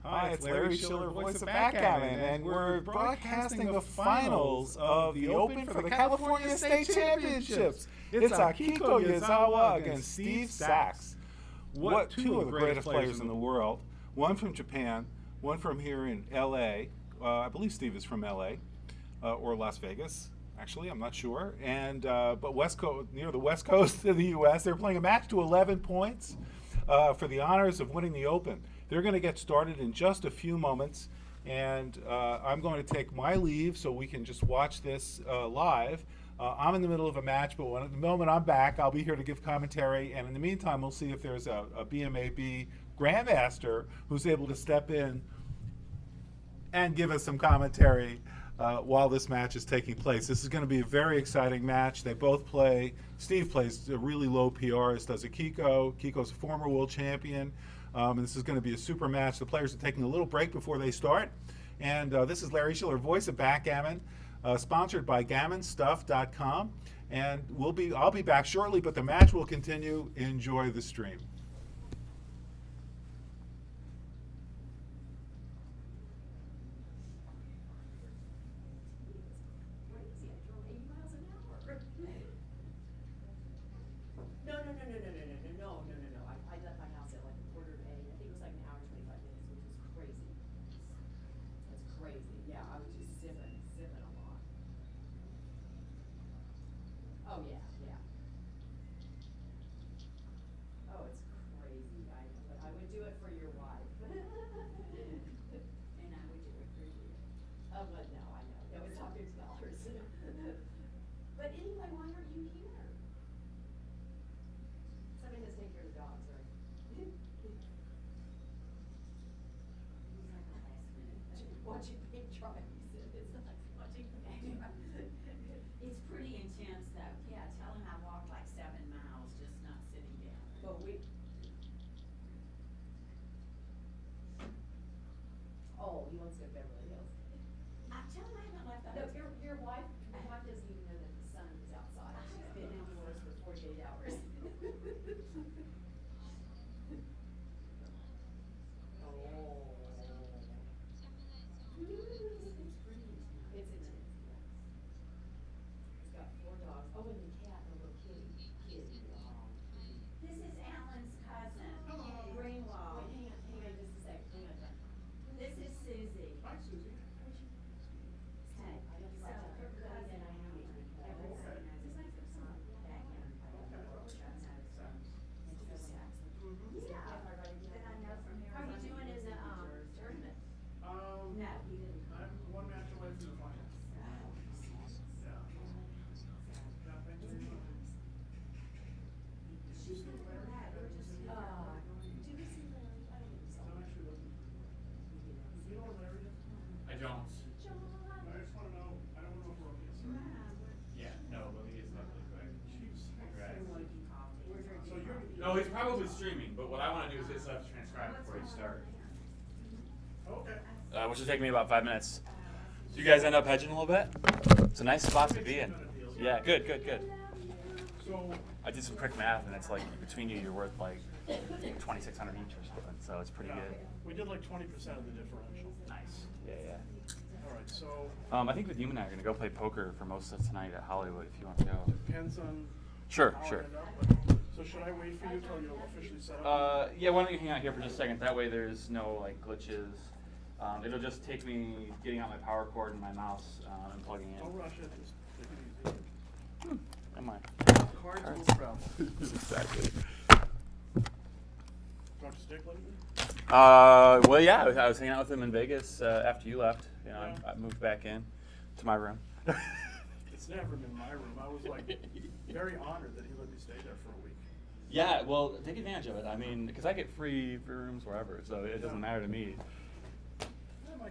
Hi, it's Larry Shiller, voice of Backgammon, and we're broadcasting the finals of the Open for the California State Championships. It's Akiko Yazawa against Steve Sachs. What two of the greatest players in the world, one from Japan, one from here in LA. I believe Steve is from LA or Las Vegas. Actually, I'm not sure. And but West Coast, near the West Coast of the U.S., they're playing a match to 11 points for the honors of winning the Open. They're going to get started in just a few moments, and I'm going to take my leave so we can just watch this live. I'm in the middle of a match, but the moment I'm back, I'll be here to give commentary. And in the meantime, we'll see if there's a BMAB grandmaster who's able to step in and give us some commentary while this match is taking place. This is going to be a very exciting match. They both play. Steve plays a really low PR, as does Akiko. Akiko's a former world champion. And this is going to be a super match. The players are taking a little break before they start. And this is Larry Shiller, voice of Backgammon, sponsored by GammonStuff.com. And I'll be back shortly, but the match will continue. Enjoy the stream. It's pretty intense though. Yeah, tell him I walked like 7 miles just not sitting down. But oh, he wants to go to Beverly Hills. Tell him I haven't left the No, hotel. your wife doesn't even know that the sun is outside. She's been indoors for 48 hours. It's intense, yes. He's got 4 dogs. Oh, and the cat, and a little kitty. This is Alan's cousin. Greenwald. Wait, hang on just a second. Hang on, John. This is Susie. Hi, Susie. Hey, I don't So like that. everybody that I know, everybody knows it's like there's some backgammon player. Yeah, that I know from here. How are you doing in the tournament? No, he didn't. I'm one match away from the final. Yeah. Yeah, thanks for your time. Did you see Larry? Do we see Larry? I don't think so. I'm actually looking for him. Do you know where Larry is? I don't. John. I just wanna know, I don't know if we're okay, sorry. Yeah, no, but he is lovely quick. Jeez. Congrats. So you're. No, he's probably streaming, but what I want to do is get stuff transcribed before you start. Okay. Which will take me about 5 minutes. Do you guys end up hedging a little bit? It's a nice spot to be in. Yeah, good. So, I did some quick math, and it's like between you, you're worth like 2,600 each or something. So it's pretty yeah, good. we did like 20% of the differential. Nice. Yeah. All right, so I think Vadim and I are gonna go play poker for most of tonight at Hollywood. If you want to go. depends on Sure. how I end up, but, so should I wait for you till you're officially set up? Yeah, why don't you hang out here for just a second? That way there's no like glitches. It'll just take me getting out my power cord and my mouse and plugging in. Don't rush it, just take it easy. Am I? Cards will travel. Exactly. Don't you stick lately? Well, yeah, I was hanging out with him in Vegas after you left. You know, Yeah. I moved back in to my room. It's never been my room. I was like very honored that he let me stay there for a week. Yeah, well, take advantage of it. I mean, because I get free rooms wherever, so it doesn't matter to me.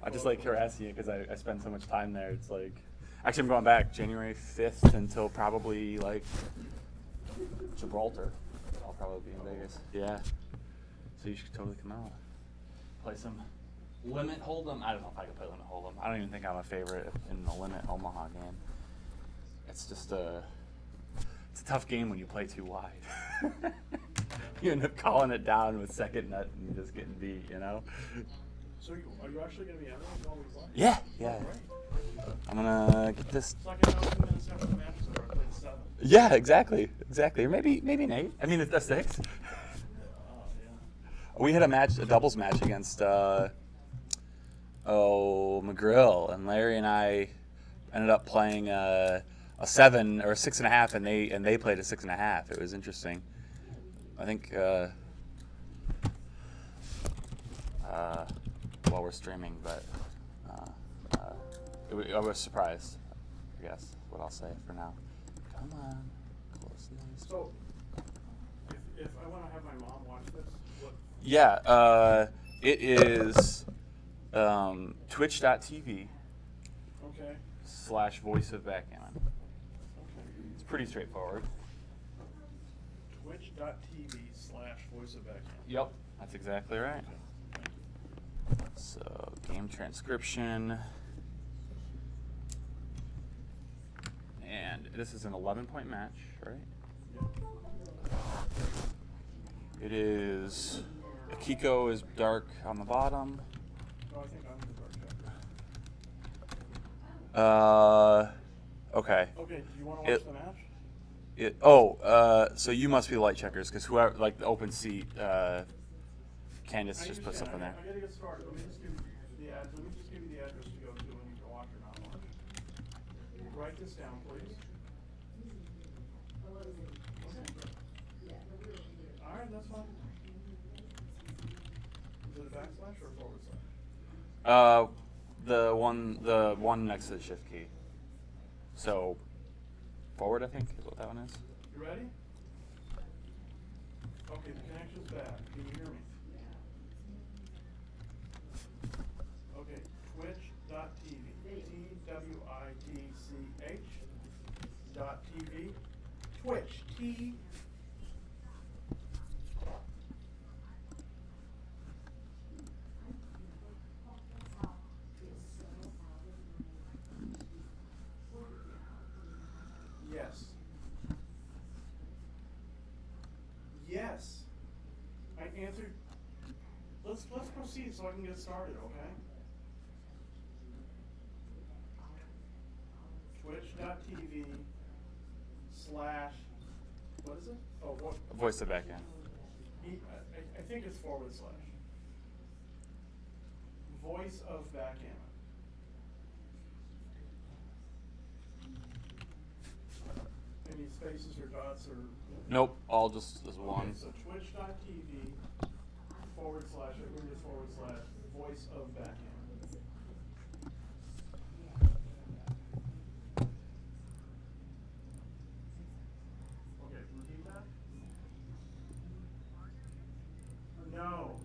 I just like harassing you because I spend so much time there. It's like, actually, I'm going back January 5th until probably like Gibraltar. I'll probably be in Vegas. Yeah. So you should totally come out. Play some Limit Hold'em. I don't know if I can play Limit Hold'em. I don't even think I'm a favorite in the Limit Omaha game. It's just it's a tough game when you play too wide. You end up calling it down with second nut and just getting beat, you know? So are you actually going to be entering while we play? Yeah. Oh, great. I'm gonna get this. So I can know 2 minutes after the match is over. I played 7. Yeah, exactly. Or maybe an 8. I mean, it's a 6. Oh, yeah. We had a doubles match against McGrill, and Larry and I ended up playing a 7 or a 6.5, and they played a 6.5. It was interesting. I think while we're streaming, but I was surprised. I guess what I'll say for now. Come on, closeness. So, if I want to have my mom watch this, what? Yeah, it is twitch.tv Okay. /voice of backgammon. Okay. It's pretty straightforward. Twitch.tv/voice of backgammon. Yep, that's exactly right. So, game transcription. And this is an 11-point match, right? Yeah. It is. Akiko is dark on the bottom. No, I think I'm the dark checker. Okay. Okay, do you want to watch the match? So you must be the light checkers, because whoever, like the open seat, Candace I just put understand. something there. I gotta get started. Let me just give you the address to go to, and you can watch or not watch. Write this down, please. All right, that's fine. Is it a backslash or a forward slash? The one next to the shift key. So forward, I think, is what that one is. You ready? Okay, the connection's bad. Can you hear me? Okay, twitch.tv. TWITCH.tv. Twitch. T. Yes. Yes. I answered. Let's proceed so I can get started, okay? Twitch.tv/ what is it? Oh, what? Voice of backgammon. I think it's / voice of backgammon. Any spaces or dots or? Nope, all just as one. Okay, so twitch.tv / voice of backgammon. Okay, repeat that. No.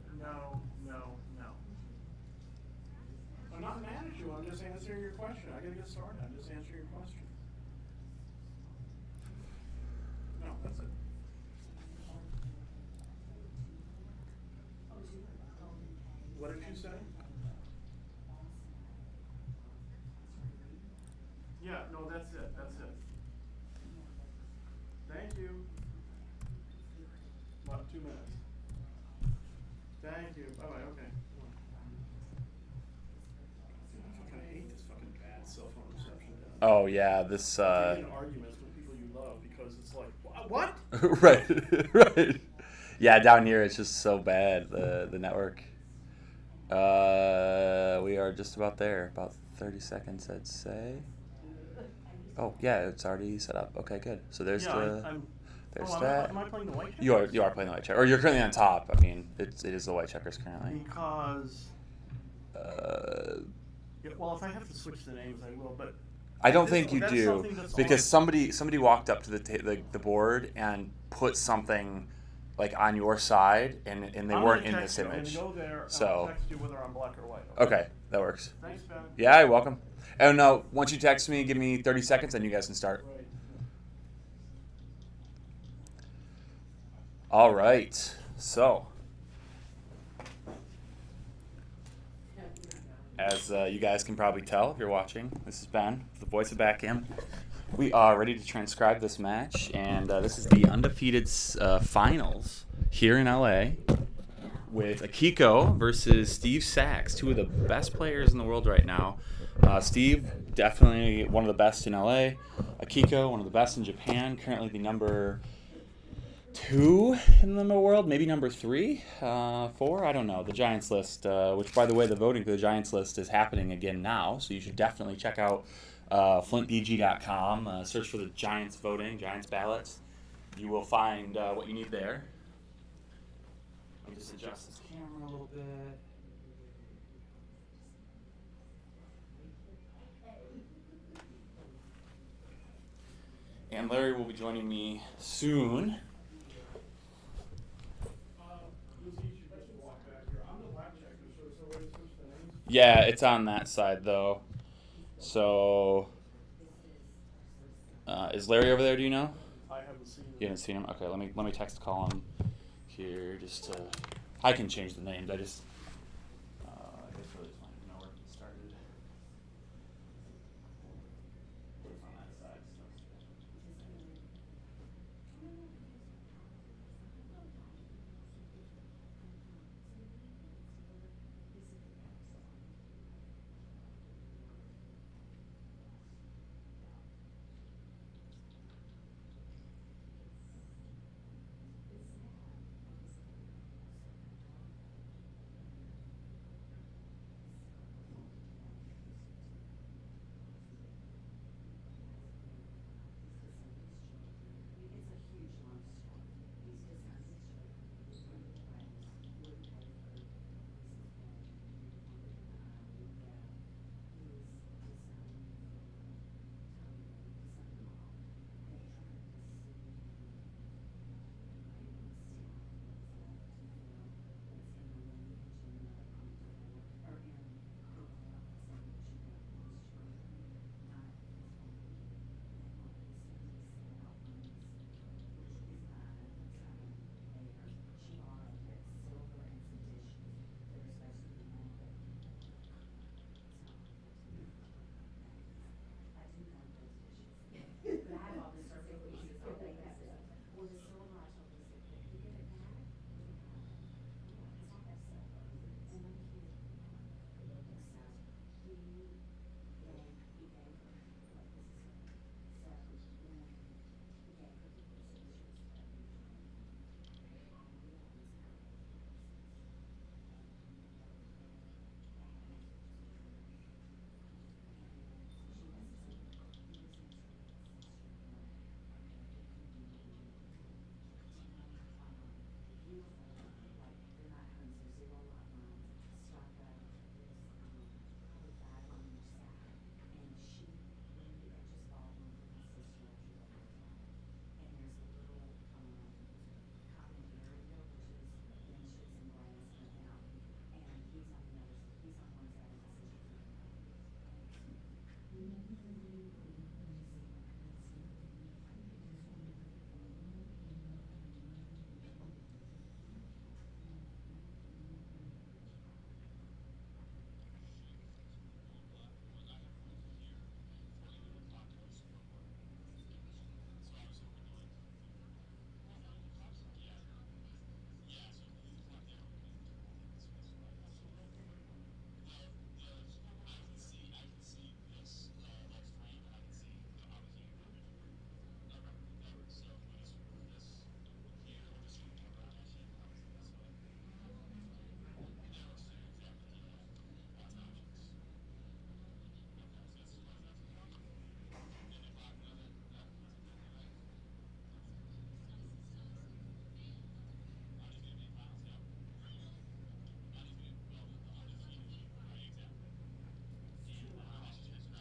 I'm not mad at you, I'm just answering your question. I gotta get started, I'm just answering your question. No, that's it. What did you say? Yeah, no, that's it. Thank you. About 2 minutes. Thank you. Bye-bye, okay. I fucking hate this fucking bad cell phone reception. Oh yeah, this. Getting in arguments with people you love because it's like, what? Right. Yeah, down here it's just so bad, the network. We are just about there, about 30 seconds, I'd say. Oh yeah, it's already set up. Okay, good. So there's there's that. Am I playing the white checkers? You are playing the white checker, or you're currently on top. I mean, it is the white checkers currently. Because. Yeah, well, if I have to switch the names, I will. But I don't think you that's do, something that's because always- somebody walked up to the board and put something like on your side, and they I'm weren't gonna in this text you image. And go there, and So I'll text you whether I'm black or white. okay, that works. Thanks, Ben. Yeah, you're welcome. And once you text me, give me 30 seconds, and you guys can start. Right. All right. So, as you guys can probably tell if you're watching, this is Ben, the voice of Backgammon. We are ready to transcribe this match, and this is the Undefeated finals here in LA with Akiko versus Steve Sachs, two of the best players in the world right now. Steve, definitely one of the best in LA. Akiko, one of the best in Japan, currently the number 2 in the world, maybe number 3, 4, I don't know. The Giants list, which, by the way, the voting for the Giants list is happening again now, so you should definitely check out flintbg.com, search for the Giants voting, Giants ballots. You will find what you need there. Let me just adjust this camera a little bit. And Larry will be joining me soon. Yeah, it's on that side though. So, is Larry over there? Do you know? I haven't seen it. You haven't seen him? Okay, let me text call him here just to. I can change the names. I just. I guess really just wanted to know where he started. It's on that side.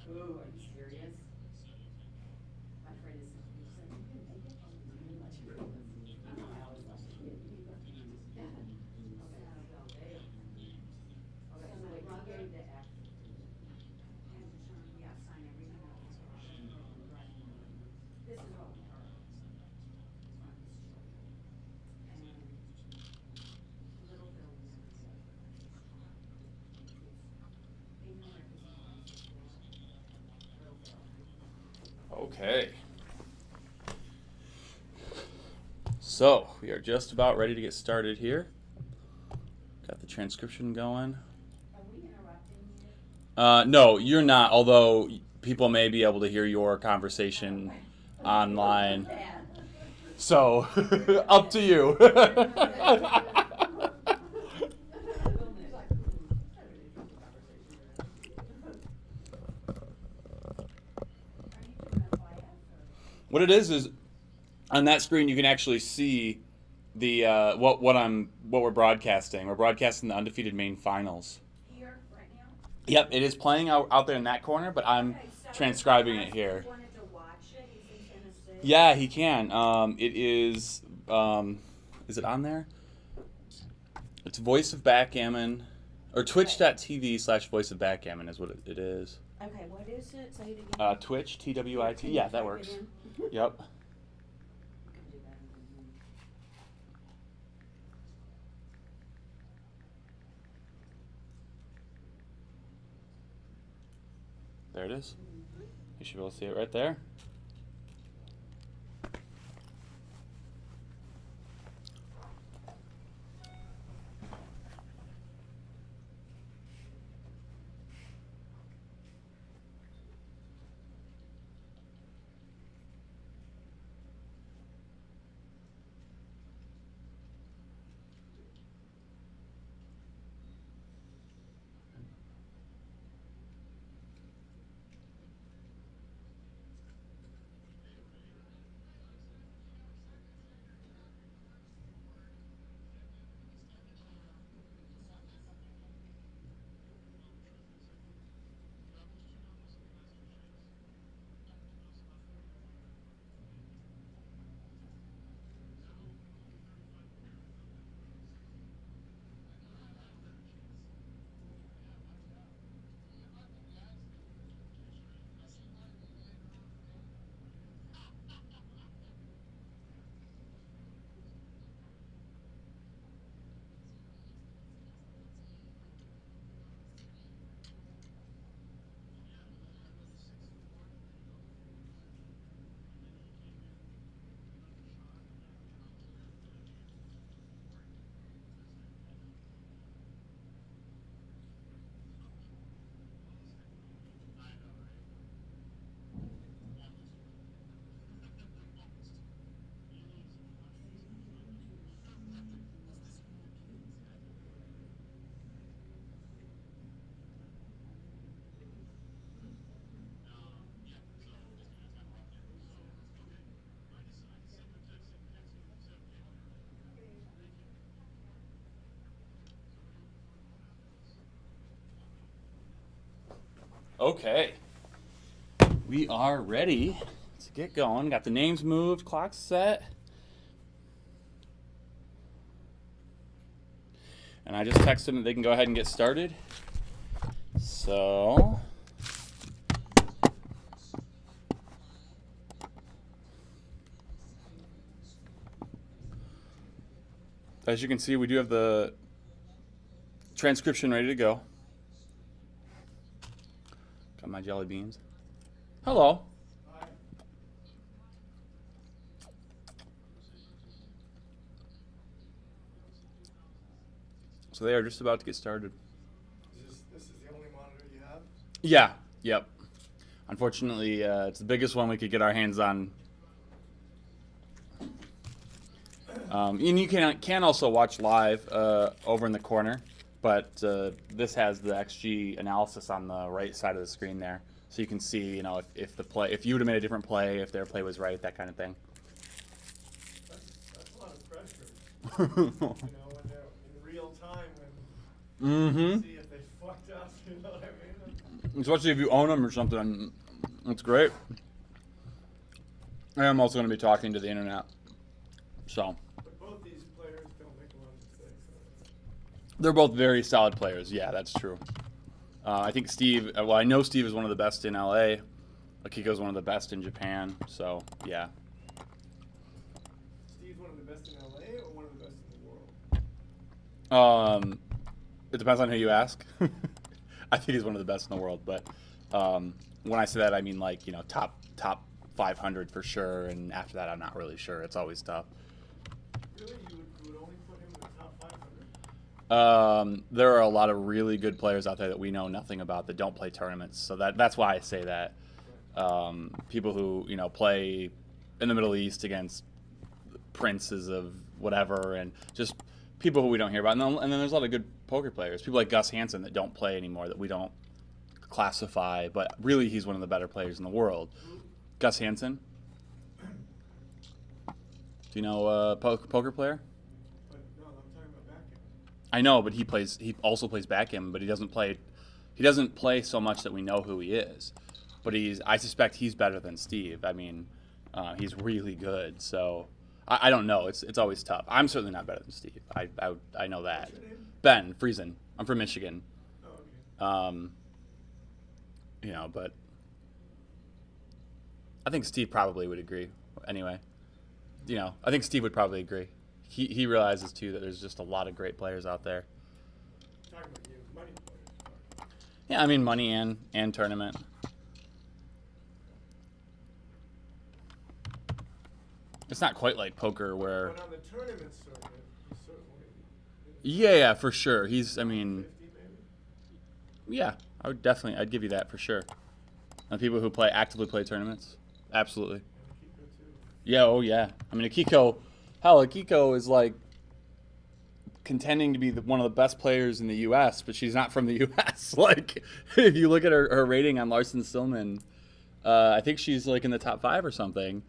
Ooh, are you serious? My friend is, she's like, you can make it? You can let your friend listen. I always like, yeah, you can let me. Okay, so they, okay, so wait, you gave the F. Yeah, sign everything else. This is all her. And little Bill never did. Okay. So, we are just about ready to get started here. Got the transcription going. Are we interrupting you? No, you're not, although people may be able to hear your conversation online. So, up to you. What it is on that screen you can actually see the what we're broadcasting. We're broadcasting the Undefeated main finals. Here, right now? Yep, it is playing out there in that corner, but I'm Okay, so transcribing if it here. He wanted to watch it. He's in Tennessee. Yeah, he can. It is it on there? It's Voice of Backgammon, or twitch.tv/Voice of Backgammon is what it is. Okay, what is it? Say it again. Twitch, TWIT. Can you Yeah, type that it works. in? Yep. You can do that. There it is. You should be able to see it right there. Okay. We are ready to get going. Got the names moved, clock's set. And I just texted them that they can go ahead and get started. So, as you can see, we do have the transcription ready to go. Got my jelly beans. Hello. Hi. So they are just about to get started. This is the only monitor you have? Yeah, yep. Unfortunately, it's the biggest one we could get our hands on. And you can also watch live over in the corner, but this has the XG analysis on the right side of the screen there, so you can see, you know, if you would have made a different play, if their play was right, that kind of thing. That's a lot of pressure. You know, when they're in real time, when see if they fucked up, you know what I mean? Especially if you own them or something, it's great. I am also going to be talking to the internet, so. But both these players don't make a lot of mistakes. They're both very solid players. Yeah, that's true. I think Steve, well, I know Steve is one of the best in LA. Akiko is one of the best in Japan. So, yeah. Steve's one of the best in LA or one of the best in the world? It depends on who you ask. I think he's one of the best in the world. But when I say that, I mean, like, you know, top 500 for sure. And after that, I'm not really sure. It's always tough. Really? You would only put him in the top 500? There are a lot of really good players out there that we know nothing about that don't play tournaments. So that's why I say that. People who play in the Middle East against princes of whatever, and just people who we don't hear about. And then there's a lot of good poker players. People like Gus Hansen that don't play anymore that we don't classify, but really he's one of the better players in the world. Gus Hansen. Do you know a poker player? No, I'm talking about backgammon. I know, but he also plays backgammon, but he doesn't play so much that we know who he is. But I suspect he's better than Steve. I mean, he's really good. So I don't know. It's always tough. I'm certainly not better than Steve. I know that. What's your name? Ben Friesen. I'm from Michigan. Oh, okay. But I think Steve probably would agree. Anyway, I think Steve would probably agree. He realizes too that there's just a lot of great players out there. Talking about you, money players. Yeah, I mean money and tournament. It's not quite like poker where. But on the tournament circuit, he's certainly. Yeah, for sure. 50 maybe? Yeah, I'd give you that for sure. And people who actively play tournaments, absolutely. And Akiko too. Yeah, oh yeah. I mean, Akiko is like contending to be one of the best players in the U.S., but she's not from the U.S. Like, if you look at her rating on Larson Stillman, I think she's like in the top 5 or something.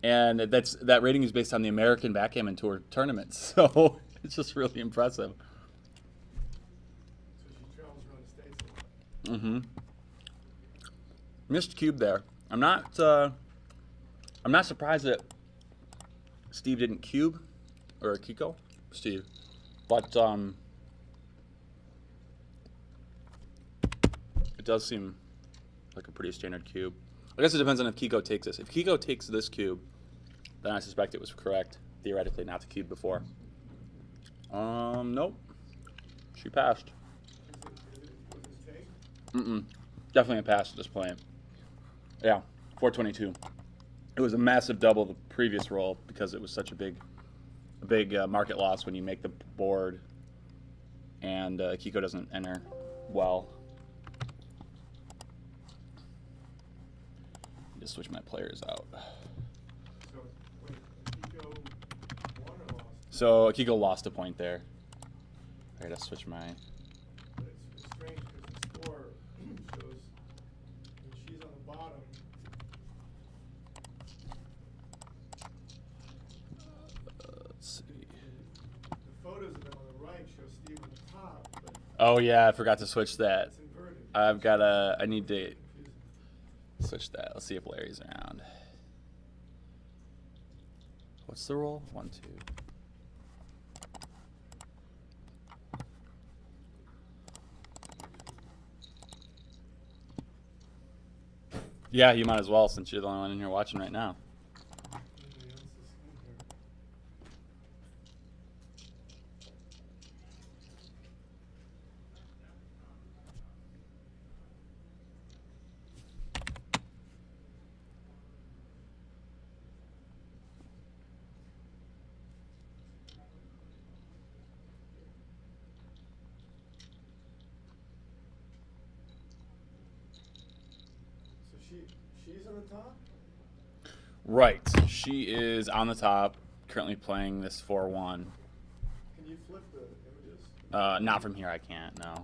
And that rating is based on the American Backgammon Tour tournaments. So it's just really impressive. So she travels around the States a lot. Mm-hmm. Missed cube there. I'm not surprised that Steve didn't cube, or Akiko, Steve, but it does seem like a pretty standard cube. I guess it depends on if Kiko takes this. If Kiko takes this cube, then I suspect it was correct, theoretically, not to cube before. Nope. She passed. Was it a take? Definitely a pass at this point. Yeah, 422. It was a massive double the previous roll because it was such a big market loss when you make the board and Kiko doesn't enter well. Just switch my players out. So, wait, Akiko won or lost? So Akiko lost a point there. I gotta switch my. But it's strange because the score shows when she's on the bottom. Let's see. The photos of them on the right show Steve on the top, but Oh yeah, I forgot to switch that. it's inverted. I need to Confusing. switch that. Let's see if Larry's around. What's the roll? 1, 2. Yeah, you might as well since you're the only one in here watching right now. Nobody else is in here. So she's on the top? Right. She is on the top, currently playing this 4-1. Can you flip the images? Not from here, I can't, no.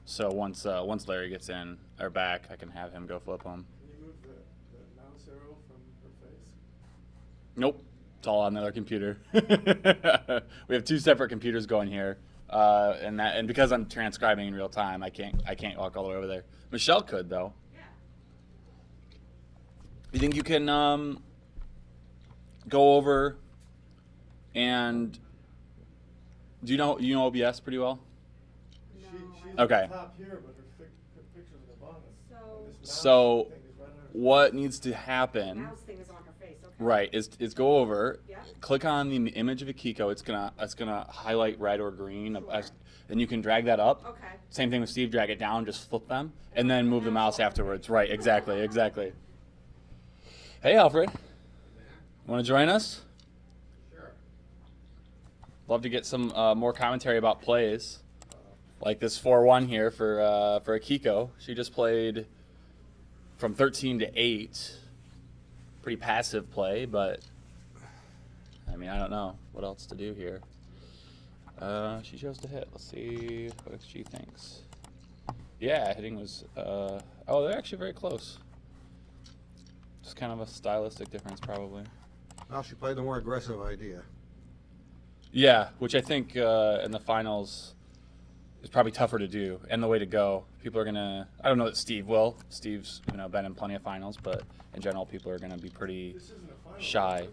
So once Larry gets in or back, I can have him go flip them. Can you move the mouse arrow from her face? Nope, it's all on the other computer. We have 2 separate computers going here, and because I'm transcribing in real time, I can't walk all the way over there. Michelle could though. Yeah. You think you can go over and do you know OBS pretty well? No, She's Okay. on the top here, but her picture's at the bottom. So- And this mouse So thing is right on her what needs to happen? Mouse thing is on her face, okay. Right, is go over, Yeah. click on the image of Akiko. It's gonna highlight red or green. Sure. Then you can drag that up. Okay. Same thing with Steve. Drag it down, just flip them, and then move the mouse afterwards. Right, exactly. Hey, Alfred, want to join us? Sure. Love to get some more commentary about plays. Like this 4-1 here for Akiko. She just played from 13 to 8. Pretty passive play, but I mean, I don't know what else to do here. She chose to hit. Let's see what she thinks. Yeah, hitting was, oh, they're actually very close. Just kind of a stylistic difference, probably. Well, she played the more aggressive idea. Yeah, which I think in the finals is probably tougher to do and the way to go. People are gonna. I don't know that Steve will. Steve's been in plenty of finals, but in general, people are gonna be pretty shy.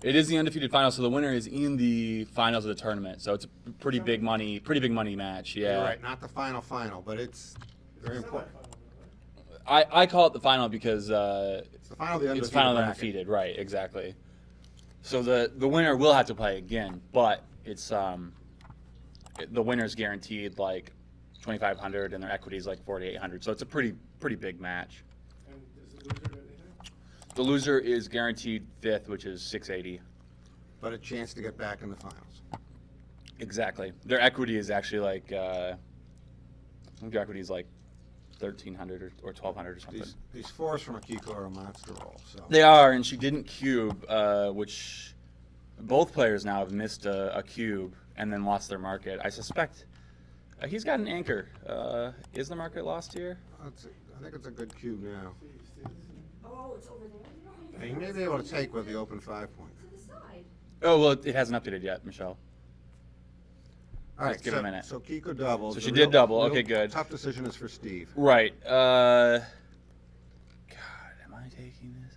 It is the undefeated final, so the winner is in the finals of the tournament. So it's a pretty big money match. Yeah. You're right, not the final, but it's very important. I call it the final because It's the final of the undefeated. it's the final of the bracket. undefeated, right? Exactly. So the winner will have to play again, but it's the winner's guaranteed like $2,500 and their equity is like $4,800. So it's a pretty big match. And does the loser get anything? The loser is guaranteed 5th, which is $680. But a chance to get back in the finals. Exactly. Their equity is actually like I think their equity is like $1,300 or $1,200 or something. These fours from Akiko are a monster roll. So They are, and she didn't cube, which both players now have missed a cube and then lost their market. I suspect he's got an anchor. Is the market lost here? I think it's a good cube now. Oh, it's over there? And you may be able to take with the open 5-point. To the side. Oh, well, it hasn't updated yet, Michelle. All right, Let's give it a minute. So Kiko doubles. So The she did double. real Okay, good. Tough decision is for Steve. Right. God, am I taking this?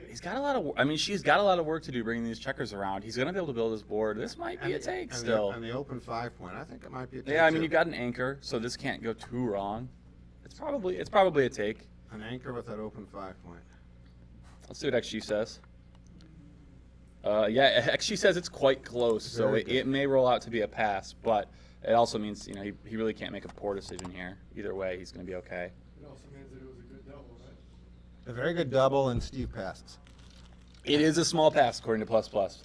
He's got a lot of. I mean, she's got a lot of work to do bringing these checkers around. He's gonna be able to build his board. This might be a take still. And the open 5-point, I think it might be a take. Yeah, I mean, too. you got an anchor, so this can't go too wrong. It's probably a take. An anchor with that open 5-point. Let's see what XG says. Yeah, XG says it's quite close, so Very it may roll out to be a pass, but it also means he really can't make a poor decision here. Either way, he's going to be okay. It also means that it was a good double, right? A very good double, and Steve passes. It is a small pass according to Plus Plus.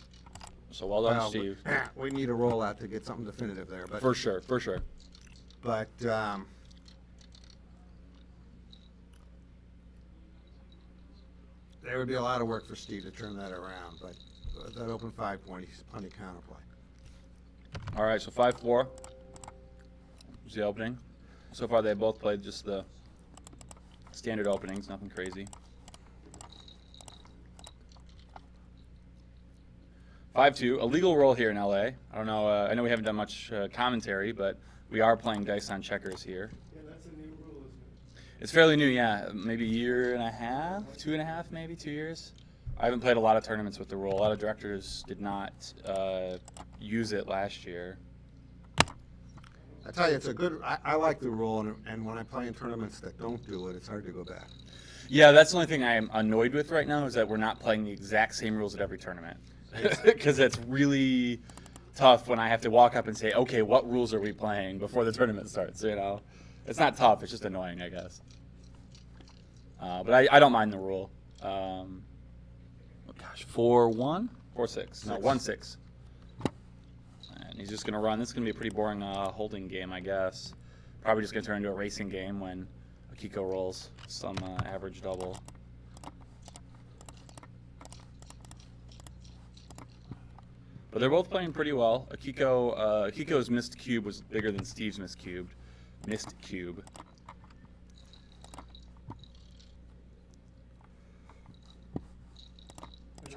So well done, Well, Steve. we need a rollout to get something definitive there, but For sure. but there would be a lot of work for Steve to turn that around. But that open 5-point, he's plenty of counterplay. All right, so 5-4 was the opening. So far, they both played just the standard openings, nothing crazy. 5-2, a legal roll here in LA. I don't know. I know we haven't done much commentary, but we are playing dice on checkers here. Yeah, that's a new rule, isn't it? It's fairly new, yeah. Maybe a year and a half, 2.5, maybe 2 years. I haven't played a lot of tournaments with the rule. A lot of directors did not use it last year. I tell you, it's a good. I like the rule, and when I play in tournaments that don't do it, it's hard to go back. Yeah, that's the only thing I am annoyed with right now is that we're not playing the exact same rules at every tournament. Because it's really tough when I have to walk up and say, okay, what rules are we playing before the tournament starts, It's not tough, it's just annoying, I guess. But I don't mind the rule. Gosh, 4-1? 4-6. No, 1-6. And he's just going to run. This is going to be a pretty boring holding game, I guess. Probably just going to turn into a racing game when Akiko rolls some average double. But they're both playing pretty well. Akiko's missed cube was bigger than Steve's missed cube.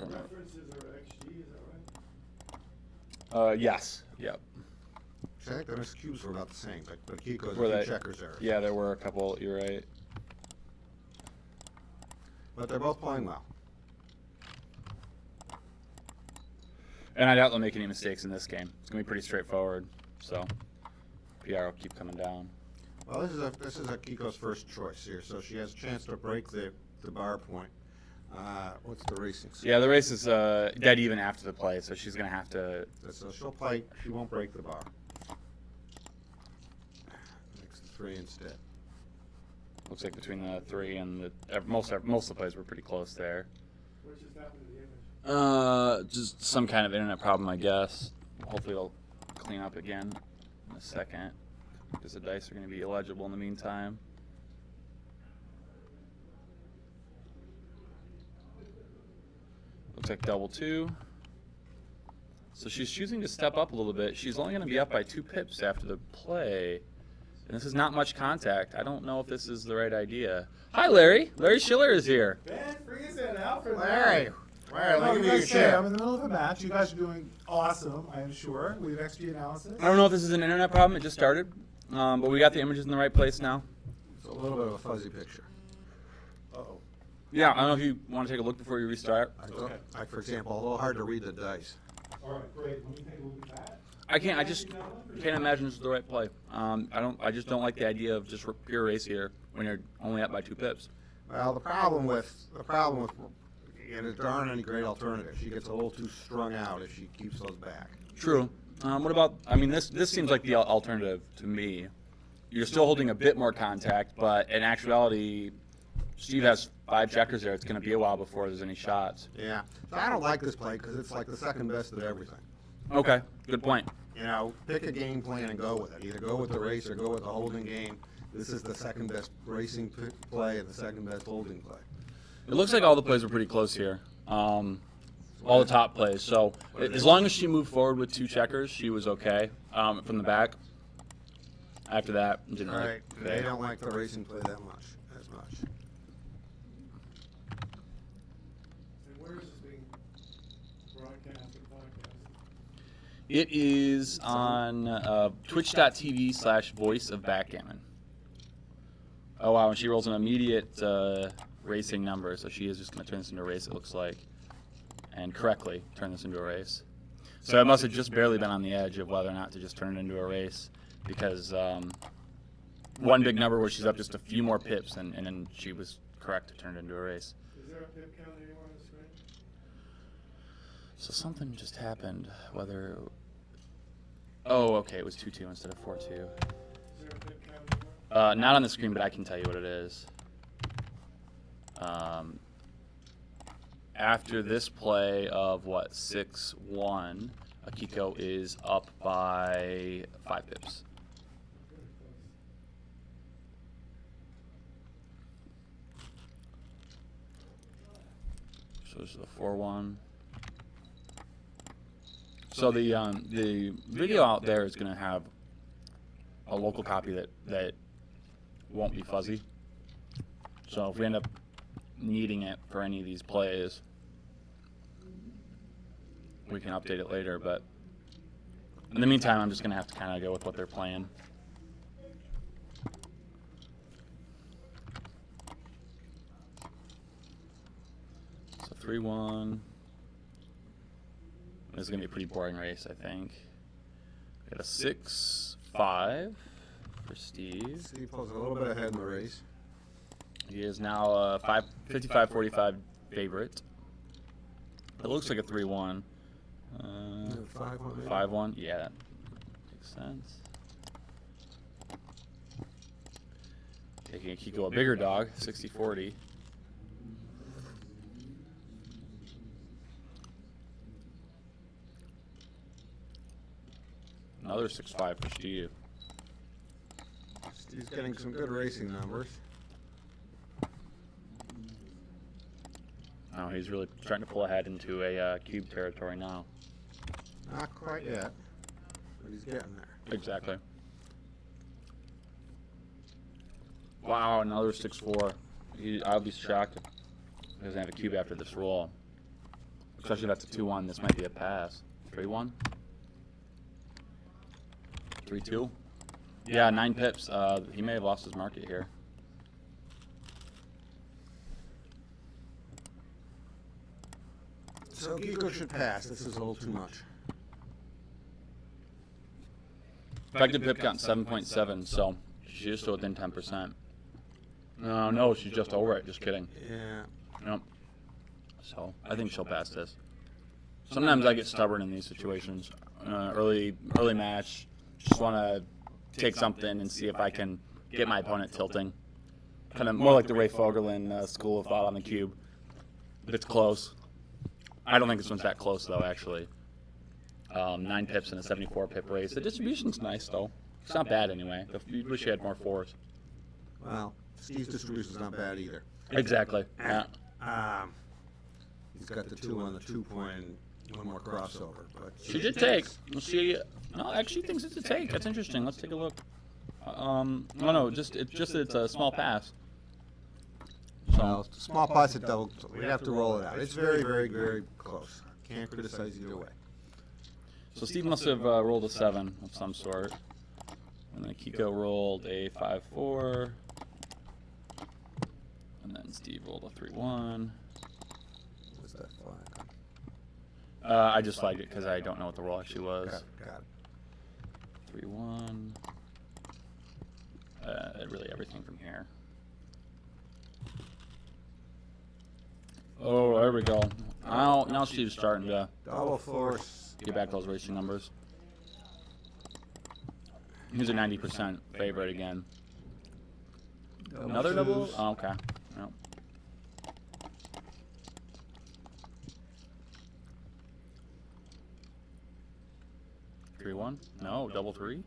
And the references are XG, is that right? Yes. Yep. I think the missed cubes were about the same, but Kiko's Were a they? few checkers there. Yeah, there were a couple. You're right. But they're both playing well. And I doubt they'll make any mistakes in this game. It's gonna be pretty straightforward. So PR will keep coming down. Well, this is Akiko's first choice here, so she has a chance to break the bar point. What's the racing? Yeah, the race is dead even after the play, so she's gonna have to. So she'll play. She won't break the bar. Makes the 3 instead. Looks like between the 3 and the most of the plays were pretty close there. What just happened to the image? Just some kind of internet problem, I guess. Hopefully it'll clean up again in a second because the dice are going to be illegible in the meantime. Looks like double 2. So she's choosing to step up a little bit. She's only going to be up by 2 pips after the play. And this is not much contact. I don't know if this is the right idea. Hi, Larry. Larry Shiller is here. Ben Friesen, Alfred. Larry, Well, let you me guys say share. I'm in the middle of a match. You guys are doing awesome, I'm sure. We have XG analysis. I don't know if this is an internet problem. It just started. But we got the images in the right place now. It's a little bit of a fuzzy picture. Uh-oh. Yeah, I don't know if you want to take a look before you restart. Like, for example, a little hard to read the dice. All right, great. Let me take a look at that. I just can't imagine this is the right play. I just don't like the idea of just pure race here when you're only up by 2 pips. Well, the problem with, and there aren't any great alternatives. She gets a little too strung out if she keeps those back. True. What about, I mean, this seems like the alternative to me. You're still holding a bit more contact, but in actuality, Steve has 5 checkers there. It's going to be a while before there's any shots. Yeah. So I don't like this play because it's like the second best at everything. Okay, good point. You know, pick a game plan and go with it. Either go with the race or go with the holding game. This is the second best racing play and the second best holding play. It looks like all the plays are pretty close here. All the top plays. So as long as she moved forward with 2 checkers, she was okay from the back. After that, didn't All really. right. They don't like the racing play that much, as much. And where is this being broadcast or podcast? It is on twitch.tv/voice of Backgammon. Oh, wow, and she rolls an immediate racing number, so she is just going to turn this into a race, it looks like, and correctly turn this into a race. So I must have just barely been on the edge of whether or not to just turn it into a race, because one big number where she's up just a few more pips, and then she was correct to turn it into a race. Is there a pip count anywhere on the screen? So something just happened, whether... Oh, okay, it was 2-2 instead of 4-2. Is there a pip count anywhere? Not on the screen, but I can tell you what it is. After this play of, 6-1, Akiko is up by 5 pips. So this is a 4-1. So the video out there is going to have a local copy that won't be fuzzy. So if we end up needing it for any of these plays, we can update it later. But in the meantime, I'm just going to have to kind of go with what they're playing. So 3-1. This is going to be a pretty boring race, I think. We got a 6-5 for Steve. Steve pulls a little bit ahead in the race. He is now a 55-45 favorite. It looks like a 3-1. 5-1. maybe? 5-1. Yeah, that makes sense. Taking Akiko a bigger dog, 60-40. Another 6-5 for Steve. Steve's getting some good racing numbers. Oh, he's really starting to pull ahead into a cube territory now. Not quite yet, but he's getting there. Exactly. Wow, another 6-4. I'll be shocked if he doesn't have a cube after this roll. Especially if that's a 2-1. This might be a pass. 3-1? 3-2? Yeah, 9 pips. He may have lost his market here. So Akiko should pass. This is a little too much. Effective pip count 7.7, so she is still within 10%. No, she's just over it. Just kidding. Yeah. Yep. So I think she'll pass this. Sometimes I get stubborn in these situations. Early match, just want to take something and see if I can get my opponent tilting. Kind of more like the Ray Fogerlin school of thought on the cube. But it's close. I don't think this one's that close though. Actually, 9 pips in a 74 pip race. The distribution's nice though. It's not bad anyway. You wish you had more 4s. Well, Steve's distribution's not bad either. Exactly. Yeah. He's got the 2 on the 2-point, one more crossover. But She did take. She no, actually thinks it's a take. That's interesting. Let's take a look. No, just it's a small pass. Well, small pots at double. We have to roll it out. It's very, very, very close. Can't criticize either way. So Steve must have rolled a 7 of some sort, and then Akiko rolled a 5-4, and then Steve rolled a 3-1. What's that flag? I just flagged it because I don't know what the roll actually was. Got it. 3-1. Really everything from here. Oh, there we go. Now Steve's starting to Double force. get back those racing numbers. He's a 90% favorite again. Another double? twos. Oh, okay. Yep. Three one? No, double 3.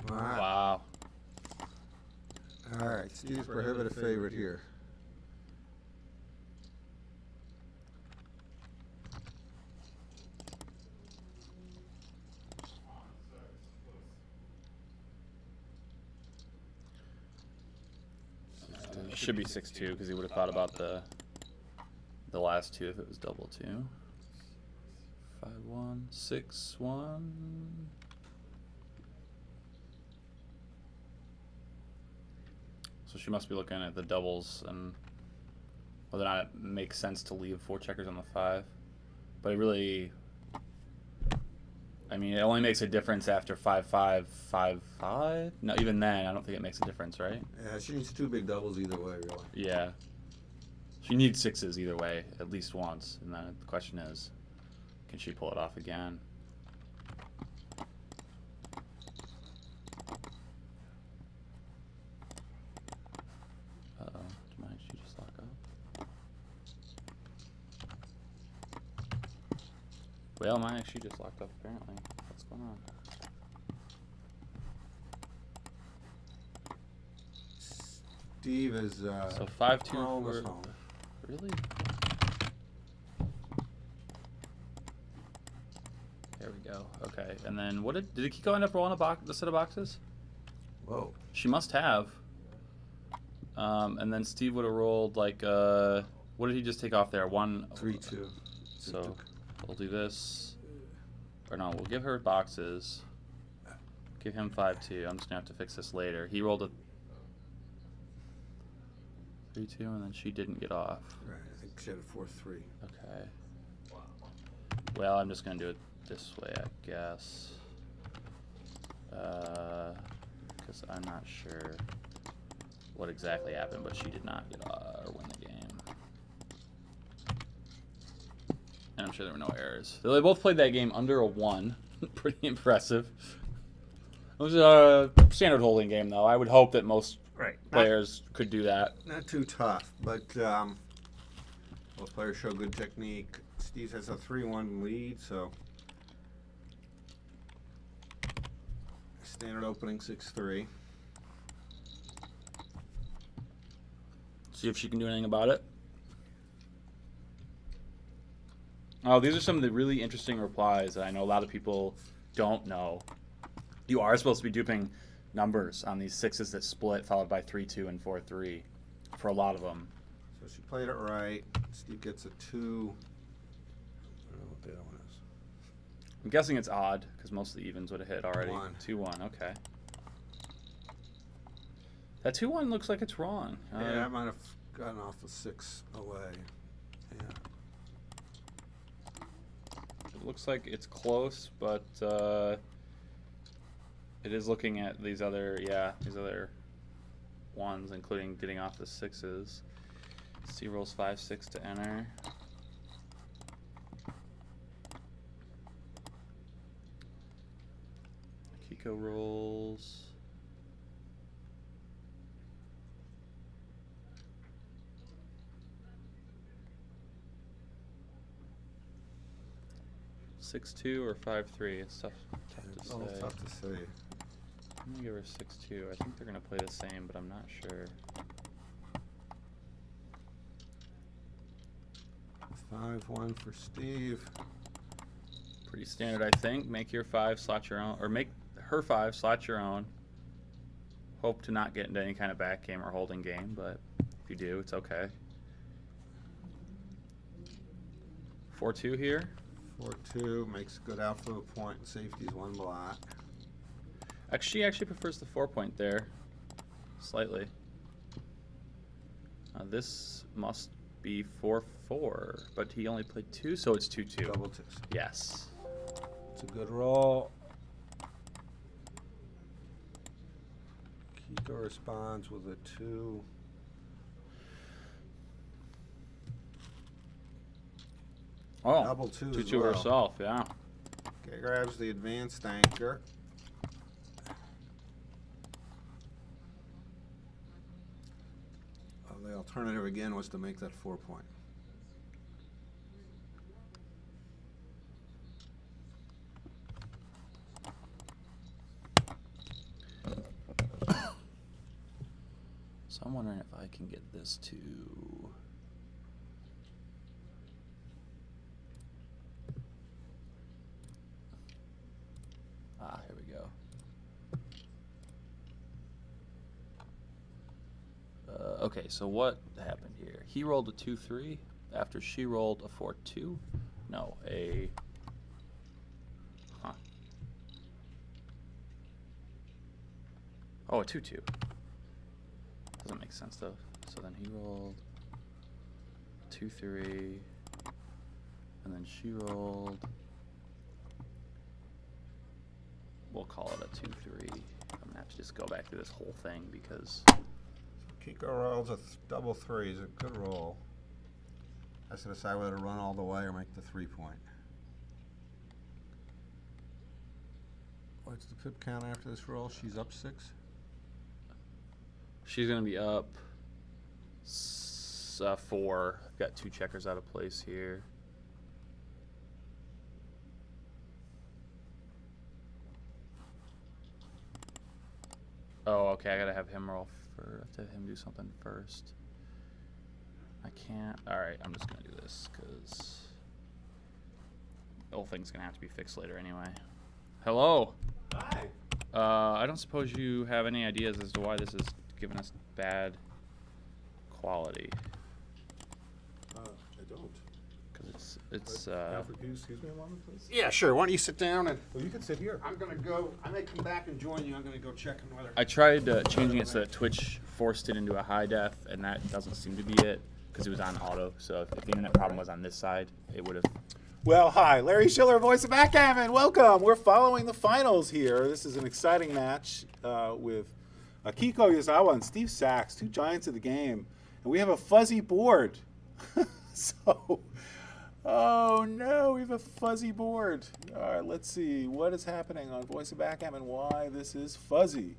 Wow. All right, Steve's prohibitive favorite here. It should be 6-2 because he would have thought about the last 2 if it was double 2. 5-1, 6-1. So she must be looking at the doubles and whether or not it makes sense to leave 4 checkers on the 5. But it really, I mean, it only makes a difference after 5-5, 5-5. No, even then, I don't think it makes a difference, right? Yeah, she needs 2 big doubles either way, really. Yeah. She needs 6s either way, at least once. And then the question is, can she pull it off again? Uh-oh. Might she just lock up? Well, mine actually just locked up, apparently. What's going on? Steve is So 5-2 almost for... home. Really? There we go. Okay, and then what did Akiko end up rolling the set of boxes? Whoa. She must have. And then Steve would have rolled like what did he just take off there? 1 3-2. So we'll do this. Or no, we'll give her boxes. Give him 5-2. I'm just gonna have to fix this later. He rolled a 3-2 and then she didn't get off. Right, I think she had a 4-3. Okay. Well, I'm just gonna do it this way, I guess. Because I'm not sure what exactly happened, but she did not get or win the game. And I'm sure there were no errors. They both played that game under a 1. Pretty impressive. It was a standard holding game, though. I would hope that most players could do that. Not too tough, but both players show good technique. Steve has a 3-1 lead, so standard opening 6-3. See if she can do anything about it. Oh, these are some of the really interesting replies that I know a lot of people don't know. You are supposed to be duping numbers on these 6s that split, followed by 3-2 and 4-3 for a lot of them. So she played it right. Steve gets a 2. I don't know what the other one is. I'm guessing it's odd because most of the evens would have hit already. 1. 2-1, okay. That 2-1 looks like it's wrong. Yeah, I might have gotten off the 6 away. Yeah. It looks like it's close, but it is looking at these other ones, including getting off the 6s. C rolls 5-6 to enter. Akiko rolls. 6-2 or 5-3. It's tough It's to a little say. tough to say. I'm gonna give her 6-2. I think they're gonna play the same, but I'm not sure. 5-1 for Steve. Pretty standard, I think. Make your 5, slot your own, or make her 5, slot your own. Hope to not get into any kind of back game or holding game, but if you do, it's okay. 4-2 here. 4-2 makes a good outfield point and safety's 1 block. She actually prefers the 4-point there, slightly. This must be 4-4, but he only played 2, so it's 2-2. Double 2s. Yes. It's a good roll. Akiko responds with a 2. Oh, Double 2 as 2-2 well. herself, yeah. Okay, grabs the advanced anchor. The alternative again was to make that 4-point. So I'm wondering if I can get this to... here we go. Okay, so what happened here? He rolled a 2-3 after she rolled a 4-2. No, a... Huh. Oh, a 2-2. Doesn't make sense, though. So then he rolled 2-3, and then she rolled... We'll call it a 2-3. I'm gonna have to just go back through this whole thing because... Akiko rolls a double 3. It's a good roll. Has to decide whether to run all the way or make the 3-point. What's the pip count after this roll? She's up 6? She's gonna be up 4. I've got 2 checkers out of place here. Oh, okay. I gotta have him roll first. Have him do something first. I can't. All right, I'm just gonna do this because the whole thing's gonna have to be fixed later anyway. Hello. Hi. I don't suppose you have any ideas as to why this is giving us bad quality. I don't. Because it's Alfred, can you excuse me a moment, please? Yeah, sure. Why don't you sit down and Well, you can sit here. I'm gonna go. I may come back and join you. I'm gonna go check on whether. I tried changing it so that Twitch forced it into a high def, and that doesn't seem to be it because it was on auto. So if the internet problem was on this side, it would have. Well, hi, Larry Shiller, voice of Backgammon. Welcome. We're following the finals here. This is an exciting match with Akiko, Yazawa, and Steve Sachs, 2 giants of the game. And we have a fuzzy board. So, oh no, we have a fuzzy board. All right, let's see what is happening on Voice of Backgammon, why this is fuzzy.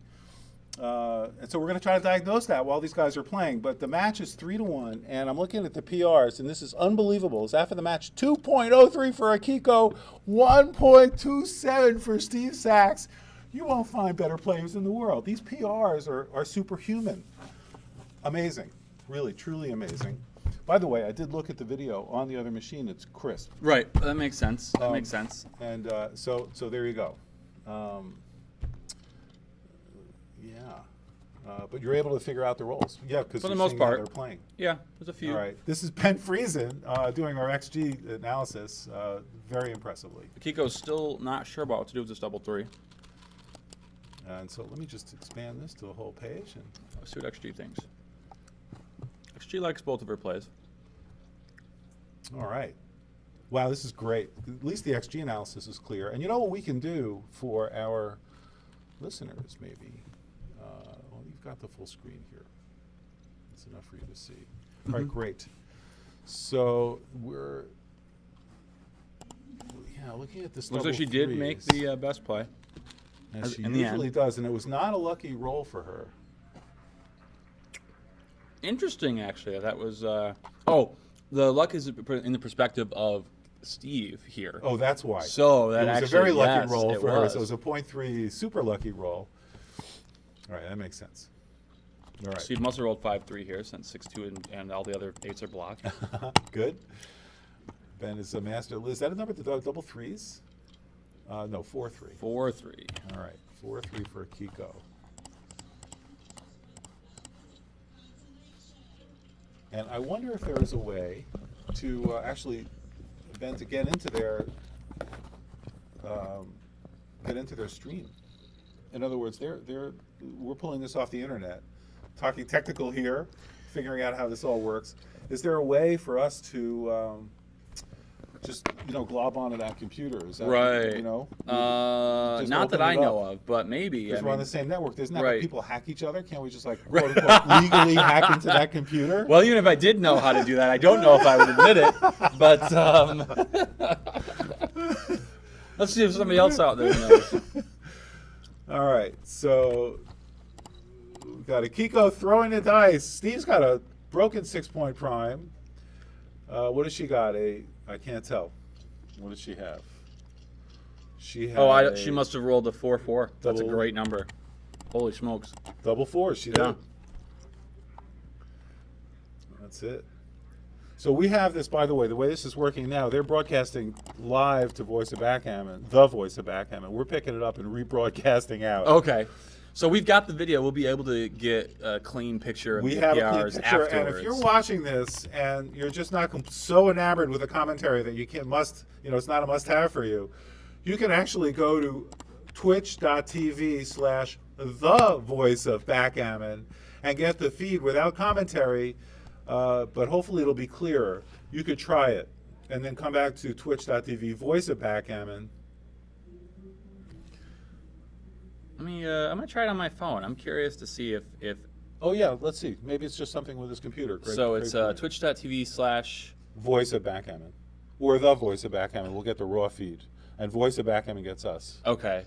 And so we're going to try to diagnose that while these guys are playing. But the match is 3-1, and I'm looking at the PRs, and this is unbelievable. It's after the match 2.03 for Akiko, 1.27 for Steve Sachs. You won't find better players in the world. These PRs are superhuman. Amazing. Really, truly amazing. By the way, I did look at the video on the other machine. It's crisp. Right. That makes sense. That makes sense. And so there you go. But you're able to figure out the roles. Yeah, because For the most part. they're playing. Yeah, there's a few. All right. This is Ben Friesen doing our XG analysis very impressively. Akiko's still not sure about what to do with this double 3. And so let me just expand this to a whole page. And Let's see what XG thinks. XG likes both of her plays. all right. Wow, this is great. At least the XG analysis is clear. And you know what we can do for our listeners, maybe? Well, you've got the full screen here. It's enough for you to see. All right, great. So we're, looking at this. Looks like she double did make threes. the best play. And she in the usually end. does, and it was not a lucky roll for her. Interesting, actually. That was. The luck is in the perspective of Steve here. Oh, that's why. So that it was actually, a very lucky yes, roll it for her. was. So it was a 0.3 super lucky roll. All right, that makes sense. All right. Steve must have rolled 5-3 here since 6-2 and all the other 8s are blocked. Good. Ben is a master. Is that a number? Double threes? No, 4-3. 4-3. All right, 4-3 for Akiko. And I wonder if there is a way to actually, Ben, to get into their stream. In other words, we're pulling this off the internet, talking technical here, figuring out how this all works. Is there a way for us to just glob onto that computer? Is that, Right. just Not open that I it know up? of, but maybe. Because we're on the same network. Isn't that right. how people hack each other? Can't we just quote Right. unquote legally hack into that computer? Well, even if I did know how to do that, I don't know if I would admit it. But let's see if somebody else out there knows. All right, so we've got Akiko throwing the dice. Steve's got a broken 6-point prime. What does she got? I can't tell. What does she have? She has She must have rolled a 4-4. That's a Double- great number. Holy smokes. double fours. She Yeah. did. That's it. So we have this, by the way this is working now, they're broadcasting live to Voice of Backgammon, the Voice of Backgammon. We're picking it up and rebroadcasting out. Okay. So we've got the video. We'll be able to get a clean picture of We the have a clean PRs picture, afterwards. and if you're watching this and you're just not so enamored with the commentary that you it's not a must-have for you, you can actually go to twitch.tv/the Voice of Backgammon and get the feed without commentary, but hopefully it'll be clearer. You could try it, and then come back to twitch.tv Voice of Backgammon. I'm gonna try it on my phone. I'm curious to see if Oh yeah, let's see. Maybe it's just something with this computer. so it's great. twitch.tv/ Voice of Backgammon, or the Voice of Backgammon. We'll get the raw feed, and Voice of Backgammon gets us. Okay.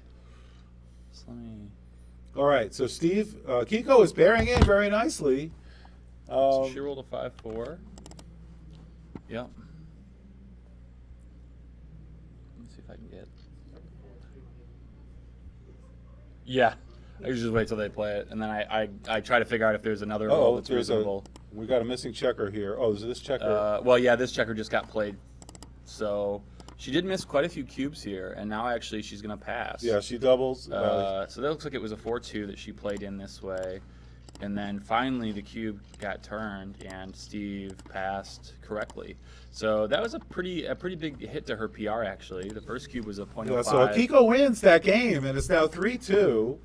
So let me. All right, so Steve, Kiko is bearing in very nicely. So she rolled a 5-4. Yep. Let's see if I can get. Yeah. I usually just wait till they play it, and then I try to figure out if there's another roll that's reasonable. We got a missing checker here. Oh, is this checker? Well, yeah, this checker just got played, so she did miss quite a few cubes here, and now actually she's gonna pass. Yeah, she doubles. So that looks like it was a 4-2 that she played in this way, and then finally the cube got turned and Steve passed correctly. So that was a pretty big hit to her PR actually. The first cube was a 0.05. yeah, so Kiko wins that game, and it's now 3-2.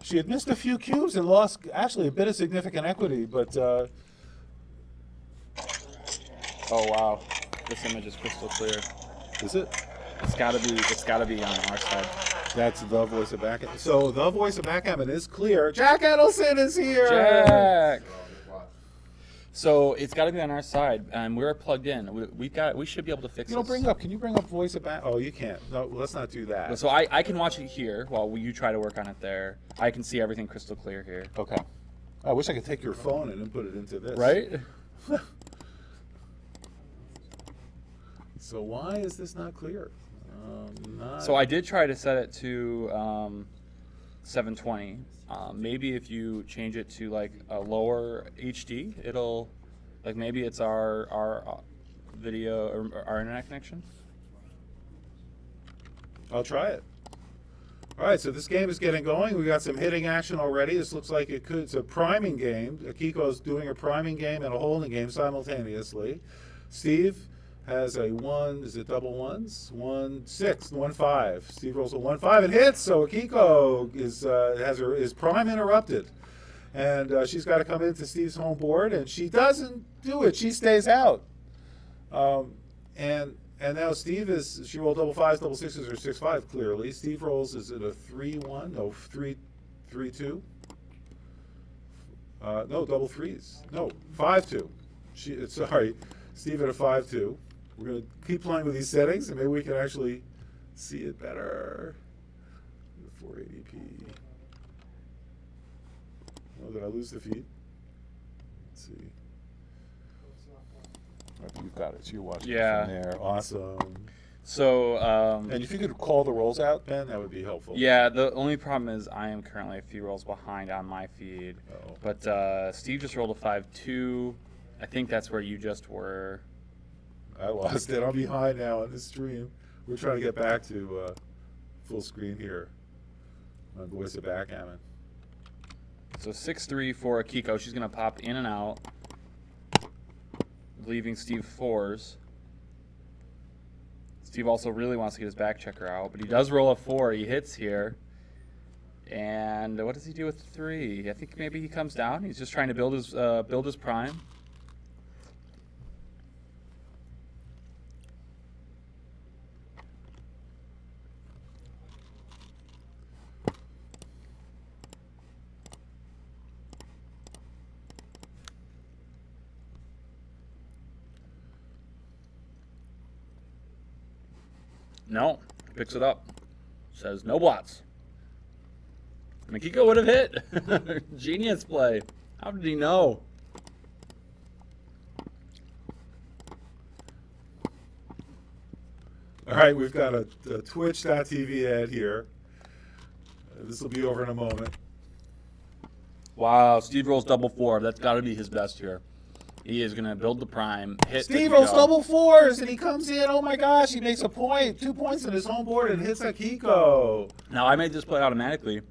She had missed a few cubes and lost actually a bit of significant equity, but Oh wow, this image is crystal clear. is it? It's gotta be on our side. That's the Voice of Backgammon. So the Voice of Backgammon is clear. Jack Edelson is here. Jack. So it's got to be on our side, and we're plugged in. We should be able to fix You know, this. can you bring up Voice of Back? Oh, you can't. No, let's not do that. So I can watch it here while you try to work on it there. I can see everything crystal clear here. Okay. I wish I could take your phone and input it into this. Right? So why is this not clear? So I did try to set it to 720. Maybe if you change it to like a lower HD, it'll maybe it's our video or our internet connection. I'll try it. All right, so this game is getting going. We got some hitting action already. This looks like it's a priming game. Akiko's doing a priming game and a holding game simultaneously. Steve has a is it double ones? 1-6, 1-5. Steve rolls a 1-5 and hits, so Akiko has his prime interrupted. And she's got to come into Steve's home board, and she doesn't do it. She stays out. And now Steve she rolled double 5s, double 6s, or 6-5 clearly. Steve rolls, is it a 3-1? No, 3-2? No, double 3s. No, 5-2. Sorry, Steve at a 5-2. We're going to keep playing with these settings, and maybe we can actually see it better. 480p. Oh, did I lose the feed? Let's see. You've got it. So you're watching Yeah. it from there. Awesome. So, And if you could call the rolls out, Ben, that would be helpful. yeah, the only problem is I am currently a few rolls behind on my feed. Uh-oh. But Steve just rolled a 5-2. I think that's where you just were. I lost it. I'm behind now on this stream. We're trying to get back to full screen here on Voice of Backgammon. So 6-3 for Akiko. She's going to pop in and out, leaving Steve 4s. Steve also really wants to get his back checker out, but he does roll a 4. He hits here. And what does he do with 3? I think maybe he comes down. He's just trying to build his prime. No, picks it up. Says no blots. Akiko would have hit. Genius play. How did he know? All right, we've got a Twitch.tv ad here. This will be over in a moment. Wow, Steve rolls double 4. That's got to be his best here. He is going to build the prime. Hit Steve to rolls go. double 4s, and he comes in. Oh my gosh, he makes a point. 2 points on his home board and hits Akiko. Now, I made this play automatically.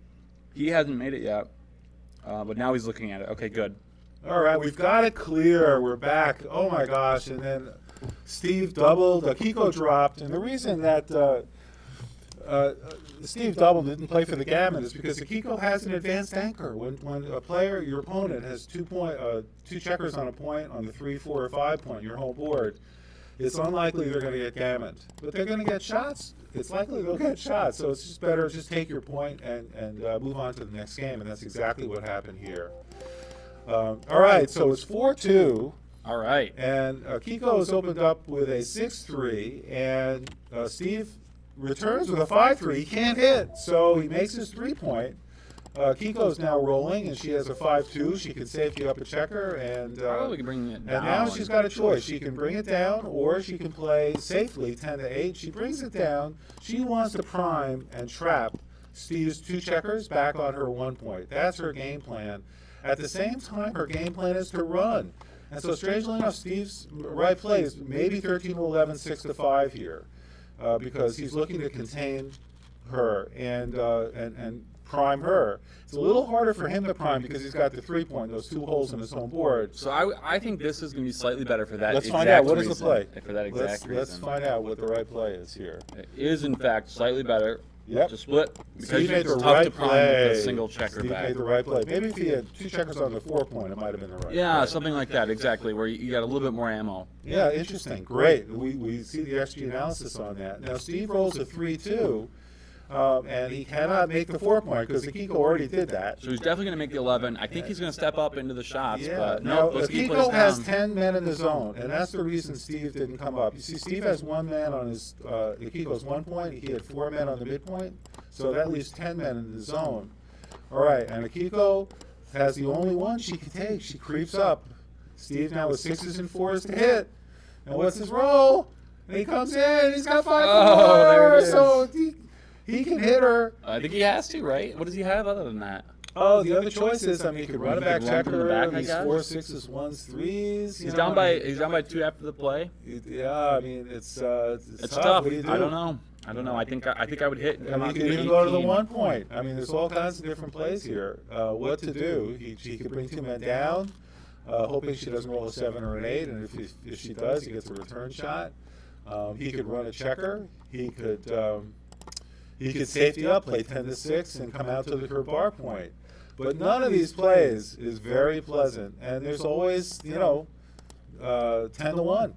He hasn't made it yet, but now he's looking at it. Okay, good. All right, we've got it clear. We're back. Oh my gosh, and then Steve doubled. Akiko dropped, and the reason that Steve doubled didn't play for the gammon is because Akiko has an advanced anchor. When a player, your opponent, has 2 checkers on a point on the 3, 4, or 5 point, your whole board, it's unlikely they're going to get gammoned, but they're going to get shots. It's likely they'll get shots, so it's just better just take your point and move on to the next game, and that's exactly what happened here. All right, so it's 4-2. All right. And Akiko has opened up with a 6-3, and Steve returns with a 5-3. He can't hit, so he makes his 3-point. Kiko's now rolling, and she has a 5-2. She can safety up a checker, and Probably can bring it down. now she's got a choice. She can bring it down, or she can play safely 10-8. She brings it down. She wants to prime and trap Steve's 2 checkers back on her 1 point. That's her game plan. At the same time, her game plan is to run. And so, strangely enough, Steve's right play is maybe 13-11, 6-5 here, because he's looking to contain her and prime her. It's a little harder for him to prime because he's got the 3-point, those 2 holes in his home board. So I think this is going to be slightly better for that Let's exact find out. What is reason. the play? For that exact reason. Let's find out what the right play is here. It is, in fact, slightly better Yep. to split because Steve made it's the tough right to prime play. with a single checker Steve back. made the right play. Maybe if he had 2 checkers on the 4 point, it might have been the right Yeah, play. something like that, exactly, where you got a little bit more ammo. Yeah, interesting. Great. We see the XG analysis on that. Now, Steve rolls a 3-2, and he cannot make the 4 point because Akiko already did that. So he's definitely going to make the 11. I think he's going to step up into the shots, Yeah. but Now, no, let's keep plays Akiko has down. 10 men in the zone, and that's the reason Steve didn't come up. You see, Steve has 1 man on his Akiko's 1 point. He had 4 men on the midpoint, so that leaves 10 men in the zone. All right, and Akiko has the only one she can take. She creeps up. Steve now with 6s and 4s to hit. And what's his roll? And he comes in. He's got 5 Oh, there it is. So he can hit her. I think he has to, right? What does he have other than that? Oh, the other choice is, I mean, he could run a back He could run from the checker. back, I He's guess. 4s, 6s, 1s, 3s. He's down by 2 after the play. Yeah, I mean, it's tough. Tough. What do you do? I don't know. I think I would hit. And come And out he to could the even go to the 18. 1 point. I mean, there's all kinds of different plays here. What to do? He could bring 2 men down, hoping she doesn't roll a 7 or an 8, and if she does, he gets a return shot. He could run a checker. He could safety up, play 10-6, and come out to her bar point. But none of these plays is very pleasant, and there's always 10-1. So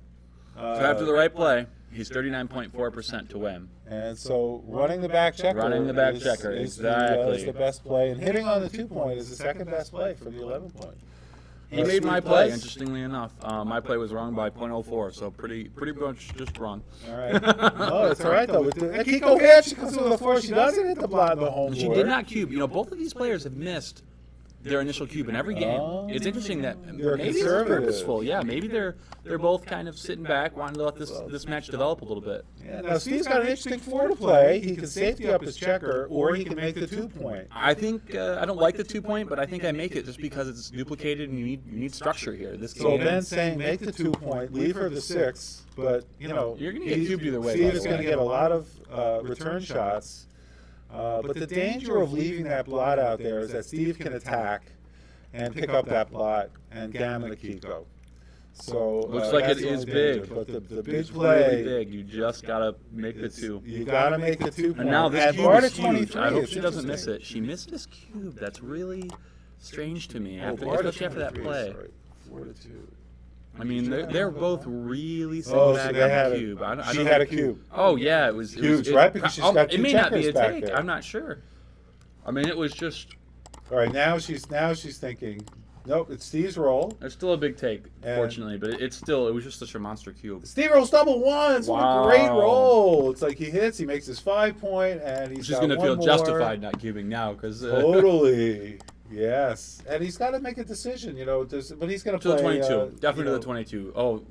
after the right play, he's 39.4% to win. And so running the back checker, Running the back is, checker, is exactly. the best play, and hitting on the 2 point is the second best play for the 11 point. He made my Sweet play, plays. interestingly enough. My play was wrong by 0.04, so pretty much just wrong. All right. Oh, it's all right though. With the Akiko hit, she comes with a 4. She doesn't hit the blind the home She board. did not cube. Both of these players have missed their initial cube in every game. Oh. It's interesting that They're maybe it's conservative. purposeful. Yeah, maybe they're both kind of sitting back, wanting to let this match develop a little bit. Yeah, now Steve's got an interesting 4 to play. He can safety up his checker, or he can make the 2-point. I think I don't like the 2-point, but I think I make it just because it's duplicated and you need structure here. This So game. Ben's saying make the 2-point, leave her the 6, but you know You're gonna get cubed either way, Steve by is the going to way. get a lot of return shots, but the danger of leaving that blot out there is that Steve can attack and pick up that blot and gammon Akiko. So Looks like that's it the is only big. danger, but the big It's play. really big. You just gotta make the 2. You got to make the 2-point. And now this And cube Bart is at huge. 23, I hope it's she doesn't miss interesting. it. She missed this cube. That's really strange to me, Oh, after, Bart at especially after that 23, play. sorry. 4 to 2. I mean, they're both really sitting Oh, so back they on had the a- cube. I she don't had a think- cube. Oh yeah, it was Huge, it, right? Because she's got it two may not be checkers a back take. there. I'm not sure. I mean, it was just. All right, now she's thinking, nope, it's Steve's roll. It's still a big take, And- fortunately, but it was just such a monster cube. Steve rolls double ones. What a Wow. great roll! It's like he hits, he makes his 5-point, and he's She's got gonna one feel more. justified not cubing now because Totally, yes. And he's got to make a decision, you know. But he's going to the 22, definitely you to know, the 22. Oh,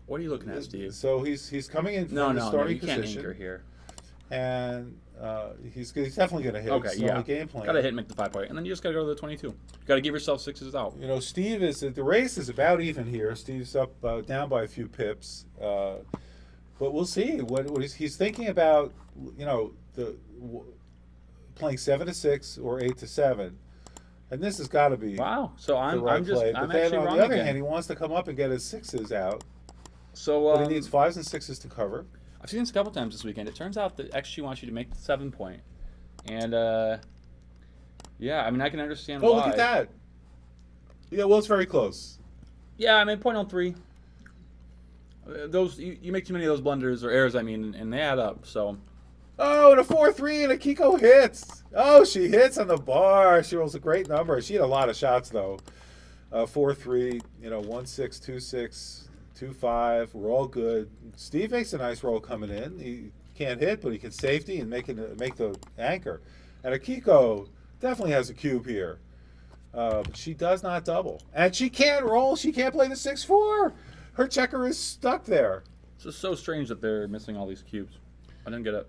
what are you looking at, Steve? So he's coming in No, from the no, no, starting you can't position, anchor here. and he's definitely going to hit. Okay, It's the yeah. only game plan. Gotta hit and make the 5-point, and then you just gotta go to the 22. Gotta give yourself 6s out. You know, Steve is the race is about even here. Steve's up down by a few pips, but we'll see what he's thinking about. You know, playing 7 to 6 or 8 to 7, and this has got to be Wow. So the I'm right play. I'm But then actually on wrong the other again. hand, he wants to come up and get his 6s out, So but he needs 5s and 6s to cover. I've seen this a couple times this weekend. It turns out that XG wants you to make the 7-point, and yeah, I mean I can understand Oh, why. look at that! Yeah, well, it's very close. Yeah, I mean 0.03. Those you make too many of those blunders or errors, I mean, and they add up. So Oh, and a 4-3, and Akiko hits. Oh, she hits on the bar. She rolls a great number. She had a lot of shots though. 4-3, 1-6, 2-6, 2-5. We're all good. Steve makes a nice roll coming in. He can't hit, but he can safety and make the anchor. And Akiko definitely has a cube here. But she does not double. And she can't roll. She can't play the 6-4. Her checker is stuck there. it's just so strange that they're missing all these cubes. I didn't get it.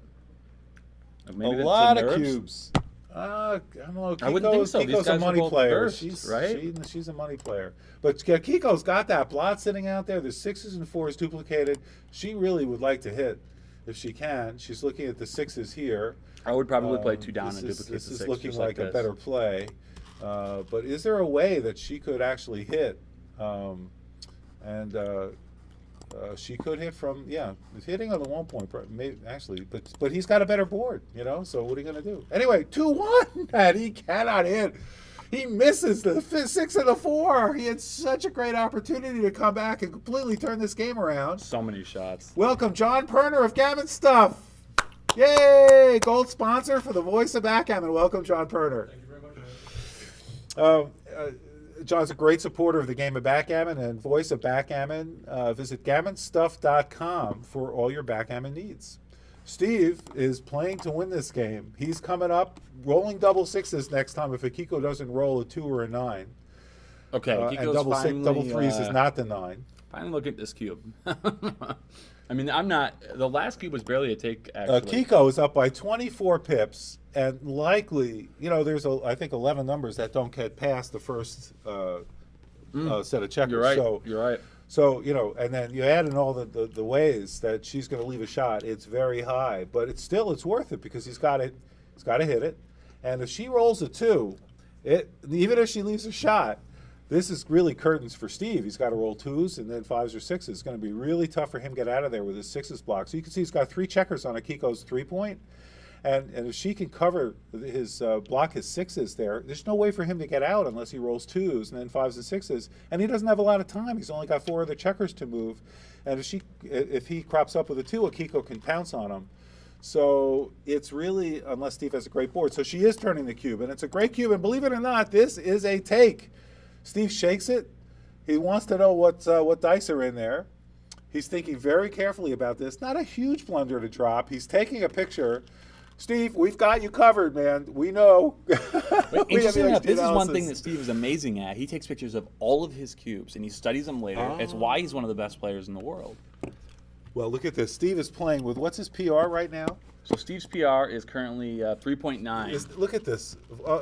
Maybe A it's the lot of nerves? cubes. I don't know. I wouldn't think so. These Kiko's a guys are money both player. bursts, She's right? she's a money player. But Kiko's got that blot sitting out there. The 6s and 4s duplicated. She really would like to hit if she can. She's looking at the 6s here. I would probably play 2 down This and is- duplicate This the is 6. looking just like a this. better play. But is there a way that she could actually hit? She could hit from hitting on the 1-point, maybe actually, but he's got a better board, So what are you going to do? Anyway, 2-1, and he cannot hit. He misses the 6 and the 4. He had such a great opportunity to come back and completely turn this game around. So many shots. Welcome, John Perner of Gammon Stuff. Yay! Gold sponsor for the voice of Backgammon. Welcome, John Perner. Thank you very much. John's a great supporter of the game of backgammon and voice of backgammon. Visit gammonstuff.com for all your backgammon needs. Steve is playing to win this game. He's coming up, rolling double 6s next time if Akiko doesn't roll a 2 or a 9. Okay, And Kiko's double finally, 3s is not the 9. Finally look at this cube. I mean, I'm not. The last cube was barely a take, actually. Akiko is up by 24 pips, and likely, there's I think 11 numbers that don't get past the first set of checkers. You're right. So, You're right. So, and then you add in all the ways that she's going to leave a shot. It's very high, but it's worth it because he's got to hit it. And if she rolls a 2, even if she leaves a shot, this is really curtains for Steve. He's got to roll 2s and then 5s or 6s. It's going to be really tough for him to get out of there with his 6s blocked. So you can see he's got 3 checkers on Akiko's 3-point. And if she can cover his block his 6s there, there's no way for him to get out unless he rolls 2s and then 5s and 6s. And he doesn't have a lot of time. He's only got 4 other checkers to move. And if he crops up with a 2, Akiko can pounce on him. So it's really, unless Steve has a great board. So she is turning the cube, and it's a great cube. And believe it or not, this is a take. Steve shakes it. He wants to know what dice are in there. He's thinking very carefully about this. Not a huge blunder to drop. He's taking a picture Steve, we've got you covered, man. We know. Interesting enough, this is one analysis. thing that Steve is amazing at. He takes pictures of all of his cubes and he studies them later. It's why he's one of the best players in the world. Well, look at this. Steve is playing with, what's his PR right now? So Steve's PR is currently 3.9. Look at this.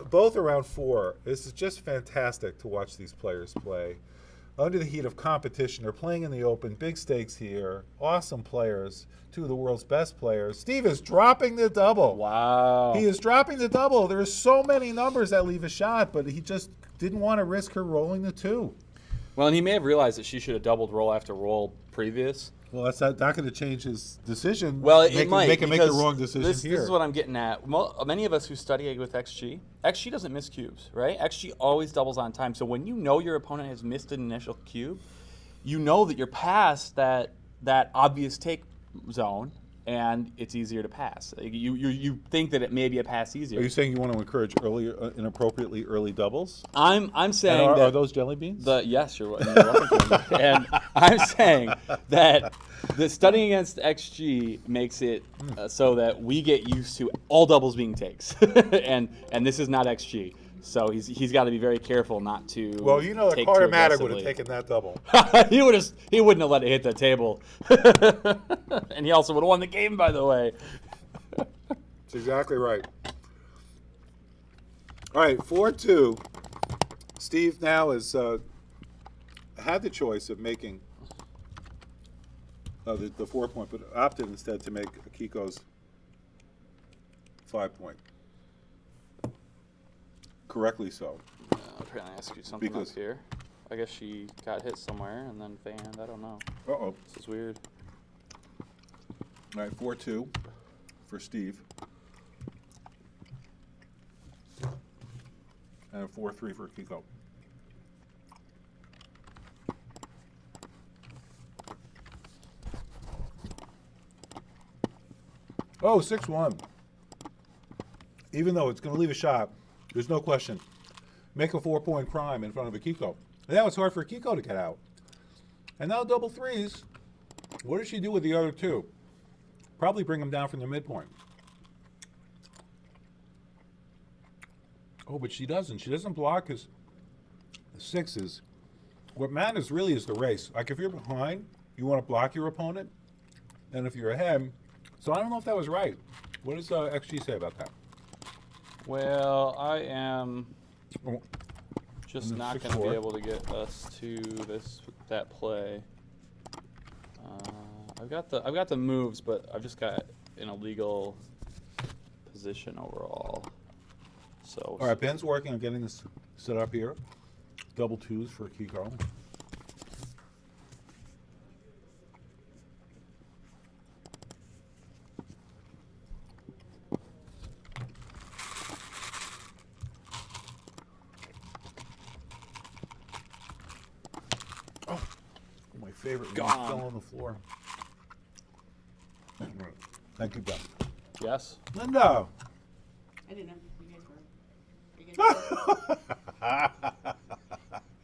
Both around 4. This is just fantastic to watch these players play. Under the heat of competition, they're playing in the open, big stakes here. Awesome players, 2 of the world's best players. Steve is dropping the double. Wow. He is dropping the double. There are so many numbers that leave a shot, but he just didn't want to risk her rolling the 2. Well, and he may have realized that she should have doubled roll after roll previous. Well, that's not going to change his decision. Well, it might. Make him make the because wrong decision this, here. This is what I'm getting at. Many of us who study with XG doesn't miss cubes, right? XG always doubles on time. So when you know your opponent has missed an initial cube, you know that you're past that obvious take zone, and it's easier to pass. You think that it may be a pass easier. Are you saying you want to encourage inappropriately early doubles? I'm saying are that those jelly beans? Yes, you're welcome to. And I'm saying that the studying against XG makes it so that we get used to all doubles being takes, and this is not XG. So he's got to be very careful not to. Well, you know that take Carter-Matic too would have taken that double. he wouldn't have let it hit the table, and he also would have won the game, by the way. That's exactly right. All right, 4-2. Steve now has had the choice of making the 4-point, but opted instead to make Akiko's 5-point. Correctly so. I'm trying to ask you something Because- up here. I guess she got hit somewhere and then fanned. I don't know. Uh-oh. This is weird. All right, 4-2 for Steve. And a 4-3 for Akiko. Oh, 6-1. Even though it's going to leave a shot, there's no question. Make a 4-point prime in front of Akiko. And that was hard for Akiko to get out. And now double threes. What does she do with the other 2? Probably bring them down from the midpoint. Oh, but she doesn't. She doesn't block his 6s. What matters really is the race. Like if you're behind, you want to block your opponent. And if you're ahead, so I don't know if that was right. What does XG say about that? Well, I am Oh, just and then not going to 6-4. be able to get us to that play. I've got the moves, but I've just got an illegal position overall. So all right, Ben's working on getting this set up here. Double 2s for Akiko. Oh, my favorite. One Gone. fell on the floor. Thank you, Ben. yes. Linda. I didn't know you guys were.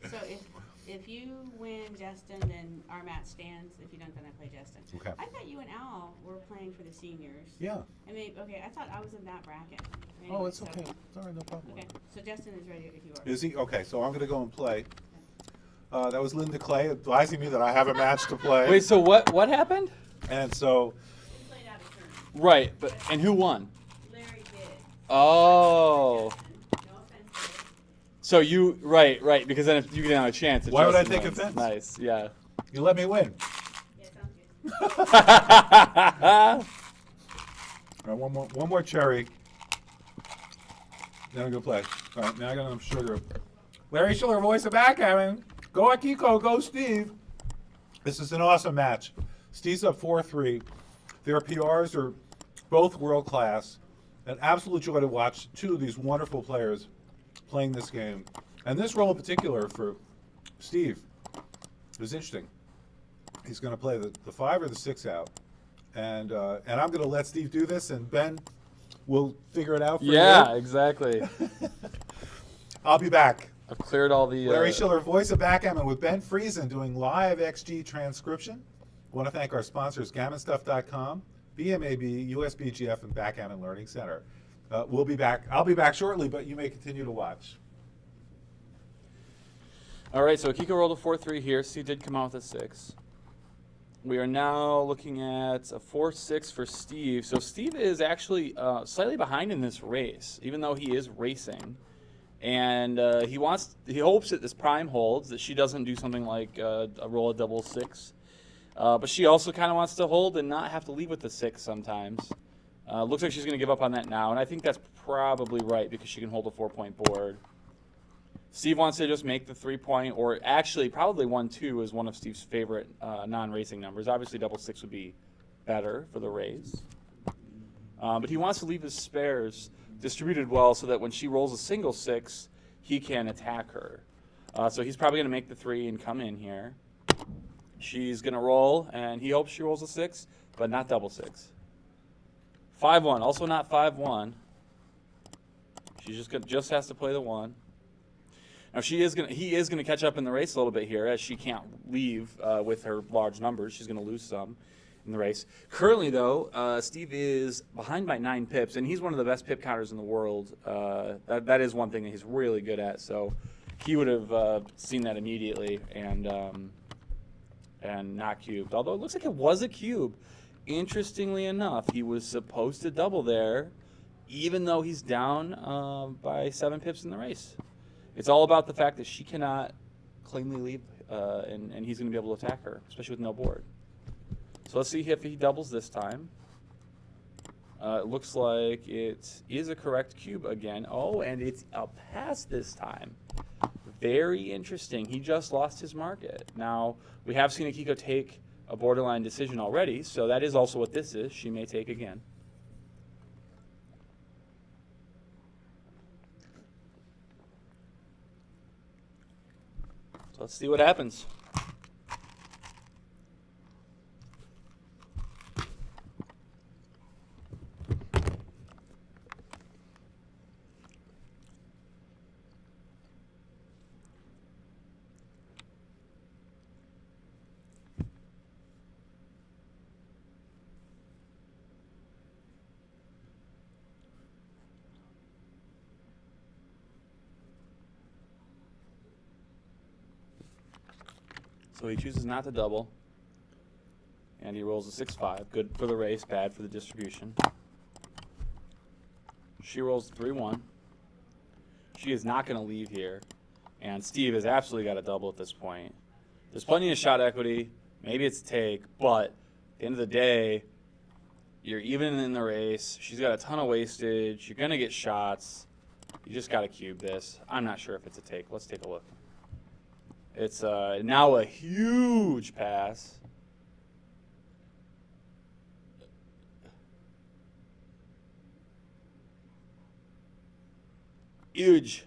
So if you win Justin, then our match stands. If you don't, then I play Justin. Okay. I thought you and Al were playing for the seniors. Yeah. I mean, okay, I thought I was in that bracket. Oh, Anyway, it's so- okay. It's all right, no problem. Okay, so Justin is ready if you are. Is he? Okay, so I'm going to go and play. That was Linda Clay advising me that I have a match to play. Wait. So what happened? And so, He played out of turn. Right. But and who won? Larry did. Oh. Justin, no offense, Larry. So you right because then if you get on a chance. Why would I Justin take wins. offense? Nice. Yeah. you let me win. Yeah, sounds good. All right, one more cherry. Then I'm going to play. All right, now I got enough sugar. Larry Shiller, voice of Backgammon. Go Akiko, go Steve. This is an awesome match. Steve's up 4-3. Their PRs are both world class. An absolute joy to watch 2 of these wonderful players playing this game. And this role in particular for Steve is interesting. He's going to play the 5 or the 6 out. And I'm going to let Steve do this, and Ben will figure it out for Yeah. you. Exactly. I'll be back. I've cleared all the. Larry Shiller, voice of Backgammon, with Ben Friesen doing live XG transcription. I want to thank our sponsors, GammonStuff.com, BMAB, USBGF, and Backgammon Learning Center. We'll be back. I'll be back shortly, but you may continue to watch. All right, so Akiko rolled a 4-3 here. Steve did come out with a 6. We are now looking at a 4-6 for Steve. So Steve is actually slightly behind in this race, even though he is racing. And he hopes that this prime holds, that she doesn't do something like a roll a double 6. But she also kind of wants to hold and not have to leave with the 6 sometimes. Looks like she's going to give up on that now, and I think that's probably right because she can hold a 4-point board. Steve wants to just make the 3-point, or actually probably 1-2 is one of Steve's favorite non-racing numbers. Obviously, double 6 would be better for the raise. But he wants to leave his spares distributed well so that when she rolls a single 6, he can attack her. So he's probably going to make the 3 and come in here. She's going to roll, and he hopes she rolls a 6, but not double 6. 5-1, also not 5-1. She just has to play the 1. Now he is gonna catch up in the race a little bit here, as she can't leave with her large numbers. She's gonna lose some in the race. Currently, though, Steve is behind by 9 pips, and he's one of the best pip counters in the world. That is one thing that he's really good at. So he would have seen that immediately and not cubed. Although it looks like it was a cube. Interestingly enough, he was supposed to double there, even though he's down by 7 pips in the race. It's all about the fact that she cannot cleanly leave, and he's going to be able to attack her, especially with no board. So let's see if he doubles this time. It looks like it is a correct cube again. Oh, and it's a pass this time. Very interesting. He just lost his market. Now, we have seen Akiko take a borderline decision already, so that is also what this is. She may take again. Let's see what happens. So he chooses not to double, and he rolls a 6-5. Good for the race, bad for the distribution. She rolls 3-1. She is not going to leave here, and Steve has absolutely got to double at this point. There's plenty of shot equity. Maybe it's a take, but at the end of the day, you're even in the race. She's got a ton of wastage. You're going to get shots. You just got to cube this. I'm not sure if it's a take. Let's take a look. It's now a huge pass. Huge.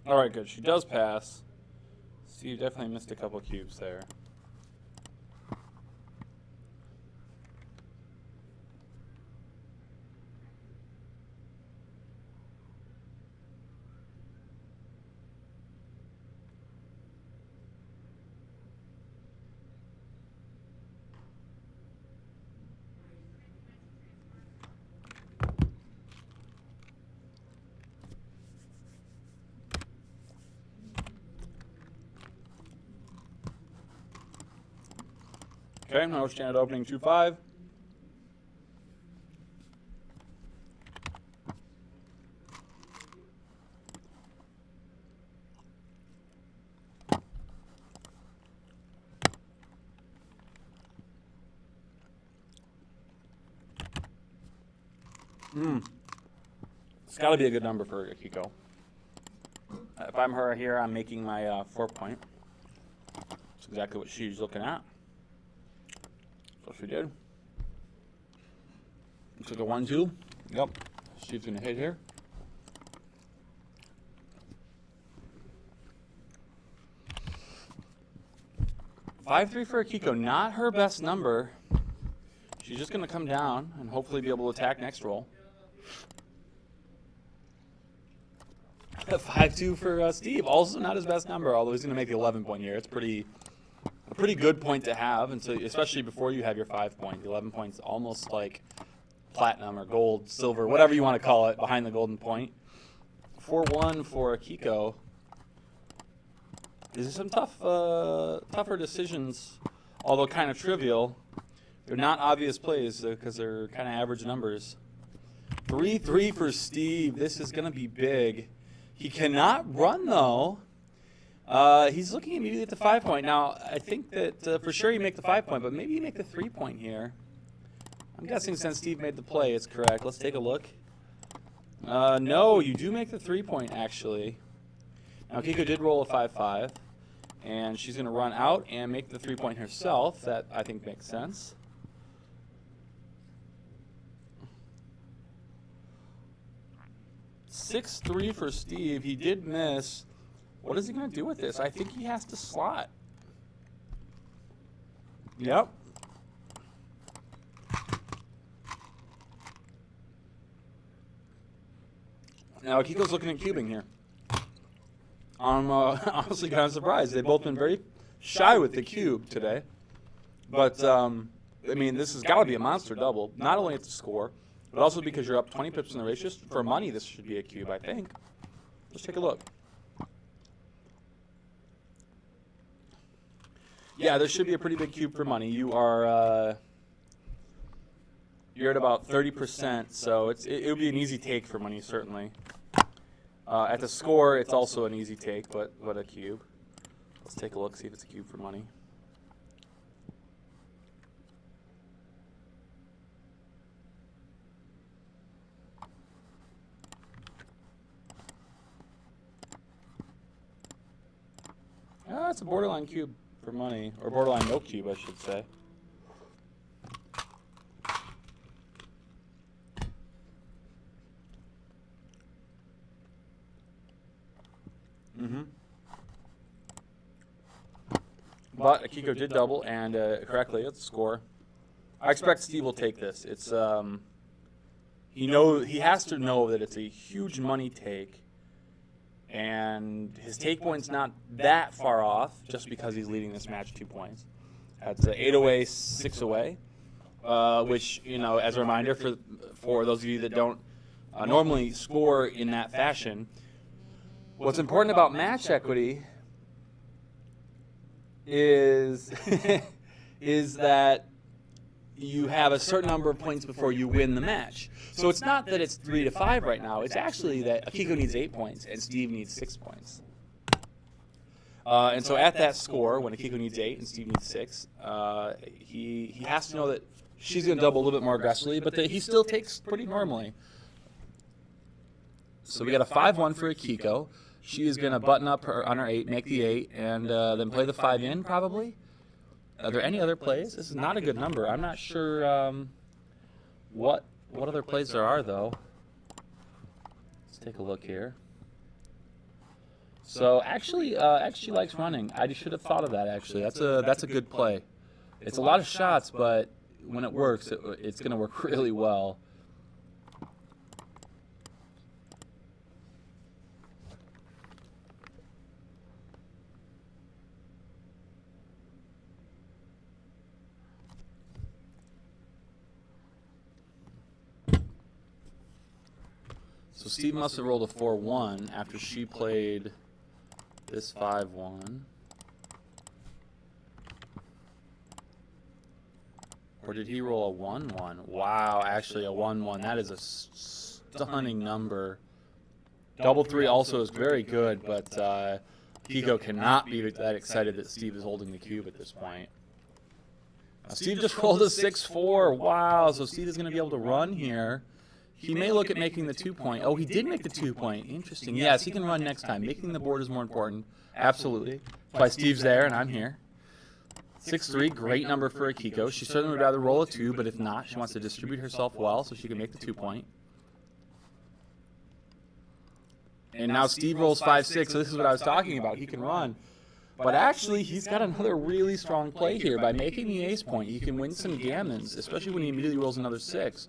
All right, good. She does pass. Steve definitely missed a couple cubes there. Okay, now we're standing at opening 2-5. It's got to be a good number for Akiko. If I'm her here, I'm making my 4 point. That's exactly what she's looking at. So she did. Took a 1-2. Yep. She's going to hit here. $5-3 for Akiko. Not her best number. She's just going to come down and hopefully be able to attack next roll. 5-2 for Steve. Also not his best number, although he's going to make the 11-point here. It's a pretty good point to have, and so especially before you have your 5 point. The 11 points almost like platinum or gold, silver, whatever you want to call it, behind the golden point. 4-1 for Akiko. These are some tougher decisions, although kind of trivial. They're not obvious plays because they're kind of average numbers. 3-3 for Steve. This is going to be big. He cannot run, though. He's looking immediately at the 5 point. Now, I think that for sure you make the 5 point, but maybe you make the 3 point here. I'm guessing since Steve made the play, it's correct. Let's take a look. No, you do make the 3 point, actually. Now, Akiko did roll a 5-5, and she's going to run out and make the 3 point herself. That, I think, makes sense. $6-3 for Steve. He did miss. What is he going to do with this? I think he has to slot. Yep. Now, Akiko's looking at cubing here. I'm honestly kind of surprised. They've both been very shy with the cube today. But, I mean, this has got to be a monster double. Not only at the score, but also because you're up 20 pips in the race. Just for money, this should be a cube, I think. Let's take a look. Yeah, this should be a pretty big cube for money. You are you're at about 30%, so it would be an easy take for money, certainly. At the score, it's also an easy take, but a cube. Let's take a look, see if it's a cube for money. It's a borderline cube for money, or borderline no cube, I should say. But Akiko did double, and correctly at the score. I expect Steve will take this. It's he has to know that it's a huge money take. And his take point's not that far off, just because he's leading this match 2 points. That's 8 away, 6 away, which, you know, as a reminder for those of you that don't normally score in that fashion, what's important about match equity is is that you have a certain number of points before you win the match. So it's not that it's 3-5 right now. It's actually that Akiko needs 8 points and Steve needs 6 points. And so at that score, when Akiko needs 8 and Steve needs 6, he has to know that she's going to double a little bit more aggressively, but that he still takes pretty normally. So we got a 5-1 for Akiko. She is going to button up on her 8, make the 8, and then play the 5 in probably. Are there any other plays? This is not a good number. I'm not sure what other plays there are, though. Let's take a look here. So actually she likes running. I should have thought of that, actually. That's a good play. It's a lot of shots, but when it works, it's going to work really well. So Steve must have rolled a 4-1 after she played this 5-1. Or did he roll a 1-1? Wow, actually a 1-1. That is a stunning number. Double 3 also is very good, but Akiko cannot be that excited that Steve is holding the cube at this point. Now, Steve just rolled a 6-4. Wow, so Steve is going to be able to run here. he may look at making the 2-point. Oh, he did make the 2-point. Interesting. Yes, he can run next time. Making the board is more important. Absolutely. That's why Steve's there and I'm here. 6-3, great number for Akiko. She certainly would rather roll a 2, but if not, she wants to distribute herself well so she can make the 2-point. And now Steve rolls 5-6, so this is what I was talking about. He can run. But actually, he's got another really strong play here. By making the ace point, you can win some gammons, especially when he immediately rolls another 6.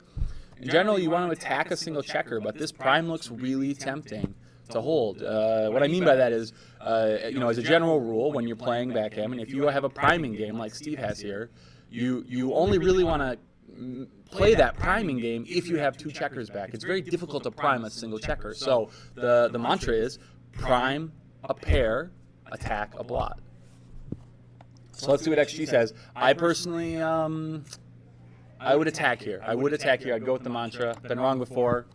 In general, you want to attack a single checker, but this prime looks really tempting to hold. What I mean by that is, as a general rule, when you're playing backgammon, if you have a priming game like Steve has here, you only really want to play that priming game if you have 2 checkers back. It's very difficult to prime a single checker. So the mantra is prime a pair, attack a blot. So let's see what XG says. I personally, I would attack here. I'd go with the mantra. Been wrong before.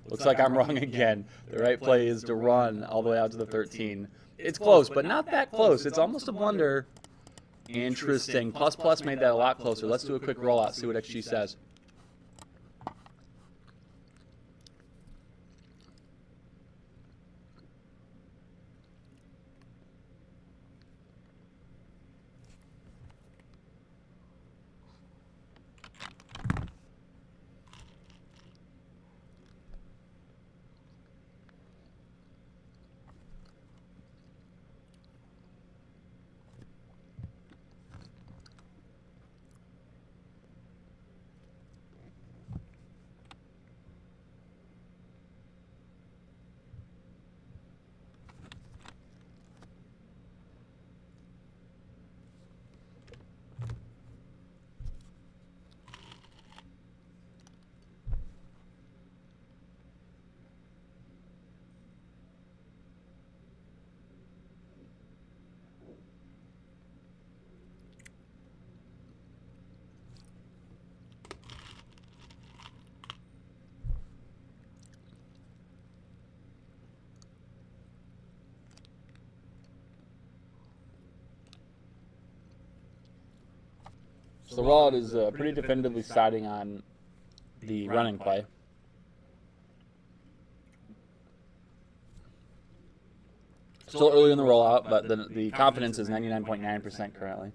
Looks like I'm wrong again. The right play is to run all the way out to the 13. It's close, but not that close. It's almost a blunder. Interesting. Plus made that a lot closer. Let's do a quick rollout, see what XG says. So the rollout is pretty definitively siding on the running play. Still early in the rollout, but the confidence is 99.9% currently.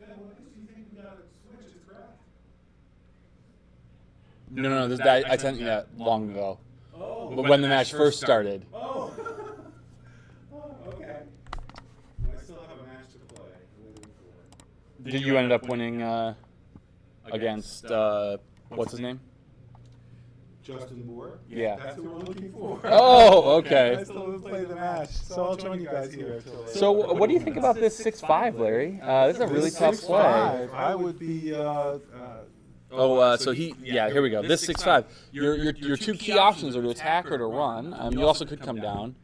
Ben, what makes you think we got a switch is correct? No, I sent you that long ago. Oh. But when the match first started. Oh. Okay. I still have a match to play. Did you end up winning against, what's his name? Justin Moore? Yeah. That's who we're looking for. Oh, okay. I still haven't played the match, so I'll join you guys here. So what do you think about this 6-5, Larry? This is a really tough play. I would be. So here we go. This 6-5. Your two key options are to attack or to run. You also could come down.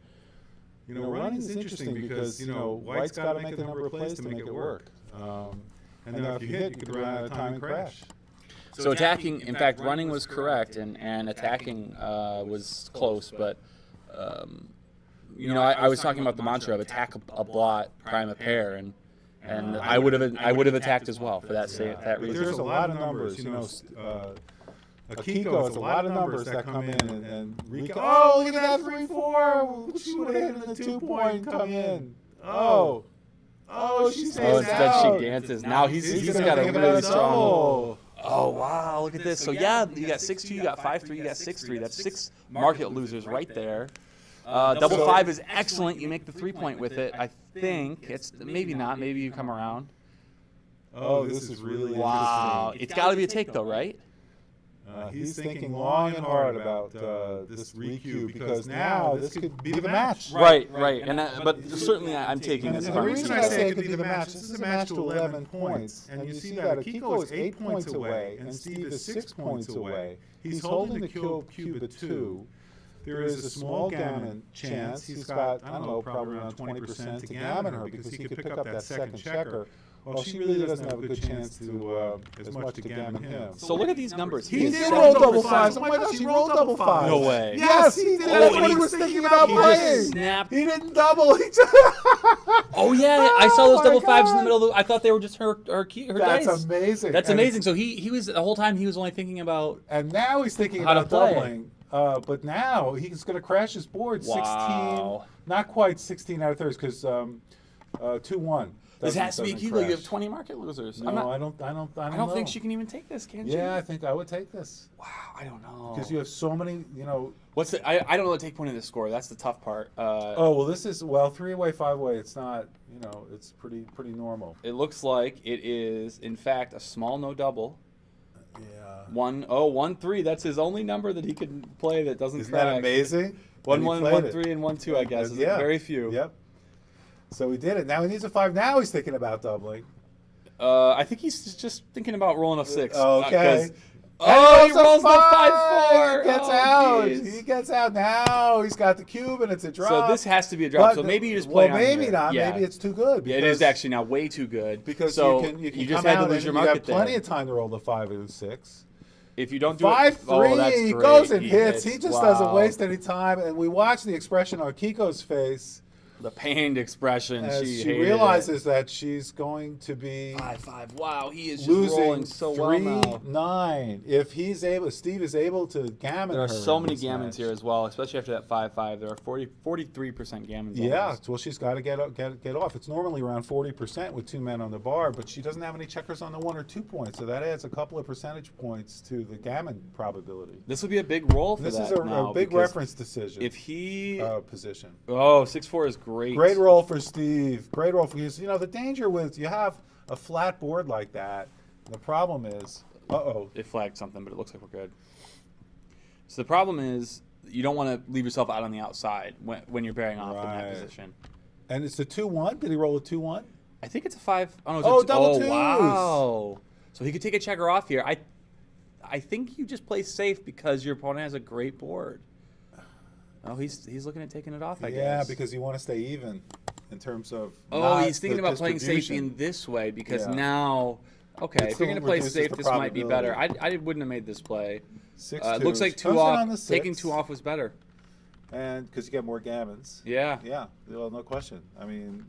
You know, running is interesting because, White's got to make the number of plays to make it work. And then if you hit, you could run out of time and crash. So attacking, in fact, running was correct, and attacking was close. But I was talking about the mantra of attack a blot, prime a pair, and I would have attacked as well for that reason. There's a lot of numbers. Akiko has a lot of numbers that come in and Rika. Oh, look at that 3-4. She would have hit the 2-point come in. Oh, she stays out. Instead she dances. Now he's got a really strong. Oh, wow, look at this. So, yeah, you got 6-2, you got 5-3, you got 6-3. That's 6 market losers right there. Double 5 is excellent. You make the 3-point with it. I think it's maybe not. Maybe you come around. Oh, this is really wow. interesting. It's got to be a take, though, right? He's thinking long and hard about this re-queue because now this could be the match. Right. But certainly I'm taking this. And the reason I say it could be the match, this is a match to 11 points. And you see that Akiko is 8 points away and Steve is 6 points away. He's holding the cube at 2. There is a small gammon chance. He's got, I don't know, probably around 20% to gammon her because he could pick up that second checker. Well, she really doesn't have a good chance to as much to gammon him. So look at these numbers. He did roll double 5s. Oh my gosh, he rolled double 5s. No way. Yes, he did. That's what he was thinking about playing. Snapped. He didn't double. Oh yeah, I saw those my double fives in the God. middle of the, I thought they were just her That's dice. amazing. That's And amazing. So he was the whole time he was only thinking about And now he's thinking How to about play. doubling. But now he's going to crash his board. Wow. 16, not quite 16 out of 30, because 2-1. this has to be Doesn't Akiko. You have crash. 20 market losers. No, I'm not, I don't I don't think she can even take this, can she? Yeah, I think I would take this Wow, I don't know. because you have so many. What's the? I don't know the take point of this score. That's the tough part. Oh well, this is 3-way, 5-way. It's not. It's pretty normal. It looks like it is, in fact, a small no double. Yeah. 1-3. That's his only number that he can play that doesn't Isn't crack. that amazing? 1-1, And he played it. 1-3, and 1-2. I guess. Yeah. Very few. Yep. So he did it. Now he needs a 5. Now he's thinking about doubling. I think he's just thinking about rolling a 6. Okay. Oh, he And rolls the a 5-4. He gets Oh, out. geez. He gets out now. He's got the cube and it's a drop. So this has to be a drop. But So maybe you just play well, on maybe here. not. Yeah. Maybe it's too good. Yeah, it is because- actually now way too good. because so you can just come had to out lose and your you market have plenty there. of time to roll the 5 or the 6. If you don't do 5-3, it, oh, that's he great. goes and hits. He just doesn't Wow. waste any time. And we watch the expression on Kiko's face The pained expression. as She she hated realizes that she's going to be 5-5. Wow, he is just losing rolling so well now. 3-9. If Steve is able to gammon There are her so in many this gammons match. here as well, especially after that 5-5. There are 43% gammons. Yeah, almost. well, she's got to get off. It's normally around 40% with 2 men on the bar, but she doesn't have any checkers on the 1 or 2 points, so that adds a couple of percentage points to the gammon probability. This would be a big roll for This that is a now, big because reference decision. If he, Position. 6-4 is great. Great roll for Steve. Great roll for you. The danger with you have a flat board like that. The problem is, It flagged something, but it looks like we're good. So the problem is you don't want to leave yourself out on the outside when you're bearing off in that Right. position. and it's a 2-1. Did he roll a 2-1? I think it's a 5. Oh, no, it's Oh, a double oh, twos. Wow. So he could take a checker off here. I think you just play safe because your opponent has a great board. Oh, he's looking at taking it off, I guess. Yeah, because you want to stay even in terms of. Oh, not he's thinking the about playing safe distribution. in this way because Yeah. now, okay, It if you're going to play reduces safe, the this might be better. probability. I wouldn't have made this play. 6 It looks like 2 Posted on off. the Taking 6. 2 off was better. And because you get more gammons. Yeah. Yeah, well, no question. I mean,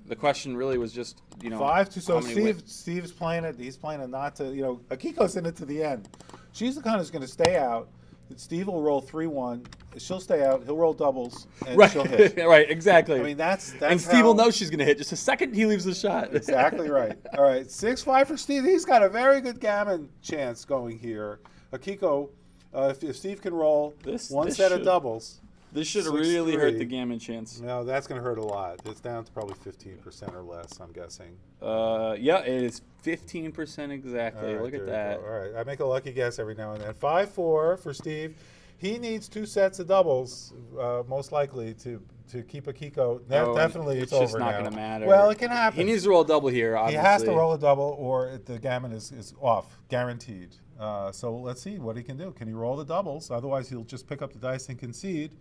The question really was just, 5-2. So how many Steve's playing it. He's playing it not to. Akiko's in it to the end. She's the kind who's going to stay out. Steve will roll 3-1. She'll stay out. He'll roll doubles, and right, she'll hit. right, exactly. I mean, that's and Steve will know she's going to hit just a second he leaves the shot. Exactly right. All right, 6-5 for Steve. He's got a very good gammon chance going here. Akiko, if Steve can roll one this set of should- doubles. This should 6-3. really hurt the gammon chance. No, that's going to hurt a lot. It's down to probably 15% or less, I'm guessing. Yeah, it is 15% exactly. All right, Look at there you that. go. All right, I make a lucky guess every now and then. 5-4 for Steve. He needs 2 sets of doubles, most likely, to keep Akiko. Oh, Definitely, it's it's just over not now. going to matter. Well, it can happen. He needs to roll a double here, obviously. He has to roll a double, or the gammon is off, guaranteed. So let's see what he can do. Can he roll the doubles? Otherwise, he'll just pick up the dice and concede.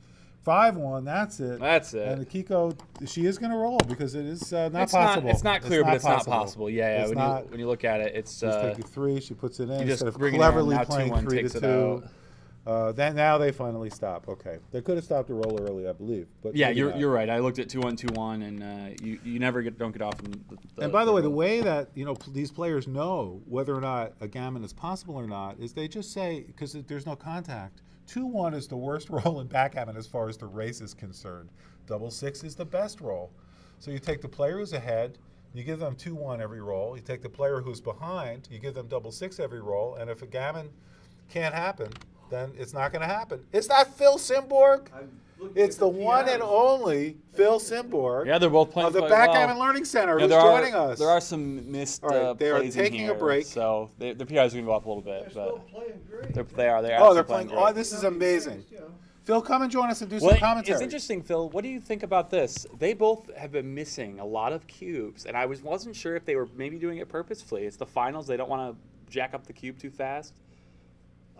5-1, that's it. That's it. And Akiko, she is going to roll because it is not It's possible. It's not clear, but it's not possible. Yeah, It's when not. when you look at it, it's She's taking 3. She puts it in you just instead of bring it in, cleverly now playing 2-1 3 takes to it 2. out. Then now they finally stop. Okay, they could have stopped the roll early, I believe. But yeah, maybe not. you're right. I looked at 2-1, and you never don't get off. And by the way, the way that these players know whether or not a gammon is possible or not is they just say, because there's no contact, 2-1 is the worst roll in backgammon as far as the race is concerned. Double 6 is the best roll. So you take the player who's ahead, you give them 2-1 every roll. You take the player who's behind, you give them double 6 every roll. And if a gammon can't happen, then it's not going to happen. It's not Phil Simborg. It's the one and only Phil Simborg. Yeah, they're both playing of the quite Backgammon well. Learning Center, Yeah, who's joining us. There are some missed All right, they are plays in taking a here, break. so their PRs are going to go up a little bit. They're still But playing great. they are. They're Oh, they're absolutely playing. great. Oh, this is amazing. You know. Phil, come and join us and do Well, some commentary. it's interesting, Phil. What do you think about this? They both have been missing a lot of cubes, and I wasn't sure if they were maybe doing it purposefully. It's the finals; they don't want to jack up the cube too fast.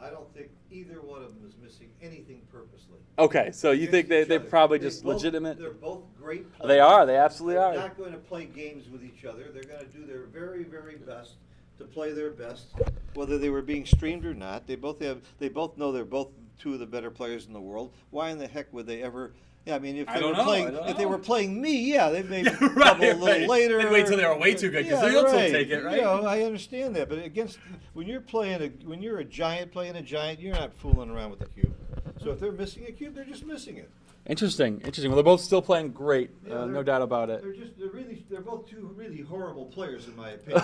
I don't think either one of them is missing anything purposely. Okay, so you think Against they each other. probably They just both- legitimate? They're both great players. They are. They absolutely They're are. not going to play games with each other. They're going to do their very, very best to play their best, whether they were being streamed or not. They both know they're both 2 of the better players in the world. Why in the heck would they ever Yeah, I mean, if I they don't were know, playing, I don't if they know. were playing me, yeah, they may Right, double a little right. later. They'd wait till they were way too good, 'cause they'll still take it, right? You know, I understand that, but against when you're a giant playing a giant, you're not fooling around with the cube. So if they're missing a cube, they're just missing it. Interesting. Well, they're both still playing great. Yeah, No they're- doubt about it. They're both two really horrible players in my opinion.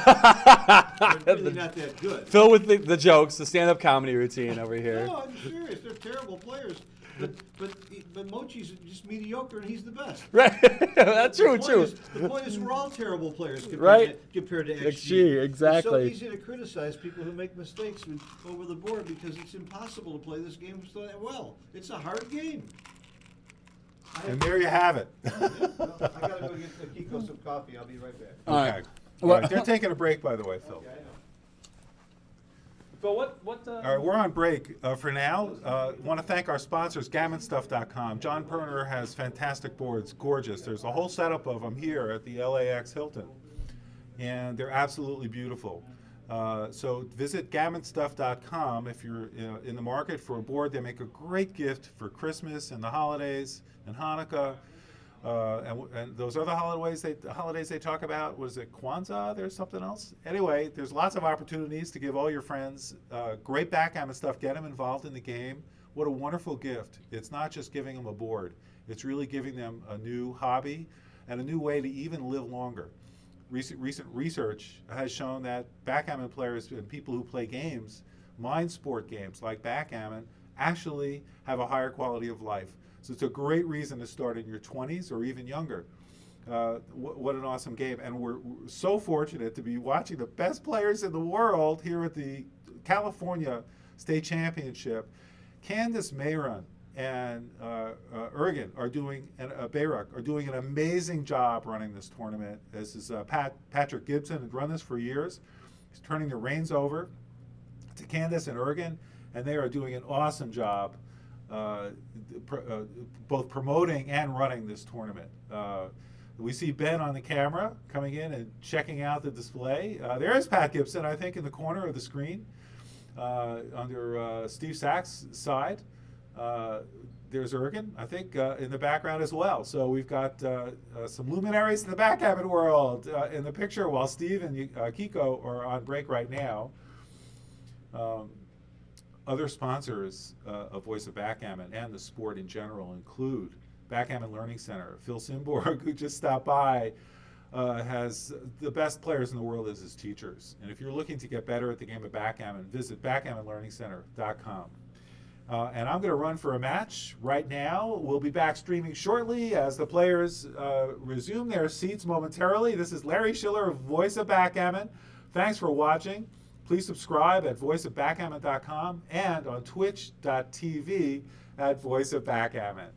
They're really not that good. Phil with the jokes, the stand-up comedy routine over here. No, I'm serious. They're terrible players. But Mochi's just mediocre, and he's the best. Right. That's true. The point is, we're all terrible players Right. compared to XG, exactly. It's so easy to criticize people who make mistakes over the board because it's impossible to play this game so that well. It's a hard game. And there you have it. I gotta go get Akiko some coffee. I'll be right back. All right. Okay. All right. They're taking a break, by the way, Phil. Okay, I know. Phil, what? All right, we're on break for now. Want to thank our sponsors, GammonStuff.com. John Perner has fantastic boards, gorgeous. There's a whole setup of them here at the LAX Hilton, and they're absolutely beautiful. So visit GammonStuff.com if you're in the market for a board. They make a great gift for Christmas and the holidays and Hanukkah. And those other holidays they talk about, was it Kwanzaa? There's something else. Anyway, there's lots of opportunities to give all your friends great backgammon stuff. Get them involved in the game. What a wonderful gift. It's not just giving them a board. It's really giving them a new hobby and a new way to even live longer. Recent research has shown that backgammon players and people who play games, mind sport games like backgammon, actually have a higher quality of life. So it's a great reason to start in your 20s or even younger. What an awesome game. And we're so fortunate to be watching the best players in the world here at the California State Championship. Candace Mayron and Ergen are doing, Bayruck are doing an amazing job running this tournament. This is Patrick Gibson, who's run this for years. He's turning the reins over to Candace and Ergen, and they are doing an awesome job both promoting and running this tournament. We see Ben on the camera coming in and checking out the display. There is Pat Gibson, I think, in the corner of the screen under Steve Sack's side. There's Ergen, I think, in the background as well. So we've got some luminaries in the backgammon world in the picture while Steve and Akiko are on break right now. Other sponsors of Voice of Backgammon and the sport in general include Backgammon Learning Center. Phil Simborg, who just stopped by, has the best players in the world as his teachers. And if you're looking to get better at the game of backgammon, visit backgammonlearningcenter.com. And I'm going to run for a match right now. We'll be back streaming shortly as the players resume their seats momentarily. This is Larry Shiller of Voice of Backgammon. Thanks for watching. Please subscribe at voiceofbackgammon.com and on twitch.tv at Voice of Backgammon.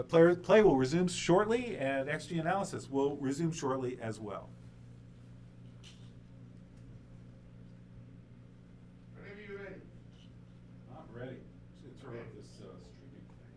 Play will resume shortly, and XG Analysis will resume shortly as well. Whenever you're ready. I'm ready. I'm just going to turn off this streaming thing.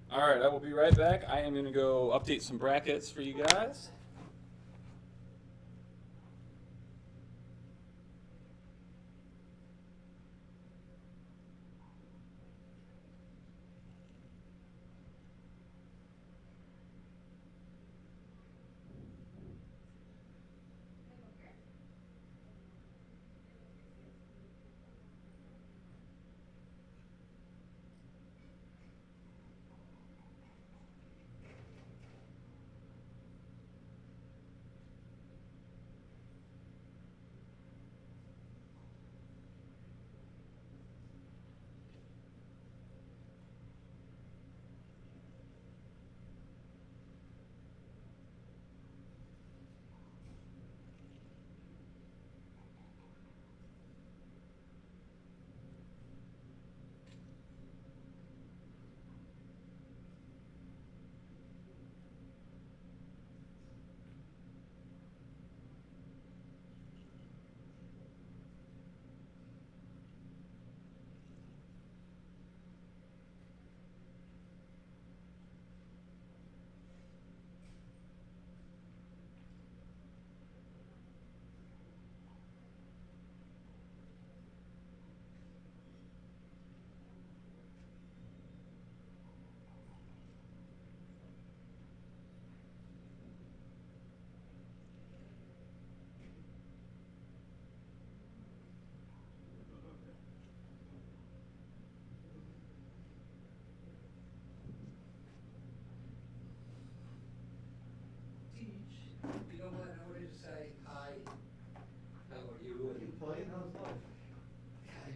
All right, I will be right back. I am going to go update some brackets for you guys.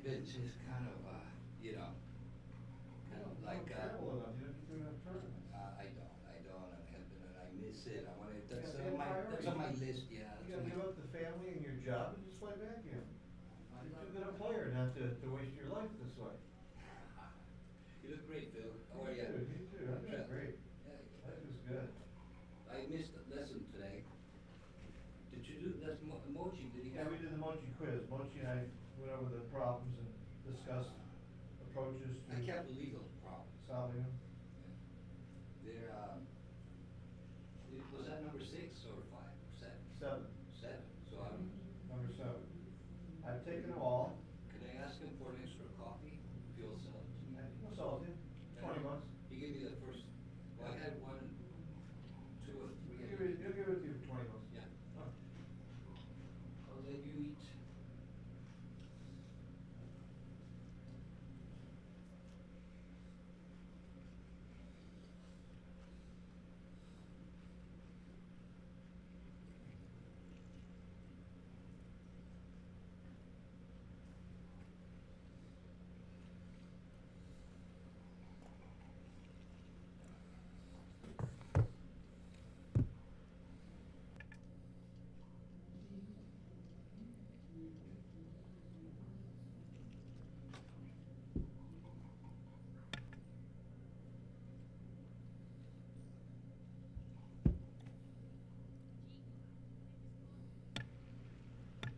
been just kind of, you know, kind of like, Travel enough, you don't do enough tournaments. I don't, and I miss it. I want to, that's Yeah, that's on my list, yeah. You that's gotta on give my- up the family and your job and just play backgammon. You're too good a player not to waste your life this way. You look great, Phil. How are you? You too, I'm doing great. Yeah, Life is good. I missed the lesson today. Did you do that emoji? Did he Yeah, have? we did the Mochi quiz. Mochi and I went over the problems and discussed approaches to I can't believe those problems. solving them. They're, was that number 6 or 5 or 7? 7. 7. So I'm, Number 7. I've taken them all. can I ask him for an extra coffee? If he'll sell it to me? No salty. 20 bucks. He gave me the first, well, I had 1, 2 or 3. He'll give it to you for 20 bucks. Yeah. Oh. I'll let you eat.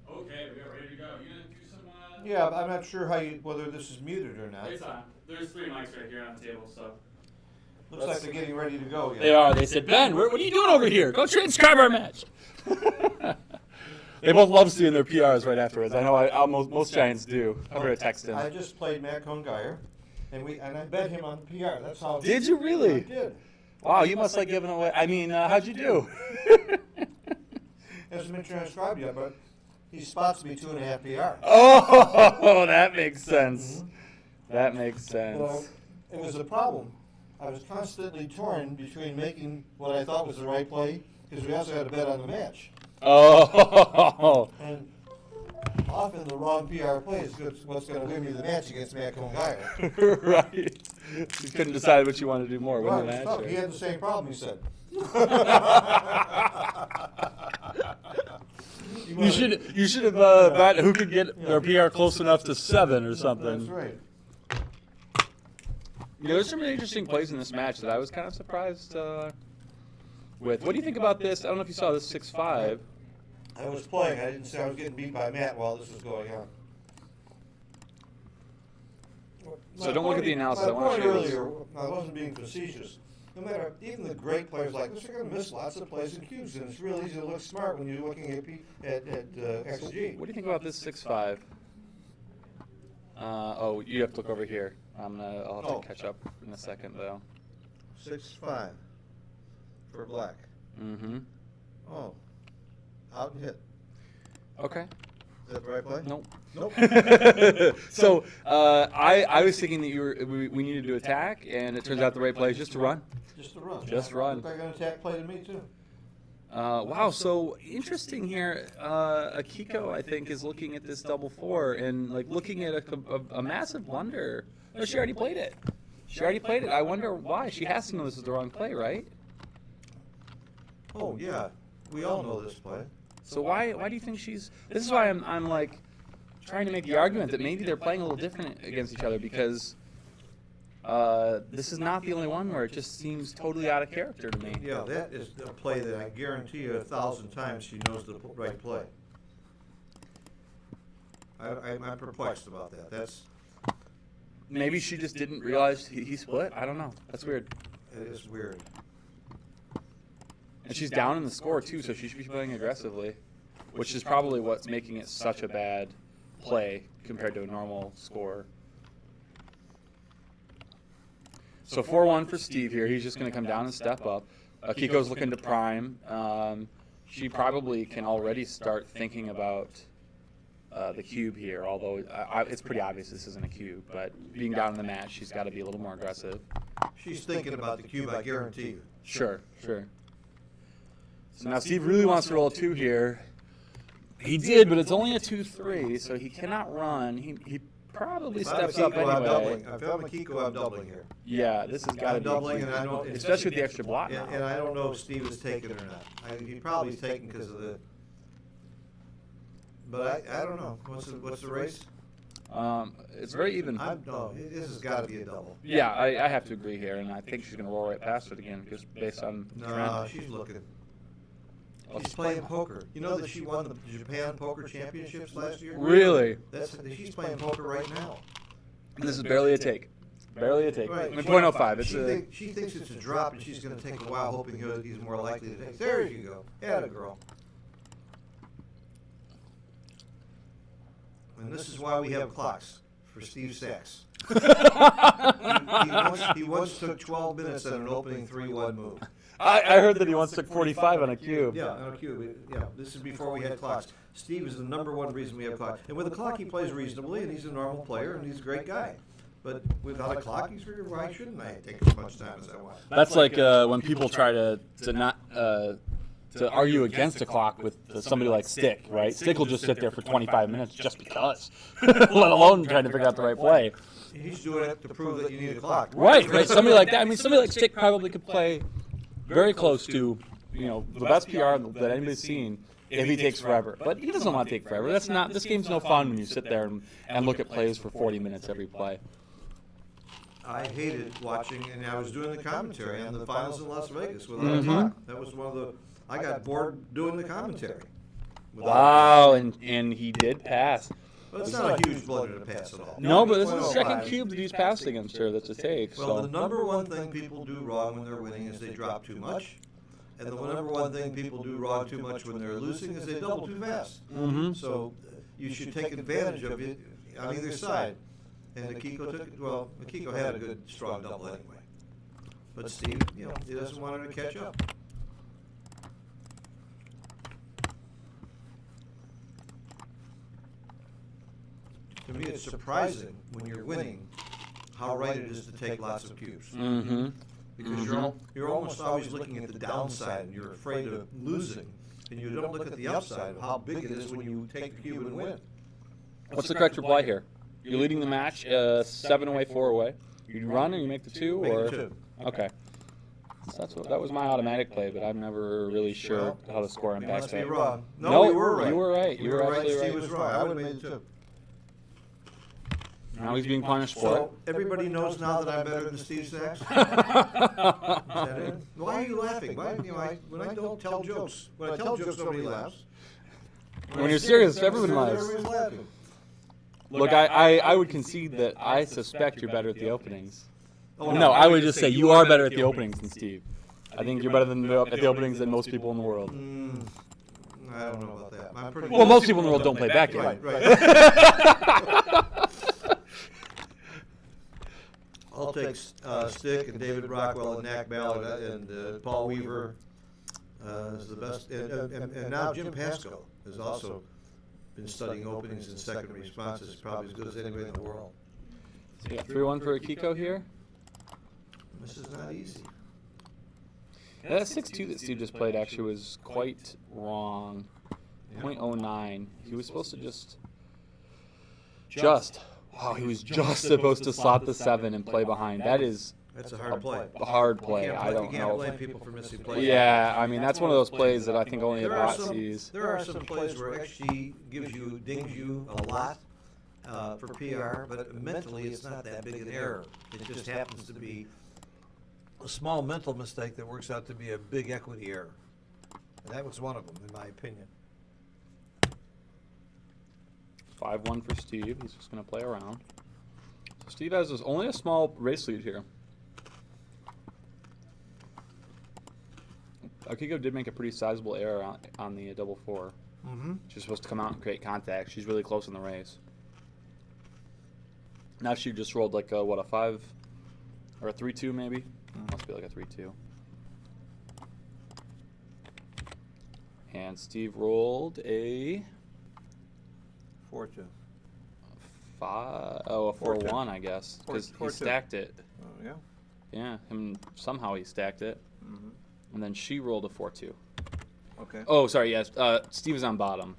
Okay, we are ready to go. You gonna do some? Yeah, but I'm not sure whether this is muted or not. It's on. There's 3 mics right here on the table, so. Looks like they're getting ready to go. Yeah. They are. They said, Ben, what are you doing over here? Go transcribe our match. They both love seeing their PRs right afterwards. I know most Giants do. I'm going to text him. I just played Matt Congeyer, and I bet him on the PR. That's how. Did you really? I did. Wow, you must like giving away. I mean, how'd you do? Hasn't been transcribed yet, but he spots me 2.5 PR. Oh, that makes sense. Mm-hmm. That makes sense. Well, it was a problem. I was constantly torn between making what I thought was the right play, because we also had a bet on the match. Oh. And often the wrong PR play is what's going to win me the match against Matt Congeyer. Right. You couldn't decide what you wanted to do more. Win the match. Well, or- he had the same problem, he said. You should have bet who could get their PR close enough to 7 or something. That's right. You know, there's some really interesting plays in this match that I was kind of surprised with. What do you think about this? I don't know if you saw this 6-5. I was playing. I didn't say I was getting beat by Matt while this was going on. So don't look at the analysis. I My want to point show you this. earlier, I wasn't being facetious. No matter, even the great players like this are going to miss lots of plays and cues, and it's real easy to look smart when you're looking at XG. What do you think about this 6-5? Oh, you have to look over here. I'll have to catch up in a second, though. 6-5 for black. Mm-hmm. Oh, out and hit. Okay. Is that the right play? Nope. Nope. So I was thinking that we needed to attack, and it turns out the right play is just to run. Just to run. Just run. They're going to attack play to me too. Wow, so interesting here. Akiko, I think, is looking at this double 4 and like looking at a massive blunder. No, she already played it. She already played it. I wonder why. She has to know this is the wrong play, right? Oh yeah, we all know this play. So why do you think she's? This is why I'm like trying to make the argument that maybe they're playing a little different against each other, because this is not the only one where it just seems totally out of character to me. Yeah, that is a play that I guarantee you 1,000 times she knows the right play. I'm perplexed about that. That's Maybe she just didn't realize he split. I don't know. That's weird. it is weird. And she's down in the score too, so she should be playing aggressively, which is probably what's making it such a bad play compared to a normal score. So 4-1 for Steve here. He's just going to come down and step up. Akiko's looking to prime. She probably can already start thinking about the cube here, although it's pretty obvious this isn't a cube. But being down in the match, she's got to be a little more aggressive. She's thinking about the cube, I guarantee you. Sure. So now Steve really wants to roll a 2 here. He did, but it's only a 2-3, so he cannot run. He probably If I'm steps up Akiko, I'm anyway. doubling. If I'm Akiko, I'm doubling here. Yeah, this has got to I'm be, doubling, and I don't, especially with the extra block now. and I don't know if Steve is taking it or not. He probably is taking because of the. But I don't know. What's the race? It's very even. This has got to be a double. Yeah, I have to agree here, and I think she's going to roll right past it again, just based on No, trend. she's looking. She's playing poker. You know that she won the Japan Poker Championships last year? Really? She's playing poker right now. This is barely a take. Barely a take. Right. I mean, 0.05. It's She thinks it's a drop, and she's going to take a while, hoping he's more likely to take. There you go. Atta girl. And this is why we have clocks for Steve Sachs. he once took 12 minutes on an opening 3-1 move. I heard that he once took 45 on a cube. Yeah, on a cube. Yeah, this is before we had clocks. Steve is the #1 reason we have clocks. And with a clock, he plays reasonably, and he's a normal player, and he's a great guy. But without a clock, he's figured, why shouldn't I take as much time as I want? That's like when people try to not to argue against a clock with somebody like Stick, right? Stick will just sit there for 25 minutes just because, let alone trying to figure out the right play. He's doing it to prove that you need a clock. Right. Somebody like that. I mean, somebody like Stick probably could play very close to, the best PR that anybody's seen if he takes forever. But he doesn't want to take forever. This game's no fun when you sit there and look at plays for 40 minutes every play. I hated watching, and I was doing the commentary on the finals in Las Vegas without a clock. That was one of the. I got bored doing the commentary. Wow, and he did pass. Well, it's not a huge blunder to pass at all. No, but this is the 0.05. second cube that he's passed against her that's a take. Well, the So #1 thing people do wrong when they're winning is they drop too much. And the #1 thing people do wrong too much when they're losing is they double too fast. So you should take advantage of it on either side. And Akiko had a good, strong double anyway. But Steve, he doesn't want her to catch up. To me, it's surprising when you're winning how right it is to take lots of cubes. Because you're almost always looking at the downside, and you're afraid of losing, and you don't look at the upside of how big it is when you take the cube and win. what's the correct reply here? You're leading the match 7 away, 4 away. You run or you make the 2? Make or the 2. Okay. So that was my automatic play, but I'm never really sure how the score You impacts must be that. wrong. No, you were right. you were right. You You were were right. absolutely Steve right. was wrong. I would have made the 2. Now he's being punished for it. So everybody knows now that I'm better than Steve Sachs. Is that it? Why are you laughing? When I don't tell jokes, when I tell jokes, nobody laughs. When you're serious, everyone laughs. Everybody's laughing. Look, I would concede that I suspect you're better at the openings. No, I would just say you are better at the openings than Steve. I think you're better at the openings than most people in the world. I don't know about that. I'm pretty Well, most people in the world don't play backgammon. Right. I'll take Stick and David Rockwell and Knack Ballard and Paul Weaver is the best. And now Jim Pasco has also been studying openings and second responses, probably as good as anybody in the world. So yeah, 3-1 for Akiko here. This is not easy. That 6-2 that Steve just played actually was quite wrong. 0.09. He was supposed to just. Wow, he was just supposed to slot the 7 and play behind. That's a hard play. A hard play. I don't You can't know. blame people for missing plays. Yeah, I mean that's one of those plays that I think only a bot sees. There are some plays where XG dings you a lot for PR, but mentally it's not that big an error. It just happens to be a small mental mistake that works out to be a big equity error. And that was one of them, in my opinion. 5-1 for Steve. He's just going to play around. So Steve has only a small race lead here. Akiko did make a pretty sizable error on the double 4. She's supposed to come out and create contact. She's really close in the race. Now she just rolled like a 5 or a 3-2 maybe? Must be like a 3-2. And Steve rolled a 4-2. a 4-1, I guess, because he 4-2. stacked it. Oh, yeah? Yeah, somehow he stacked it. And then she rolled a 4-2. Okay. Oh, sorry, yes. Steve is on bottom.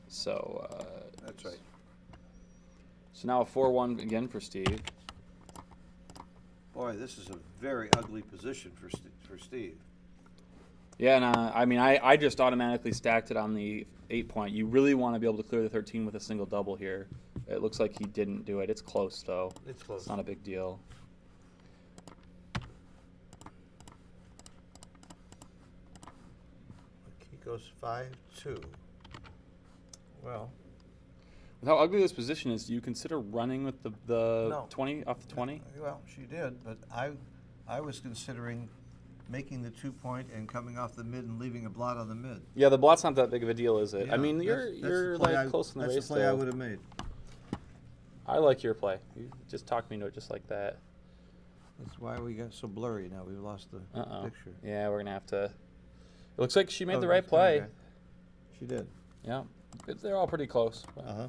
So, That's right. So now a 4-1 again for Steve. Boy, this is a very ugly position for Steve. Yeah, and I mean, I just automatically stacked it on the 8-point. You really want to be able to clear the 13 with a single double here. It looks like he didn't do it. It's close, though. It's close. It's not a big deal. Akiko's 5-2. Well, With how ugly this position is, do you consider running with the No. 20 off the 20? well, she did, but I was considering making the 2-point and coming off the mid and leaving a blot on the mid. Yeah, the blot's not that big of a deal, is it? I Yeah, mean, that's you're the play like close in the race. That's the play I though. would have made. I like your play. You just talked me into it just like that. That's why we got so blurry now. We lost the picture. Yeah, we're gonna have to. It looks like she made Oh, the right it's coming play. back. She did. Yeah, they're all pretty close. but- Uh-huh.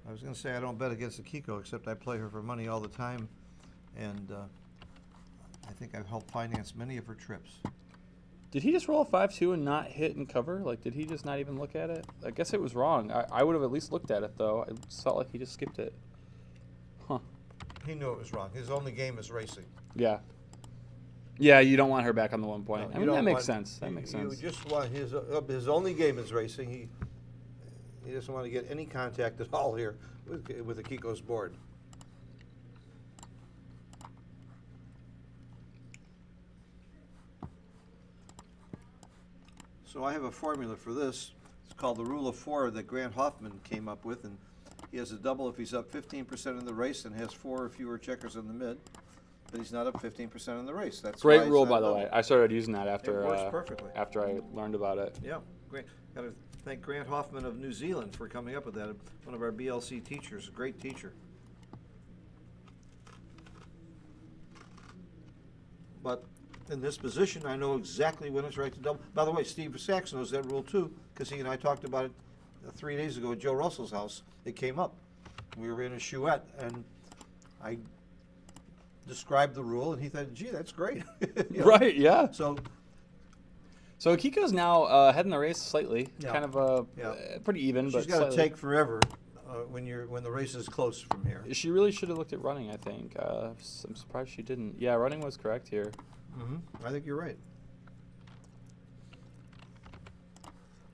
I was going to say I don't bet against Akiko, except I play her for money all the time, and I think I've helped finance many of her trips. Did he just roll a 5-2 and not hit and cover? Like, did he just not even look at it? I guess it was wrong. I would have at least looked at it, though. I just felt like he just skipped it. Huh. He knew it was wrong. His only game is racing. Yeah. Yeah, you don't want her back on the 1 point. No, I you mean, don't that makes want- sense. That makes sense. You just want his only game is racing. He doesn't want to get any contact at all here with Akiko's board. So I have a formula for this. It's called the rule of 4 that Grant Hoffman came up with, and he has a double if he's up 15% in the race and has 4 or fewer checkers in the mid, but he's not up 15% in the race. That's why Great it's rule, not by a the double. way. I started using that after It works perfectly. after I learned about it. Yeah, great. Got to thank Grant Hoffman of New Zealand for coming up with that. One of our BLC teachers, a great teacher. But in this position, I know exactly when it's right to double. By the way, Steve Sachs knows that rule too, because he and I talked about it 3 days ago at Joe Russell's house. It came up. We were in a chouette, and I described the rule, and he thought, "Gee, that's great." You know? Right, yeah. So So Akiko's now ahead in the race slightly. Yeah. Kind of Yeah. pretty even, she's but got to slightly. take forever when the race is close from here. She really should have looked at running, I think. I'm surprised she didn't. Yeah, running was correct here. Mm-hmm. I think you're right.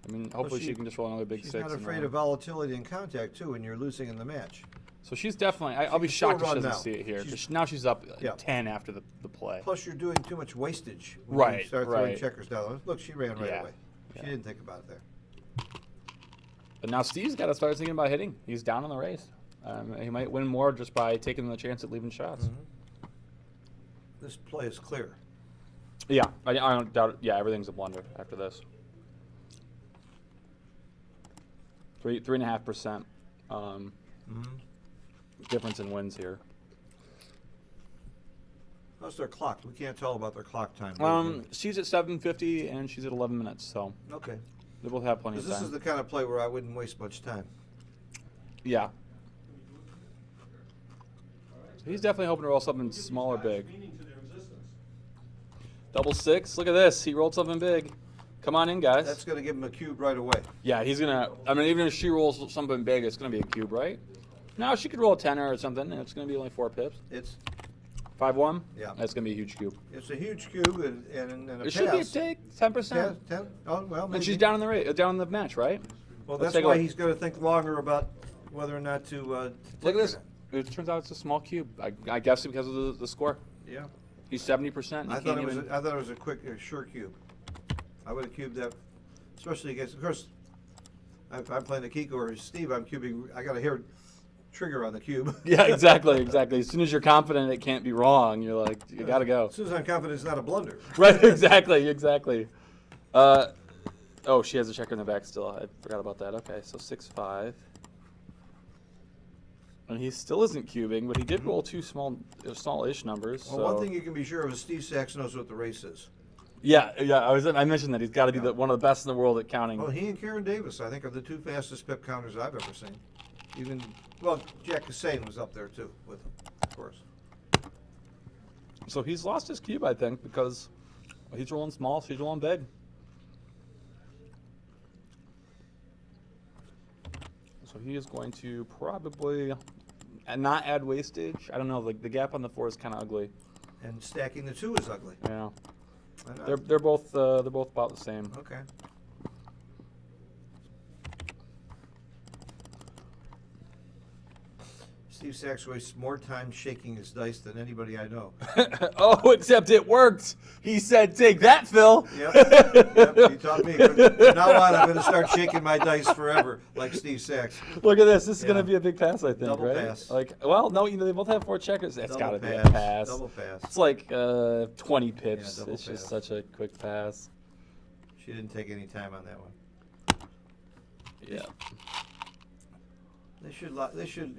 I mean, hopefully she can just roll another big She's 6. not and afraid then- of volatility and contact too when you're losing in the match. So she's definitely. I'll be can still shocked if she run doesn't now. see it here. 'Cause She's- now she's up Yeah. 10 after the play. Plus, you're doing too much wastage when Right, you start throwing right. checkers down. Look, she ran right Yeah, away. She yeah. didn't think about it there. But now Steve's got to start thinking about hitting. He's down in the race. He might win more just by taking the chance at leaving shots. Mm-hmm. This play is clear. Yeah, I don't doubt it. Yeah, everything's a blunder after this. 3.5% difference in wins here. How's their clock? We can't tell about their clock time. She's at 7:50 and she's at 11 minutes, so Okay. they both have plenty of Because time. this is the kind of play where I wouldn't waste much time. Yeah. So he's definitely hoping to roll something small or big. Double 6. Look at this. He rolled something big. Come on in, guys. That's going to give him a cube right away. Yeah, he's gonna. I mean, even if she rolls something big, it's gonna be a cube, right? Now she could roll a 10er or something, and it's gonna be only 4 pips. It's 5-1. Yeah. That's gonna be a huge cube. a huge cube and a It pass. should be a take 10%. 10? Oh, well, maybe. And she's down in the down in the match, right? Well, Let's that's take a why look. he's going to think longer about whether or not to Look take at this. it. It turns out it's a small cube. I guess because of the score. Yeah. He's 70%. I thought it was a quick, sure cube. I would have cubed that, especially against. Of course, if I'm playing Akiko or Steve, I'm cubing. I got to hear trigger on the cube. Yeah, exactly. As soon as you're confident it can't be wrong, you're like, you gotta go. As soon as I'm confident it's not a blunder. Right. Exactly. Oh, she has a checker in the back still. I forgot about that. Okay, so 6-5. And he still isn't cubing, but he did roll 2 small-ish numbers. Well, so. one thing you can be sure of is Steve Sachs knows what the race is. Yeah. I mentioned that he's got to be one of the best in the world at counting. Well, he and Karen Davis, I think, are the 2 fastest pip counters I've ever seen. Even, well, Jack Hussein was up there too with him, of course. So he's lost his cube, I think, because he's rolling small, she's rolling big. So he is going to probably not add wastage. I don't know. Like the gap on the 4 is kind of ugly. And stacking the 2 is ugly. Yeah. Why not? They're both about the same. Okay. Steve Sachs wastes more time shaking his dice than anybody I know. Oh, except it worked. He said, "Take that, Phil." Yep. Yep. You taught me. From now on, I'm going to start shaking my dice forever, like Steve Sachs. Look at this. This is Yeah. going to be a big pass, I think, Double right? pass. Like, well, no, they both have 4 checkers. It's got Double to be a pass. pass. Double pass. It's like 20 pips. double It's just pass. such a quick pass. She didn't take any time on that one. Yeah. They should.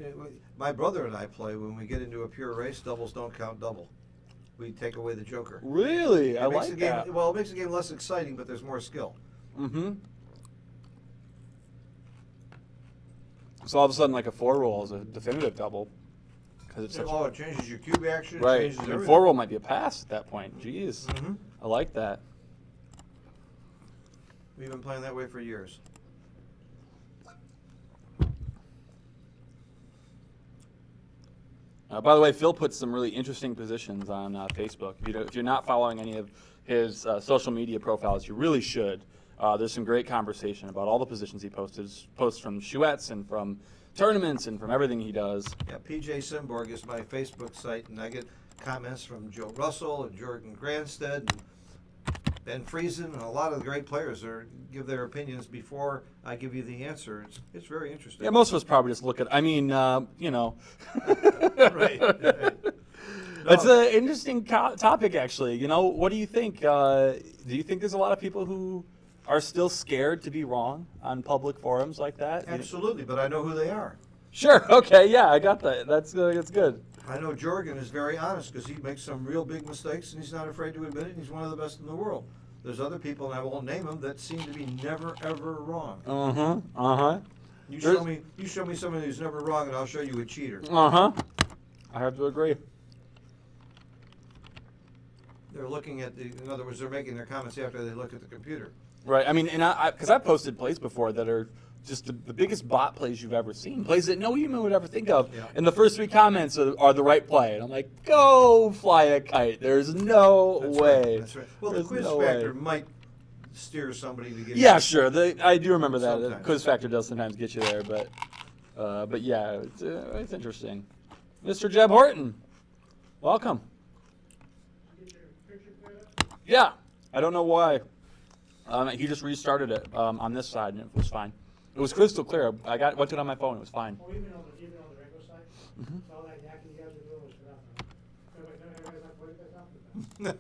My brother and I play when we get into a pure race. Doubles don't count double. We take away the joker. Really? I It makes like the game, that. well, it makes the game less exciting, but there's more skill. Mm-hmm. So all of a sudden, like a 4 roll is a definitive double. Because it's such Oh, it changes your cube action. It right. changes And everything. 4 roll might be a pass at that point. Jeez. Mhm. I like that. We've been playing that way for years. By the way, Phil puts some really interesting positions on Facebook. If you're not following any of his social media profiles, you really should. There's some great conversation about all the positions he posts from Chouettes and from tournaments and from everything he does. Yeah, PJ Simborg is my Facebook site, and I get comments from Joe Russell and Jordan Granstead and Ben Friesen, and a lot of the great players give their opinions before I give you the answer. It's very interesting. Yeah, most of us probably just look at. I mean, you know. Right. It's an interesting topic, actually. You know, what do you think? Do you think there's a lot of people who are still scared to be wrong on public forums like that? Absolutely, but I know who they are. Sure. Okay. Yeah, I got that. That's good. I know Jorgen is very honest because he makes some real big mistakes and he's not afraid to admit it. He's one of the best in the world. There's other people, and I won't name them, that seem to be never ever wrong. You show me someone who's never wrong, and I'll show you a cheater. I have to agree. They're looking at in other words, they're making their comments after they look at the computer. Right. I mean, and because I've posted plays before that are just the biggest bot plays you've ever seen, plays that no human would ever think of. Yeah. And the first 3 comments are the right play, and I'm like, go fly a kite. There's no That's way. Right. That's right. Well, There's the quiz no factor way. might steer somebody to get. Yeah, sure. I do remember that. The Sometimes. quiz factor does sometimes get you there, but yeah, it's interesting. Mr. Jeb Horton, welcome. Yeah, I don't know why. He just restarted it on this side, and it was fine. It was crystal clear. I went to it on my phone. It was fine. Well, even on the regular side, all that yakking you guys are doing was for nothing. Everybody's not playing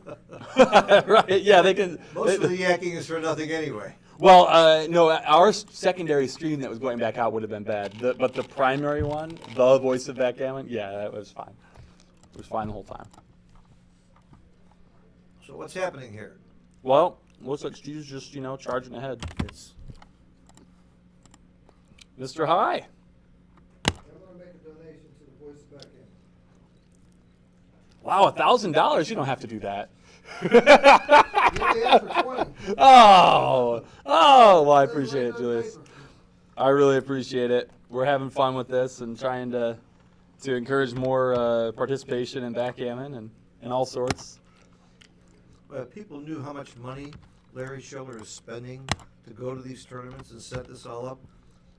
that. Right? Yeah, they can. Most of the yakking is for nothing anyway. Well, no, our secondary stream that was going back out would have been bad. But the primary one, the voice of Backgammon, yeah, that was fine. It was fine the whole time. So what's happening here? Well, looks like Steve's just, charging ahead. It's Mr. High. I'm gonna make a donation to the voice of Backgammon. Wow, $1,000. You don't have to do that. You only asked for 20. Oh, well, I appreciate it, Julius. I really appreciate it. We're having fun with this and trying to encourage more participation in backgammon and all sorts. people knew how much money Larry Shiller is spending to go to these tournaments and set this all up.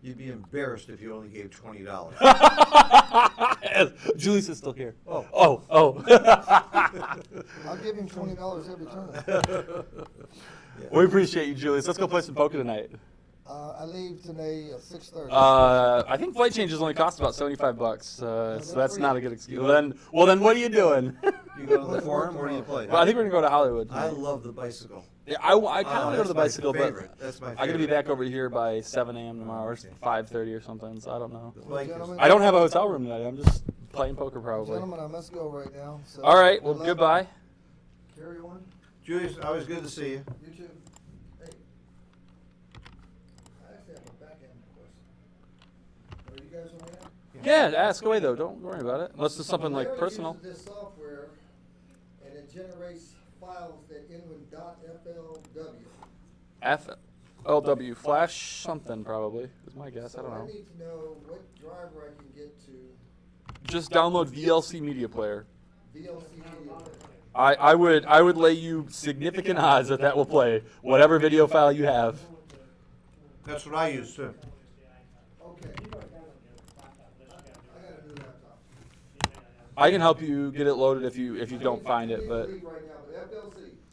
You'd be embarrassed if you only gave $20. Julius is still here. Oh. Oh. I'll give him $20 every turn. We appreciate you, Julius. Let's go play some poker tonight. I leave today at 6:30. I think flight changes only cost about $75, so that's not a good excuse. Well, then what are you doing? You go to the forum, or do you play? Well, I think we're gonna go to Hollywood. I love the bicycle. Yeah, I kind of want to go to that's the my bicycle, favorite. but That's my I gotta be favorite. back over here by 7 a.m. tomorrow, or 5:30 or something. So I don't know. The bike is- Gentlemen. I don't have a hotel room tonight. I'm just playing poker probably. Gentlemen, I must go right now. So All right. Well, good luck. goodbye. Carry on. Julius, always good to see you. You too. Hey. I actually have a backgammon question. Are you guys on right now? Yeah, ask away though. Don't worry about it. Unless it's something like Larry personal. uses this software, and it generates files that end with .flw. LW Flash something probably is my guess. I don't So know. I need to know what driver I can get to Just download VLC Media Player. VLC Media. I would lay you significant odds that will play whatever video file you have. That's what I use too. Okay. I got a new laptop. I can help you get it loaded if you don't find it, but Right now,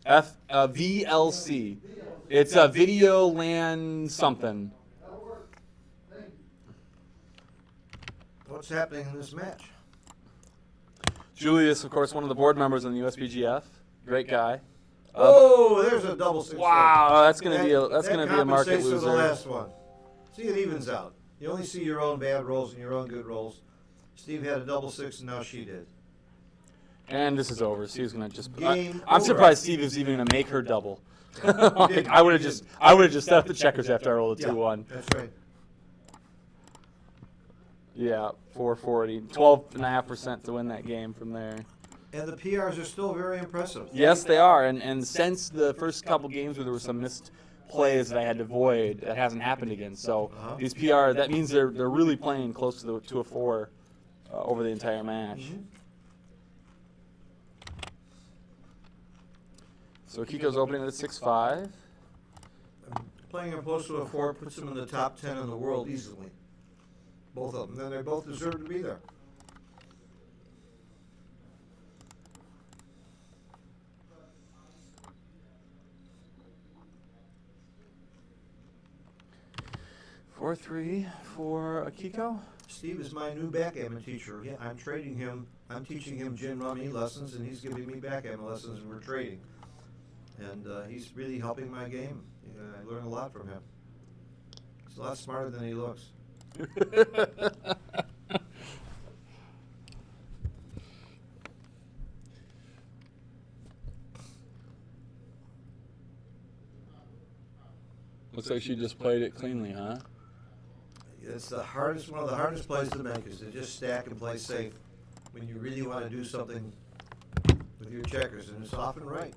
but FLC. VLC. It's a Video LAN something. That'll work. Thank you. What's happening in this match? Julius, of course, one of the board members in the USPGF. Great guy. Oh, there's a double 6. Wow, that's gonna be a market compensates for the loser. last one. See, it evens out. You only see your own bad rolls and your own good rolls. Steve had a double 6, and now she did. And this is over. Steve's gonna just. Game I'm over. surprised Steve is even gonna make her double. Like, I would have just set up the checkers after I rolled a 2-1. That's right. Yeah, 440, 12.5% to win that game from there. And the PRs are still very impressive. Yes, they are. And since the first couple games where there were some missed plays that I had to avoid, that hasn't happened again. So these PR, that means they're really playing close to a 4 over the entire match. Mm-hmm. So Akiko's opening at a 6-5. Playing him close to a 4 puts him in the top 10 in the world easily. Both of them. Then they both deserve to be there. Four, 3 for Akiko. Steve is my new backgammon teacher. Yeah, I'm trading him. I'm teaching him gin rummy lessons, and he's giving me backgammon lessons, and we're trading. And he's really helping my game. I learn a lot from him. He's a lot smarter than he looks. Looks like she just played it cleanly, huh? It's the hardest, one of the hardest plays to make is to just stack and play safe when you really want to do something with your checkers, and it's often right.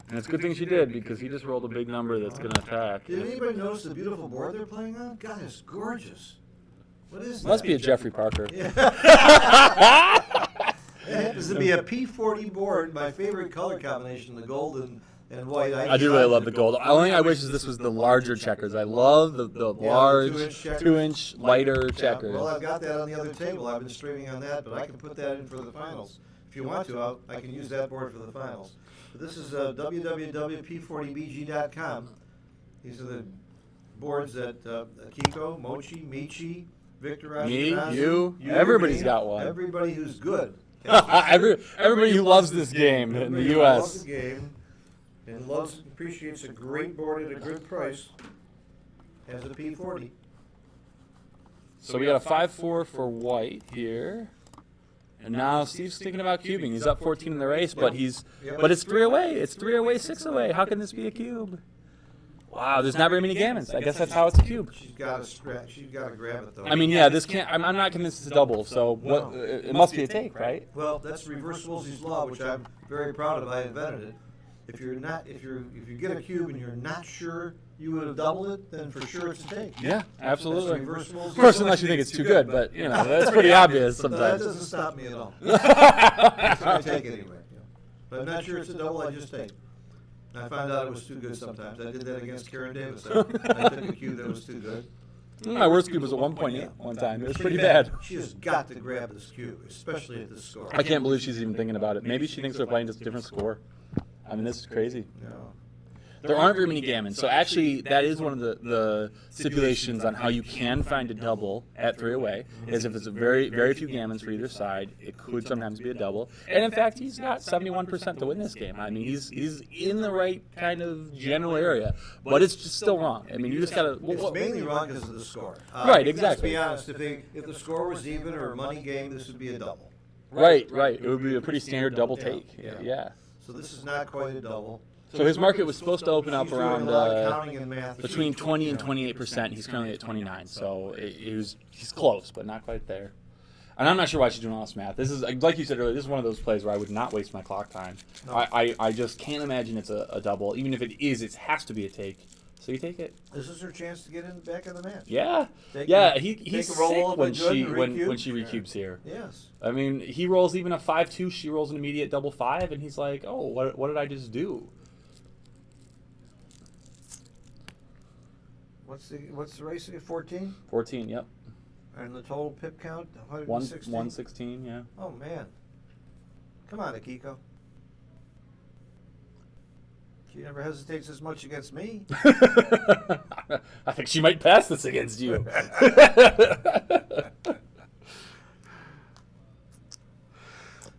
And it's a good thing she did, because he just rolled a big number that's going to attack. Did anybody notice the beautiful board they're playing on? God, it's gorgeous. What is that? Must be a Jeffrey Parker. Yeah. It happens to be a P40 board, my favorite color combination, the gold and white. I do really love the gold. The only thing I wish is this was the larger checkers. I love the large 2-inch checkers. 2-inch lighter checkers. Well, I've got that on the other table. I've been streaming on that, but I can put that in for the finals. If you want to, I can use that board for the finals. But this is www.p40bg.com. These are the boards that Akiko, Mochi, Michi, Victor, Me, Ashkenazi, you, everybody's me, got one. Everybody who's good. Everybody who loves this game in the Everybody who loves U.S. the game and appreciates a great board at a good price has a P40. So we got a 5-4 for white here. And now Steve's thinking about cubing. He's up 14 in the race, but but it's 3 away. It's 3 away, 6 away. How can this be a cube? Wow, there's not very many gammons. I guess that's how it's a cube. She's got to grab it though. I mean, yeah, this can't. I'm not convinced it's a double. So what? No. It must be a take, right? Well, that's reverse Woolsey's law, which I'm very proud of. I invented it. If you get a cube and you're not sure you would have doubled it, then for sure it's a take. Yeah, absolutely. That's reverse Woolsey. Of course, unless you think it's too good, but you know that's pretty obvious That sometimes. doesn't stop me at all. I take it anyway. But I'm not sure it's a double. I just take. I found out it was too good sometimes. I did that against Karen Davis. I took a cube that was too good. My worst cube was a 1.8 one time. It was pretty bad. She has got to grab this cube, especially at this score. I can't believe she's even thinking about it. Maybe she thinks they're playing just a different score. I mean, this is crazy. No. There aren't very many gammons, so actually that is one of the stipulations on how you can find a double at 3 away, is if it's a very few gammons for either side, it could sometimes be a double. And in fact, he's got 71% to win this game. I mean, he's in the right kind of general area, but it's just still wrong. I mean, you just gotta. It's mainly wrong because of the score. Right, exactly. Let's be honest. If the score was even or a money game, this would be a double. Right. It would be a pretty standard double take. Yeah. So this is not quite a double. So his market was supposed to open up She's doing around a lot of counting and math. between 20 and 28%. He's currently at 29, so he's close, but not quite there. And I'm not sure why she's doing all this math. This is, like you said earlier, this is one of those plays where I would not waste my clock time. No. I just can't imagine it's a double. Even if it is, it has to be a take So you take it. This is her chance to get in the back of the match. Yeah. Take Yeah, a- he's take a sick roll of when a good she and when recube. she recubes here. Yes. I mean, he rolls even a 5-2. She rolls an immediate double 5, and he's like, "Oh, what did I just do?" What's the race again? 14? 14. Yep. And the total pip count? 116. 116? 116. Yeah. Oh, man. Come on, Akiko. She never hesitates as much against me. I think she might pass this against you.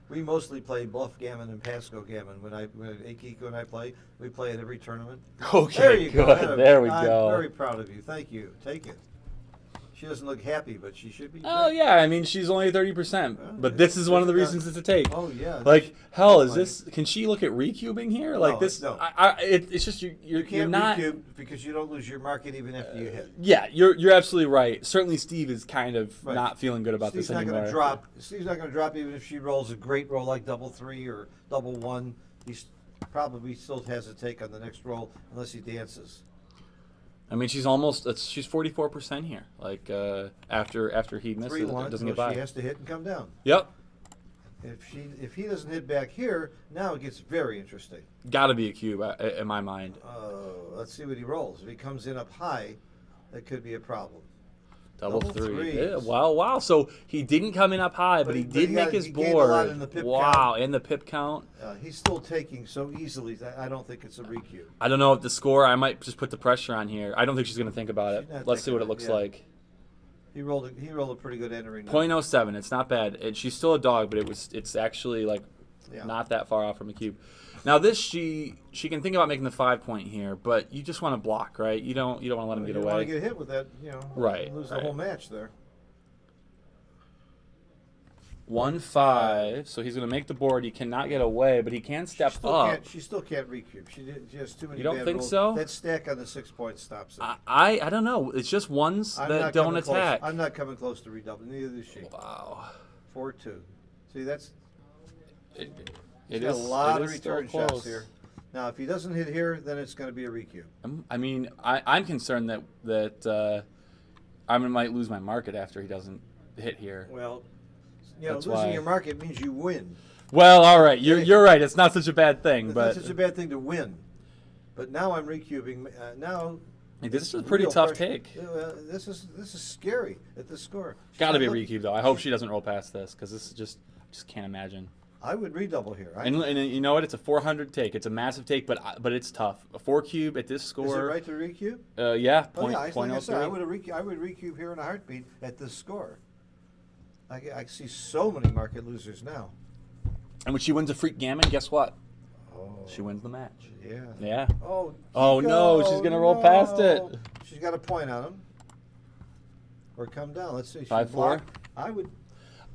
We mostly play bluff gammon and Pasco gammon. When Akiko and I play, we play at every tournament. Okay, There you good. go. There we I'm go. very proud of you. Thank you. Take it. She doesn't look happy, but she should be. Oh great. yeah, I mean she's only 30%, Well, but this is one of the it's- reasons it's a take. Oh, yeah. Like hell, is Like- this? Can she look at recubing here? Like No, this? no. It's just You you're can't not. recube because you don't lose your market even after you hit. Yeah, you're absolutely right. Certainly, Steve is kind of Right. not feeling good about Steve's this not anymore. going to drop. Steve's not going to drop even if she rolls a great roll like double 3 or double 1. He's probably still has a take on the next roll unless he dances. I mean, she's 44% here. Like after he misses, 3-1, it doesn't so get by. she has to hit and come down. Yep, If he doesn't hit back here, now it gets very interesting. got to be a cube in my mind. Let's see what he rolls. If he comes in up high, that could be a problem. Double Double 3. threes. Yeah, wow. So he didn't come in up high, but he did make his he gained a lot board. in the pip Wow, count. and the pip count. He's still taking so easily. I don't think it's a recube. I don't know if the score. I might just put the pressure on here. I don't think she's going to think about She's not it. Let's see thinking what it about it, looks yeah. like. He rolled a pretty good entering. 0.07. It's not bad. She's still a dog, but it's actually like Yeah. not that far off from a cube. Now this she can think about making the 5-point here, but you just want to block, right? You don't want to let him You get don't want to away. get hit with that, Right, lose right. the whole match there. 1-5. So he's going to make the board. He cannot get away, but he can step up. She still can't recube. She has too many. You don't bad think rolls. so? That stack on the 6 point stops it. I don't know. It's just ones I'm that not don't coming close. attack. I'm not coming close to redouble. Neither is she. Wow. 4-2. See, that's It he's is got a lot it of is still return shots close. here. Now, if he doesn't hit here, then it's going to be a recube. I mean, I'm concerned that I might lose my market after he doesn't hit here. Well, That's losing why. your market means you win. Well, all right, you're right. It's not such a bad thing, It's but not such a bad thing to win. But now I'm recubing. Now this is a pretty real tough pressure. take. This is scary at the score. Got to be a Look, recube though. I hope she doesn't roll past this because this is just can't imagine. I would redouble here. And you know what? It's a 400 take. It's a massive take, but it's tough. A 4 cube at this score. Is it right to recube? Yeah. Oh, yeah, like I said, I 0.03. would recube here in a heartbeat at this score. I see so many market losers now. And when she wins a freak gammon, guess what? Oh, She wins the match. yeah. Yeah. Oh, Oh, no, she's gonna roll past it. She's got a point on him. Or come down. Let's see. She 5-4? blocked. I would.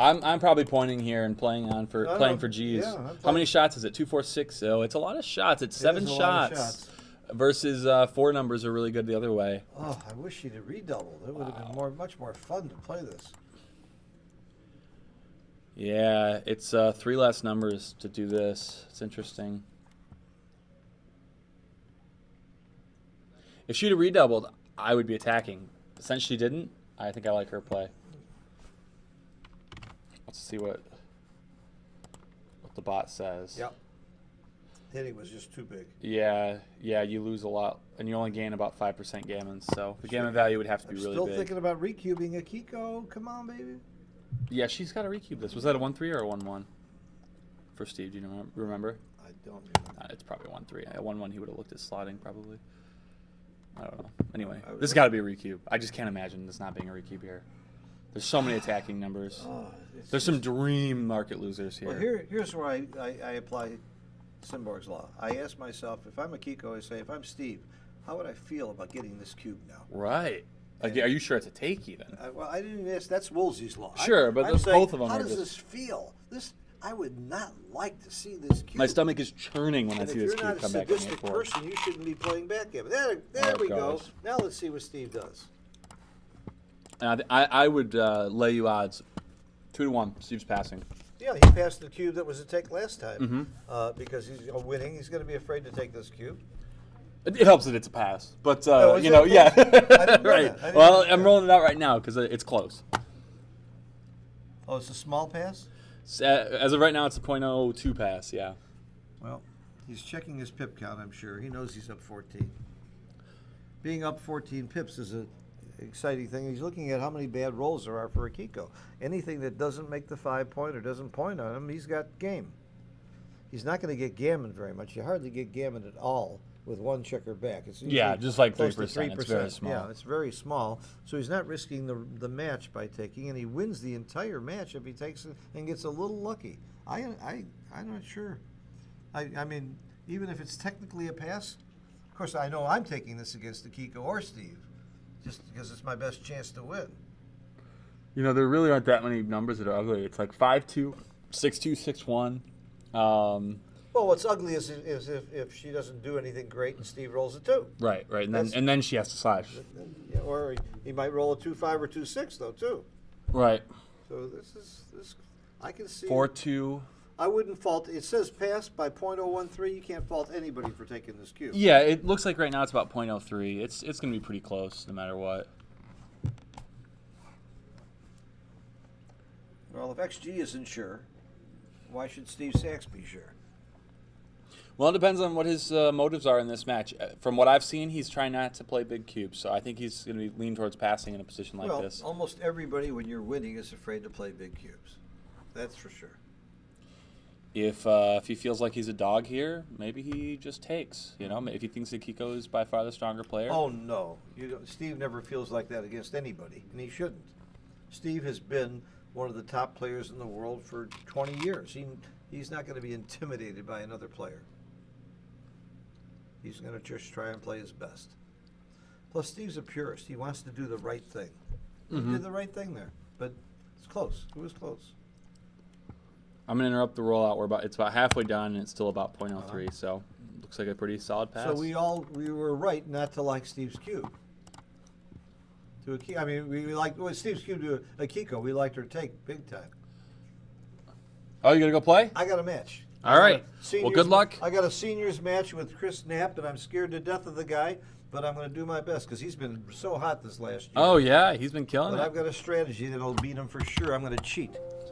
I'm probably pointing here and playing No, for G's. yeah, I'm How playing- many shots is it? 2, 4, 6. So it's a lot of shots. It's It 7 is a lot of shots. Versus 4 numbers are really good the other way. Oh, I wish she'd have redoubled. It would have been much more fun to play this. Yeah, it's 3 less numbers to do this. It's interesting. If she'd have redoubled, I would be attacking. But since she didn't, I think I like her play. Let's see what the bot says. Yep. Hitting was just too big. Yeah, you lose a lot, and you only gain about 5% gammons. So the gammon value would have to be I'm really still big. thinking about recubing Akiko. Come on, baby. Yeah, she's got to recube this. Was that a 1-3 or a 1-1 for Steve? Do you remember? I don't remember. It's probably 1-3. At 1-1, he would have looked at slotting probably. I don't know. Anyway, I would- this has got to be a recube. I just can't imagine this not being a recube here. There's so many attacking numbers. Oh, it's There's some just- dream market losers here. Well, here's where I apply Simborg's law. I ask myself, if I'm Akiko, I say, if I'm Steve, how would I feel about getting this cube now? Right. Like, are you sure it's a take even? Well, I didn't even ask. That's Woolsey's law. Sure, but I'm those- saying, both of them how are does just- this feel? I would not like to see this cube. My stomach is churning when I And see if this you're not cube a come back on the sadistic board. person, you shouldn't be playing backgammon. There it we go. goes. Now let's see what Steve does. And I would lay you odds 2-1. Steve's passing. Yeah, he passed the cube that was a take last time Mm-hmm. because he's winning. He's going to be afraid to take this cube. It helps that it's a pass, but Oh, is you it know, a yeah, pass? I didn't know right. that. I didn't Well, know I'm that. rolling it out right now because it's close. Oh, it's a small pass? As of right now, it's a .02 pass. Yeah. Well, he's checking his pip count, I'm sure. He knows he's up 14. Being up 14 pips is an exciting thing. He's looking at how many bad rolls there are for Akiko. Anything that doesn't make the 5-point or doesn't point on him, he's got game. He's not going to get gammon very much. You hardly get gammon at all with one checker back. It's Yeah, usually just like close to 3%. It's very small. Yeah, it's very small. So he's not risking the match by taking, and he wins the entire match if he takes it and gets a little lucky. I'm not sure. I mean, even if it's technically a pass, of course I know I'm taking this against Akiko or Steve, just because it's my best chance to win. You know, there really aren't that many numbers that are ugly. It's like 5-2, 6-2, 6-1. Well, what's ugly is if she doesn't do anything great and Steve rolls a 2. Right, and then she has to slash. Yeah, or he might roll a 2-5 or 2-6 though too. Right. So this I can see. 4-2. I wouldn't fault. It says pass by .013. You can't fault anybody for taking this cue. Yeah, it looks like right now it's about .03. It's going to be pretty close no matter what. Well, if XG isn't sure, why should Steve Sachs be sure? Well, it depends on what his motives are in this match. From what I've seen, he's trying not to play big cubes, so I think he's going to lean towards passing in a position like Well, this. almost everybody when you're winning is afraid to play big cubes. That's for sure. If he feels like he's a dog here, maybe he just takes. You know, if he thinks that Akiko is by far the stronger player. Oh no, Steve never feels like that against anybody, and he shouldn't. Steve has been one of the top players in the world for 20 years. He's not going to be intimidated by another player. He's going to just try and play his best. Plus, Steve's a purist. He wants to do the right thing. He did the right thing there, but it's close. It was close. I'm going to interrupt the rollout. It's about halfway done, and it's still about .03, so looks like a pretty solid pass. So we were right not to like Steve's cube. I mean, we liked Steve's cube to Akiko. We liked her take big time. Oh, you going to go play? I got a match. All right. Well, good luck. I got a seniors match with Chris Knapp, and I'm scared to death of the guy, but I'm going to do my best because he's been so hot this last year. Oh, yeah, he's been killing But it. I've got a strategy that'll beat him for sure. I'm going to cheat.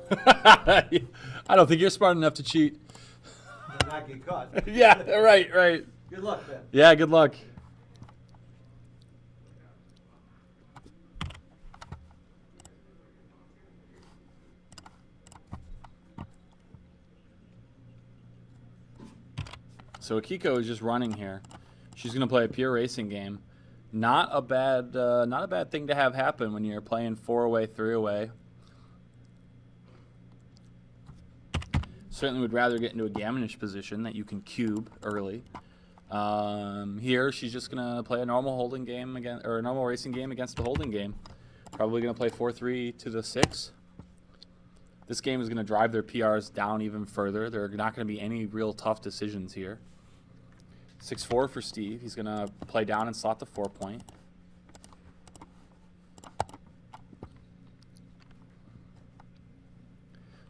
I don't think you're smart enough to cheat. And not get caught. Yeah, right. Good luck, Ben. Yeah, good luck. So Akiko is just running here. She's going to play a pure racing game. Not a bad thing to have happen when you're playing 4-away, 3-away. Certainly would rather get into a gammonish position that you can cube early. Here, she's just going to play a normal holding game again, or a normal racing game against a holding game. Probably going to play 4-3 to the 6. This game is going to drive their PRs down even further. There are not going to be any real tough decisions here. 6-4 for Steve. He's going to play down and slot the 4-point.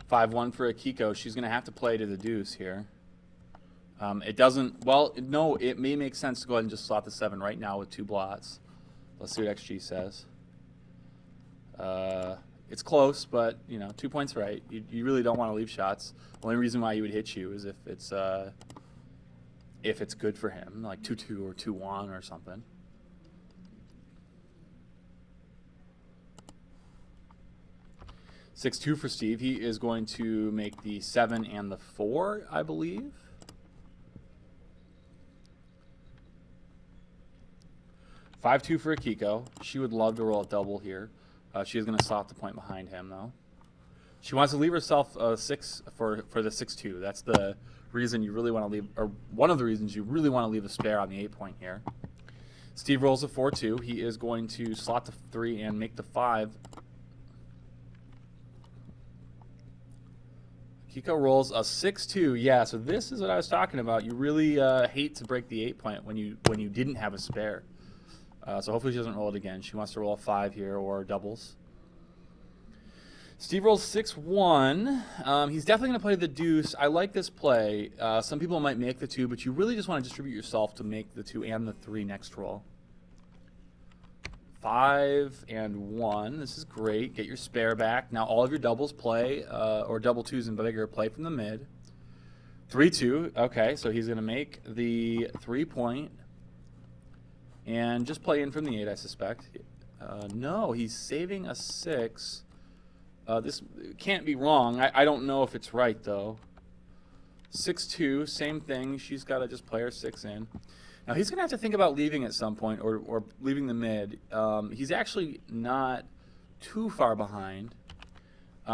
$5-1 for Akiko. She's going to have to play to the deuce here. It doesn't, well, no, it may make sense to go ahead and just slot the 7 right now with 2 blots. Let's see what XG says. It's close, but, 2 points right. You really don't want to leave shots. The only reason why he would hit you is if it's good for him, like 2-2 or 2-1 or something. $6-2 for Steve. He is going to make the 7 and the 4, I believe. $5-2 for Akiko. She would love to roll a double here. She is going to slot the point behind him, though. She wants to leave herself a 6 for the 6-2. That's the reason you really want to leave, or one of the reasons you really want to leave a spare on the 8-point here. Steve rolls a 4-2. He is going to slot the 3 and make the 5. Akiko rolls a 6-2. Yeah, so this is what I was talking about. You really hate to break the 8-point when you didn't have a spare. So hopefully she doesn't roll it again. She wants to roll a 5 here or doubles. Steve rolls 6-1. He's definitely going to play the deuce. I like this play. Some people might make the 2, but you really just want to distribute yourself to make the 2 and the 3 next roll. 5 and 1. This is great. Get your spare back. Now all of your doubles play, or double 2s and bigger, play from the mid. 3-2. Okay, so he's going to make the 3-point and just play in from the 8, I suspect. No, he's saving a 6. This can't be wrong. I don't know if it's right, though. 6-2, same thing. She's got to just play her 6 in. Now, he's going to have to think about leaving at some point or leaving the mid. He's actually not too far behind.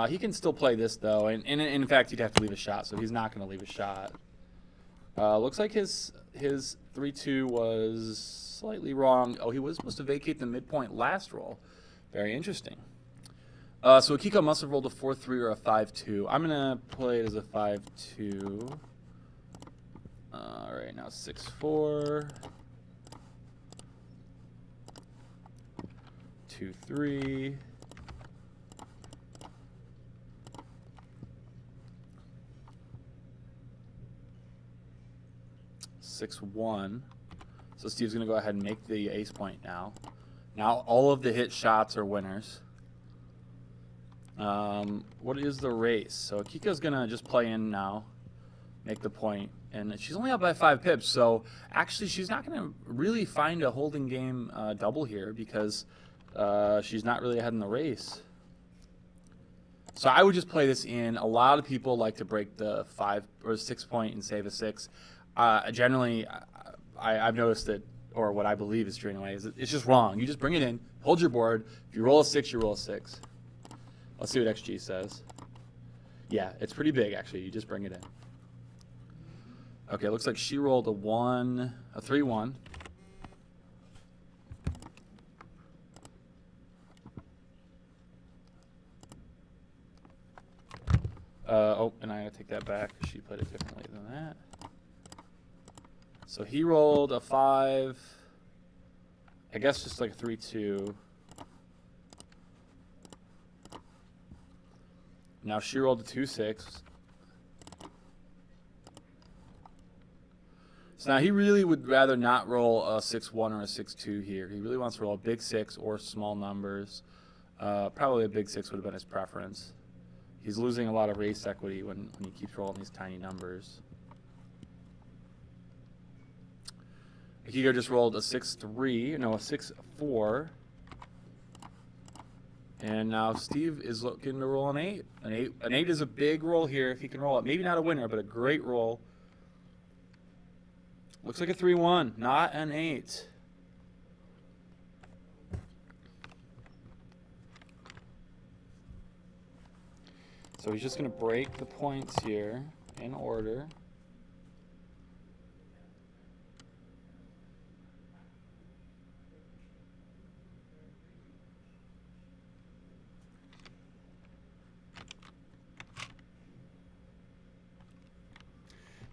He can still play this, though. And in fact, he'd have to leave a shot, so he's not going to leave a shot. Looks like his 3-2 was slightly wrong. Oh, he was supposed to vacate the midpoint last roll. Very interesting. So Akiko must have rolled a 4-3 or a 5-2. I'm going to play it as a 5-2. All right, now 6-4. 2-3. 6-1. So Steve's going to go ahead and make the ace point now. Now all of the hit shots are winners. What is the race? So Akiko's going to just play in now, make the point. And she's only up by 5 pips, so actually she's not going to really find a holding game double here because she's not really ahead in the race. So I would just play this in. A lot of people like to break the 5 or 6 point and save a 6. Generally, I've noticed that, or what I believe is true anyway, is it's just wrong. You just bring it in, hold your board. If you roll a 6, you roll a 6. Let's see what XG says. Yeah, it's pretty big actually. You just bring it in. Okay, it looks like she rolled a 3-1. Oh, and I gotta take that back because she played it differently than that. So he rolled a 5. I guess just like a 3-2. Now she rolled a 2-6. So now he really would rather not roll a 6-1 or a 6-2 here. He really wants to roll a big 6 or small numbers. Probably a big 6 would have been his preference. He's losing a lot of race equity when he keeps rolling these tiny numbers. Akiko just rolled a 6-3, no, a 6-4. And now Steve is looking to roll an 8. An 8 is a big roll here if he can roll it. Maybe not a winner, but a great roll. Looks like a 3-1, not an 8. So he's just going to break the points here in order.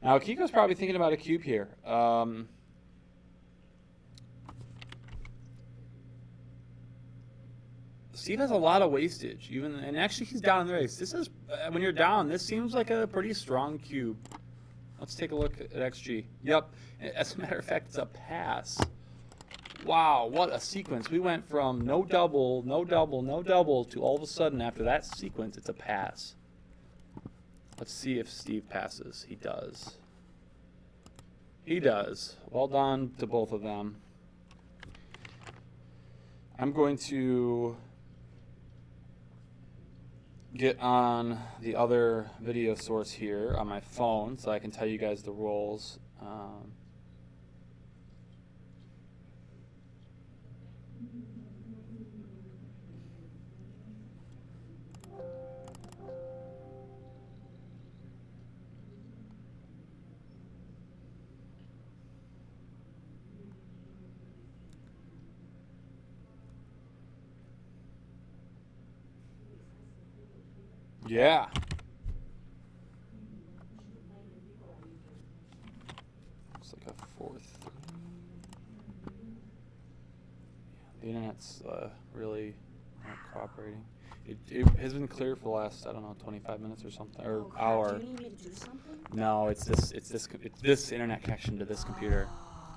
Now, Akiko's probably thinking about a cube here. Steve has a lot of wastage, and actually he's down in the race. This is, when you're down, this seems like a pretty strong cube. Let's take a look at XG. Yep, as a matter of fact, it's a pass. Wow, what a sequence. We went from no double, no double, no double, to all of a sudden, after that sequence, it's a pass. Let's see if Steve passes. He does. He does. Well done to both of them. I'm going to get on the other video source here on my phone so I can tell you guys the rolls. Yeah. It's like a 4-3. The internet's really not cooperating. It has been clear for the last, I don't know, 25 minutes or something, or Oh, crap. hour. Do you need me to do something? No, it's this internet connection to this computer.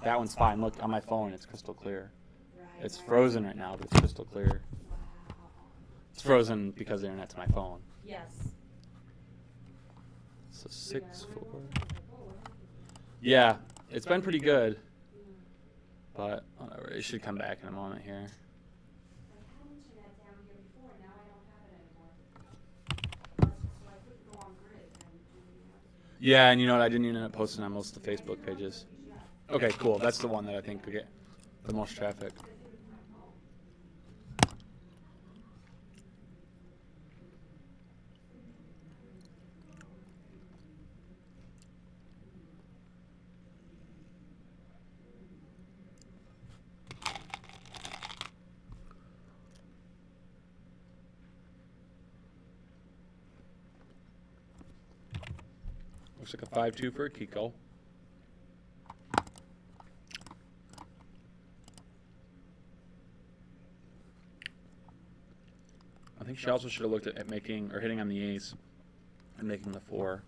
That one's fine. Look, on my phone, it's crystal clear. Right, It's right. frozen right now, but it's crystal clear. Wow. It's frozen because the internet's my phone. Yes. So 6-4. Yeah, it's been pretty good, but whatever. It should come back in a moment here. I had internet down here before, now I don't have it anymore. So I couldn't go on grid and do Yeah, and you know what? I didn't even end up posting on most of the Facebook pages. Okay, cool. That's the one that I think could get the most traffic. Looks like a 5-2 for Akiko. I think she also should have looked at making or hitting on the ace and making the 4.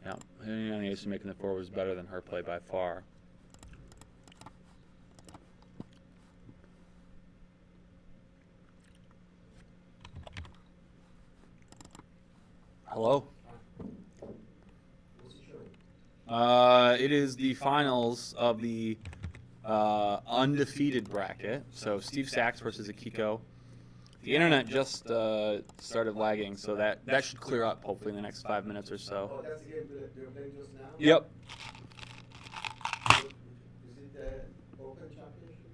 Yeah, hitting on the ace and making the 4 was better than her play by far. Hello. It is the finals of the undefeated bracket. So Steve Sachs versus Akiko. The internet just started lagging, so that should clear up hopefully in the next 5 minutes or so. Oh, that's the game they're playing just now? Yep. Is it the Open Championship?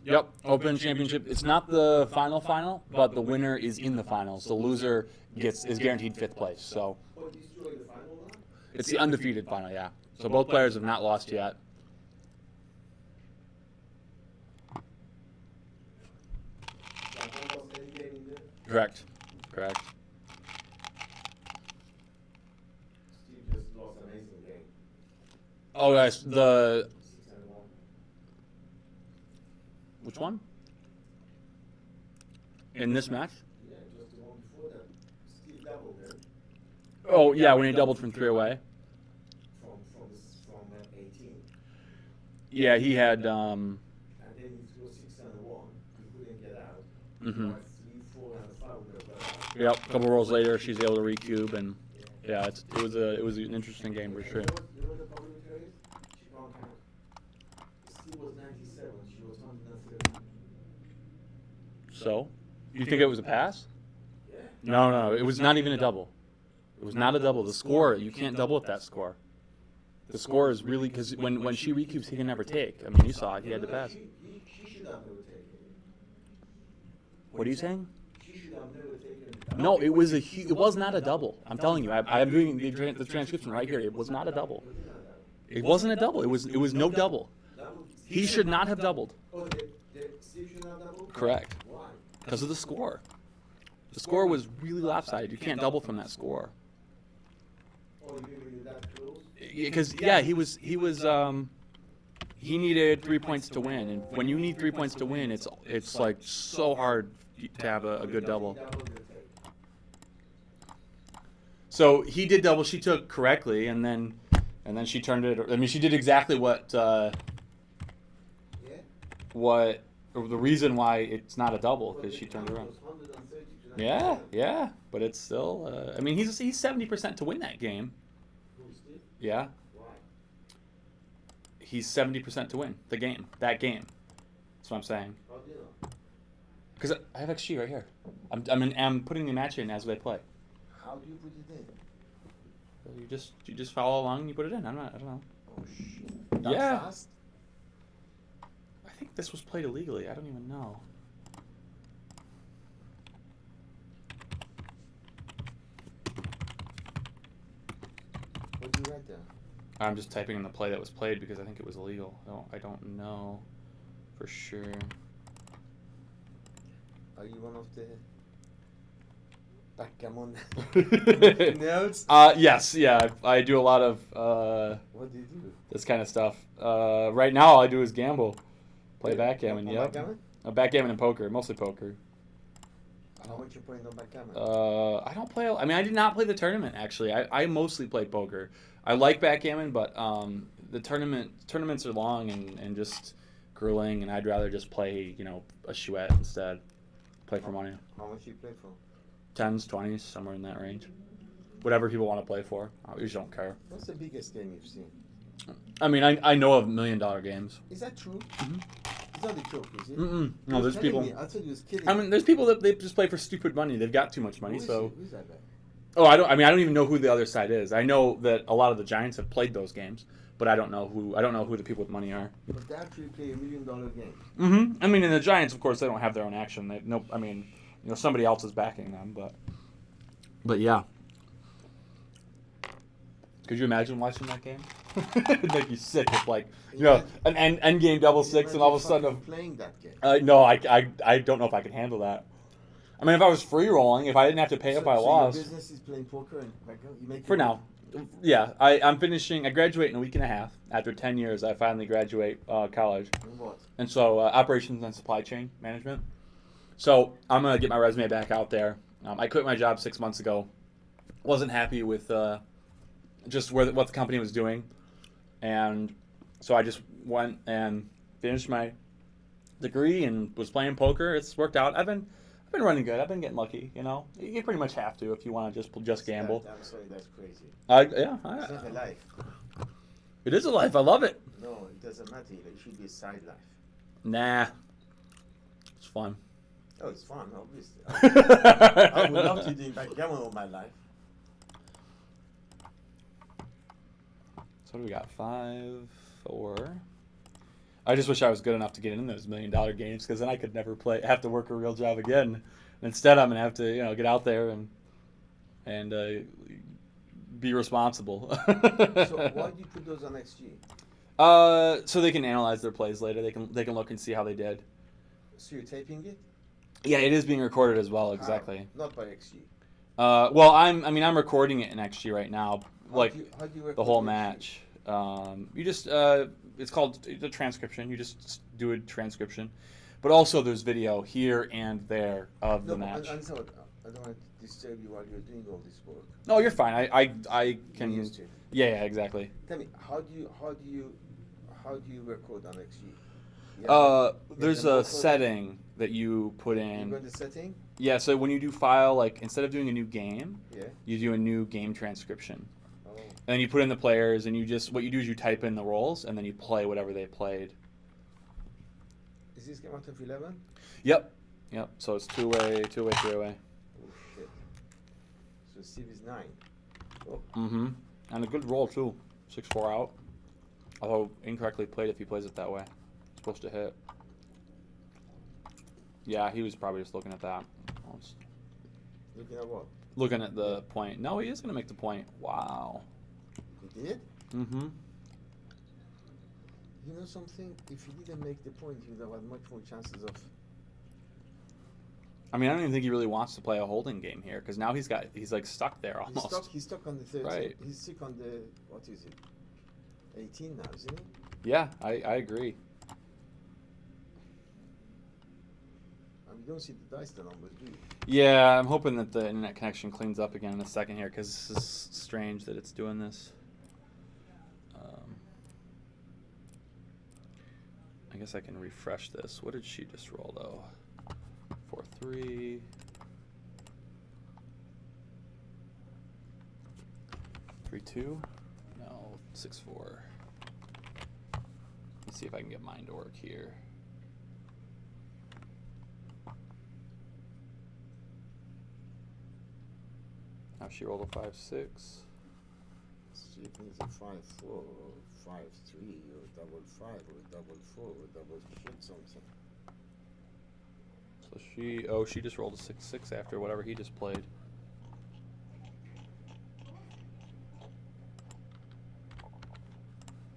Yep. Open Championship. It's not the final, but the winner is in the finals. The loser is guaranteed 5th place. So Oh, these two are in the final now? it's the undefeated final, yeah. So both players have not lost yet. Like almost any game in there? Correct. Correct. Steve just lost an amazing game. Oh, guys, the 6-1. which one? In this match? Yeah, just the one before that. Steve doubled there Oh, yeah, when he doubled from 3 away. from 18. Yeah, he had. And then he threw 6-1. He couldn't get out. Mhm. 3, 4, and 5 would have got out. Yep. A couple rolls later, she's able to recube, and yeah, it was an interesting game for sure. You know the problem with her is? She can't count. Steve was 97. She was 130. So, you think it was a pass? Yeah. No, it was not even a double. It was not a double. The score, you can't double at that score. The score is really because when she recubes, he can never take. I mean, you saw it. He had to pass. She should have never taken it. What are you saying? She should have never taken it. No, it was not a double. I'm telling you, I'm doing the transcription right here. It was not a double. It wasn't a double. It was no double. He should not have doubled. Oh, Steve should not double? Correct. Why? Because of the score. The score was really lopsided. You can't double from that score. Oh, you mean when you're that close? Because he needed 3 points to win, and when you need 3 points to win, it's like so hard to have a good double. So he did double. She took correctly, and then she turned it. I mean, she did exactly what or the reason why it's not a double, because she turned around. Yeah, but it's still. I mean, he's 70% to win that game. Yeah. Why? He's 70% to win that game. That's what I'm saying. How do you know? Because I have XG right here. I'm putting the match in as they play. How do you put it in? You just follow along and you put it in. I don't know. Oh, shit. That Yeah. fast? I think this was played illegally. I don't even know. What do you write there? I'm just typing in the play that was played because I think it was illegal. I don't know for sure. Are you one of the Backgammon Notes? Yes, yeah. I do a lot of What do you do? this kind of stuff. Right now, all I do is gamble. Play backgammon, On yep. backgammon? Backgammon and poker, mostly poker. How much you playing on backgammon? I don't play. I mean, I did not play the tournament actually. I mostly played poker. I like backgammon, but the tournaments are long and just grueling, and I'd rather just play a chouette instead. Play for money. How much you play for? 10s, 20s, somewhere in that range. Whatever people want to play for. I usually don't care. What's the biggest game you've seen? I mean, I know of $1 million games. Is that true? Mhm. It's not a joke, is it? Mm-mm. No, You there's were people. telling me, I thought you was kidding. I mean, there's people that they just play for stupid money. They've got too much money, Who is so. he? Who's that guy? Oh, I don't even know who the other side is. I know that a lot of the Giants have played those games, but I don't know who the people with money are. But they actually play $1 million games. Mm-hmm. I mean, in the Giants, of course, they don't have their own action. Somebody else is backing them, but yeah. Could you imagine watching that game? It'd make you sick if an end game double six and all of a sudden. Playing that game. No, I don't know if I could handle that. I mean, if I was free rolling, if I didn't have to pay if I lost. Your business is playing poker and backgammon? You make For it now. Yeah, I'm finishing. I graduate in a week and a half. After 10 years, I finally graduate college. In what? And so operations and supply chain management. So I'm going to get my resume back out there. I quit my job 6 months ago. Wasn't happy with just what the company was doing. And so I just went and finished my degree and was playing poker. It's worked out. I've been running good. I've been getting lucky, You pretty much have to if you want to just gamble. I'm sorry, that's crazy. Yeah. It's not a life. It is a life. I love it. No, it doesn't matter. It should be a side life. Nah. It's fun. Oh, it's fun, obviously. I would love to do backgammon all my life. So what do we got? 5, 4. I just wish I was good enough to get in those $1 million games, because then I could never have to work a real job again. Instead, I'm gonna have to get out there and be responsible. So why do you put those on XG? So they can analyze their plays later. They can look and see how they did. So you're taping it? Yeah, it is being recorded as well. Exactly. How? Not by XG. Well, I'm recording it in XG right now, How do you record the whole XG? match. You just it's called the transcription. You just do a transcription, but also there's video here and there of the match. I don't want to disturb you while you're doing all this work. No, you're fine. I can. You're used to it. Yeah, exactly. Tell me, how do you record on XG? There's a setting that you put in. You go to setting? Yeah, so when you do file, instead of doing a new game, Yeah. you do a new game transcription. Oh. And then you put in the players, and what you do is you type in the roles, and then you play whatever they played. Is this game out of 11? Yep. So it's two-way, 3-way. Oh shit. So Steve is 9. Oh. Mm-hmm. And a good roll, too. 6-4 out. Although incorrectly played if he plays it that way. It's supposed to hit. Yeah, he was probably just looking at that. Looking at what? Looking at the point. No, he is going to make the point. Wow. He did? Mm-hmm. You know something? If he didn't make the point, he would have had much more chances of... I mean, I don't even think he really wants to play a holding game here, because now he's stuck there almost. He's stuck on the 13. Right. He's stuck on the, what is it? 18 now, isn't he? Yeah, I agree. And we don't see the dice, the numbers, do you? Yeah, I'm hoping that the internet connection cleans up again in a second here, because this is strange that it's doing this. I guess I can refresh this. What did she just roll, though? 4-3. 3-2? No, 6-4. Let's see if I can get mine to work here. Now she rolled a 5-6. So it needs a 5-4 or 5-3 or 5-5 or 4 or double shit something. So she just rolled a 6-6 after whatever he just played.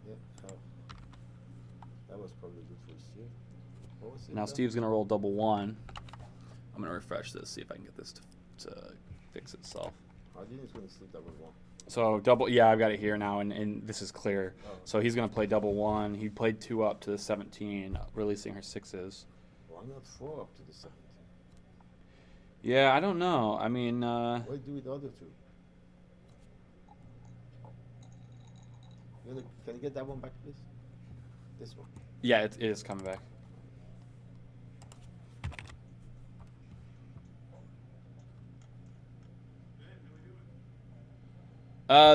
Yeah, that was probably good for Steve. What was it Now then? Steve's gonna roll double 1. I'm gonna refresh this, see if I can get this to fix itself. I think it's going to sleep double 1. So double, yeah, I've got it here now, and this is clear. So he's going to play double 1. He played 2 up to the 17, releasing her 6s. Why not 4 up to the 17? Yeah, I don't know. I mean, Why do it the other 2? Can you get that one back, please? This one. yeah, it is coming back.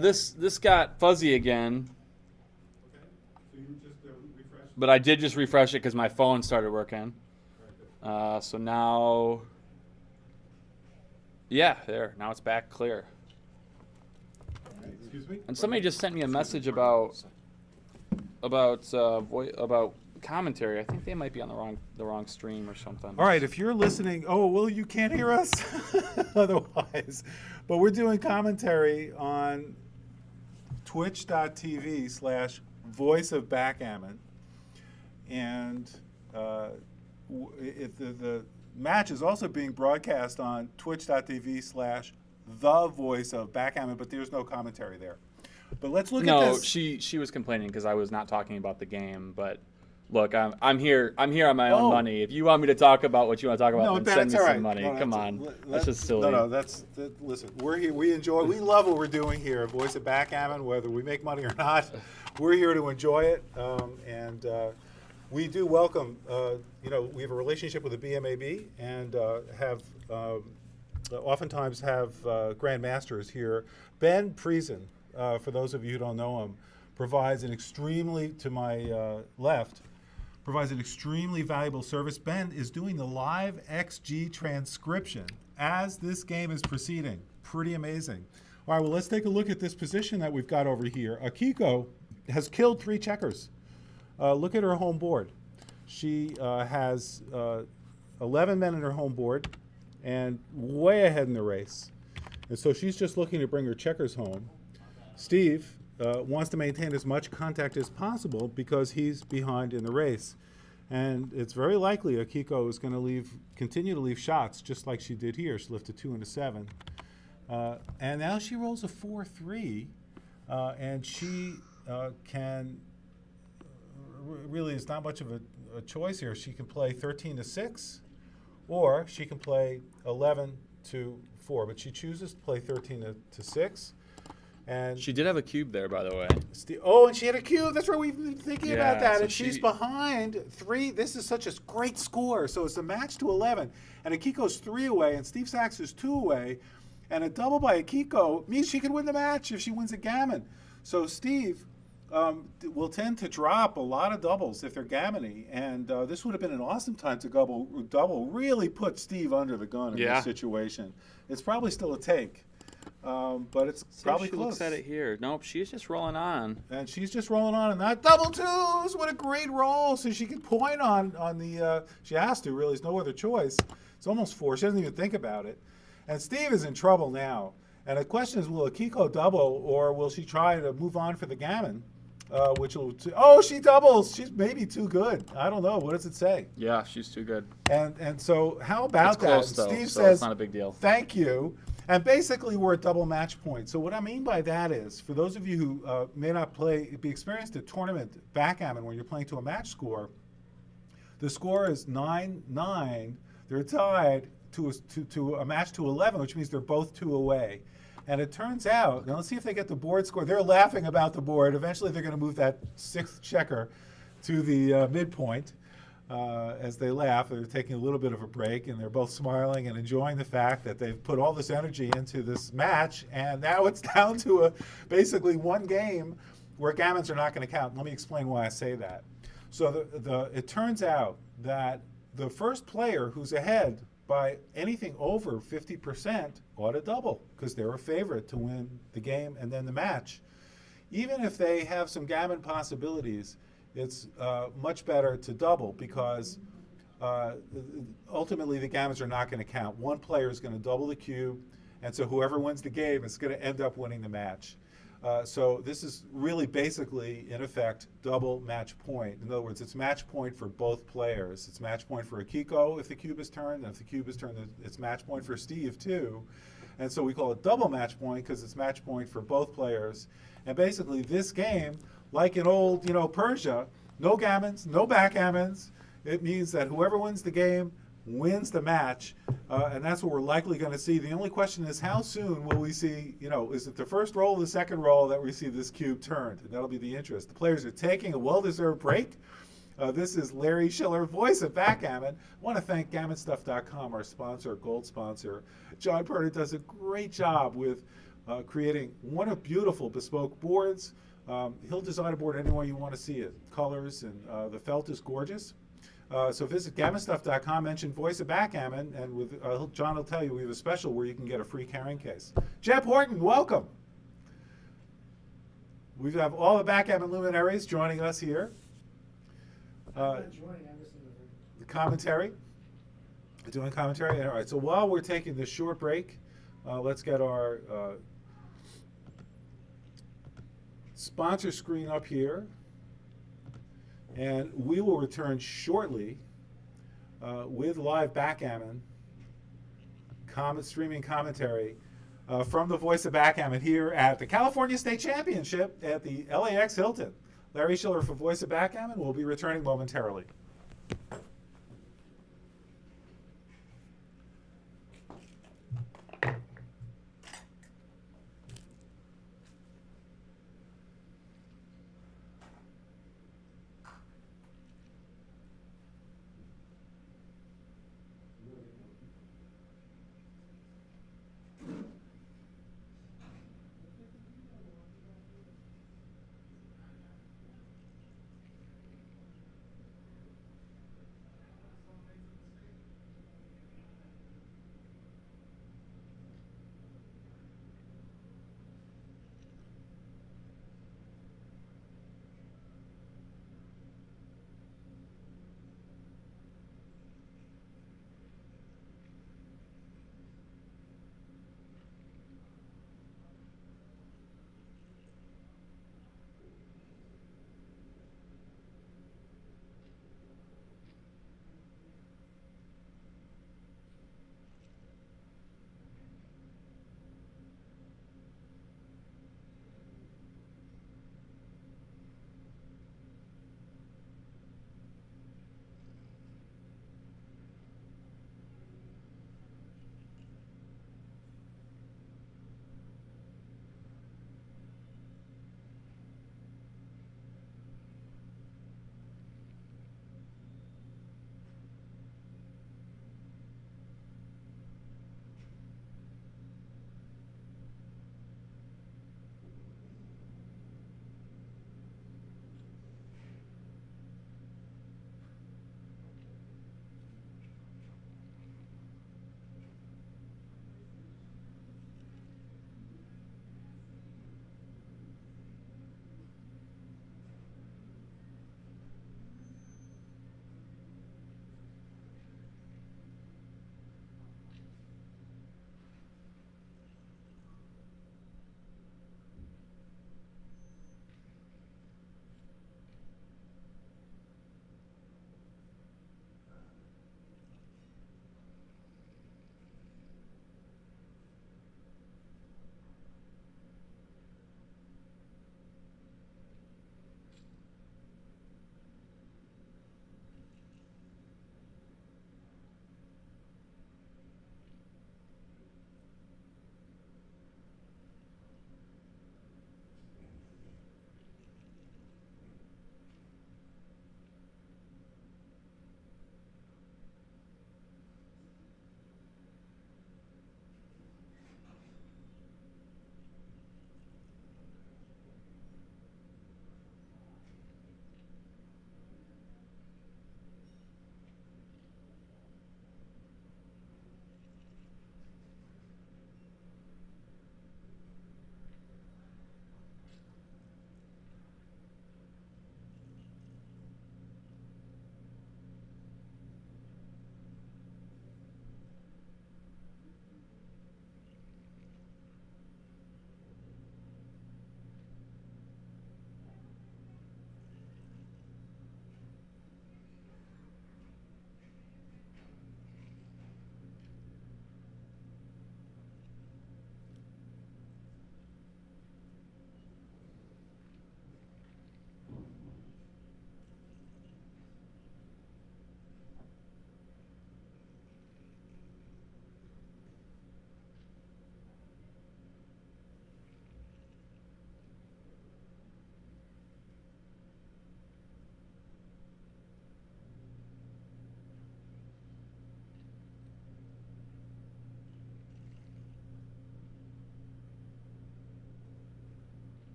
This got fuzzy again, Okay. So you just refresh. but I did just refresh it because my phone started working. So now, yeah, there. Now it's back clear. Excuse me. And somebody just sent me a message about commentary. I think they might be on the wrong stream or something. All right, if you're listening, oh, well, you can't hear us otherwise. But we're doing commentary on twitch.tv/voice of Backgammon. And the match is also being broadcast on twitch.tv/the voice of Backgammon, but there's no commentary there. But let's look at No, this. she was complaining because I was not talking about the game, but look, I'm here on my own money. If you want me to talk about what you want to talk about, then send me some money. Come on, that's just silly. No, listen, we're here. We love what we're doing here at Voice of Backgammon, whether we make money or not. We're here to enjoy it, and we do welcome. We have a relationship with the BMAB, and have oftentimes have grandmasters here. Ben Priesen, for those of you who don't know him, provides an extremely, to my left, provides an extremely valuable service. Ben is doing the live XG transcription as this game is proceeding. Pretty amazing. All right, well, let's take a look at this position that we've got over here. Akiko has killed 3 checkers. Look at her home board. She has 11 men in her home board and way ahead in the race. And so she's just looking to bring her checkers home. Steve wants to maintain as much contact as possible because he's behind in the race. And it's very likely Akiko is going to continue to leave shots just like she did here. She lifted 2 and a 7. And now she rolls a 4-3, and she really is not much of a choice here. She can play 13-6, or she can play 11-4, but she chooses to play 13-6. And She did have a cube there, by the way. and she had a cube. That's right. We've been thinking about that. so And she's behind 3. This is such a great score. So it's a match to 11. And Akiko's 3 away, and Steve Sachs is 2 away. And a double by Akiko means she can win the match if she wins a gammon. So Steve will tend to drop a lot of doubles if they're gammony. And this would have been an awesome time to double. Really put Steve under the gun in this situation. It's probably still a take. But it's probably she close. looks at it here. Nope, she's just rolling on. And she's just rolling on, and that double 2s. What a great roll! So she can point on the. She has to. Really, there's no other choice. It's almost 4. She doesn't even think about it. And Steve is in trouble now. And the question is, will Akiko double, or will she try to move on for the gammon? She doubles. She's maybe too good. I don't know. What does it say? Yeah, she's too good. And so how about It's close, that? though, Steve so says, it's not a big deal. Thank you. And basically, we're at double match point. So what I mean by that is, for those of you who may not be experienced at tournament backgammon when you're playing to a match score, the score is 9-9. They're tied to a match to 11, which means they're both 2 away. And it turns out, now let's see if they get the board score. They're laughing about the board. Eventually, they're going to move that 6th checker to the midpoint. As they laugh, they're taking a little bit of a break, and they're both smiling and enjoying the fact that they've put all this energy into this match, and now it's down to basically 1 game where gammons are not going to count. Let me explain why I say that. So it turns out that the first player who's ahead by anything over 50% ought to double, because they're a favorite to win the game and then the match. Even if they have some gammon possibilities, it's much better to double, because ultimately the gammons are not going to count. One player is going to double the cube, and so whoever wins the game is going to end up winning the match. So this is really basically, in effect, double match point. In other words, it's match point for both players. It's match point for Akiko if the cube is turned, and if the cube is turned, it's match point for Steve too. And so we call it double match point because it's match point for both players. And basically this game, like in old, Persia, no gammons, no backgammons. It means that whoever wins the game wins the match, and that's what we're likely going to see. The only question is how soon will we see, is it the first roll or the second roll that we see this cube turned? And that'll be the interest. The players are taking a well-deserved break. This is Larry Shiller, voice of Backgammon. I want to thank GammonStuff.com, our sponsor, gold sponsor. John Purdy does a great job with creating beautiful bespoke boards. He'll design a board any way you want to see it. Colors, and the felt is gorgeous. So visit GammonStuff.com, mention voice of Backgammon, and with John will tell you we have a special where you can get a free carrying case. Jeb Horton, welcome. We have all the Backgammon luminaries joining us here. The commentary. Doing commentary. All right, so while we're taking this short break, let's get our sponsor screen up here. And we will return shortly with live Backgammon streaming commentary from the voice of Backgammon here at the California State Championship at the LAX Hilton. Larry Shiller for voice of Backgammon will be returning momentarily.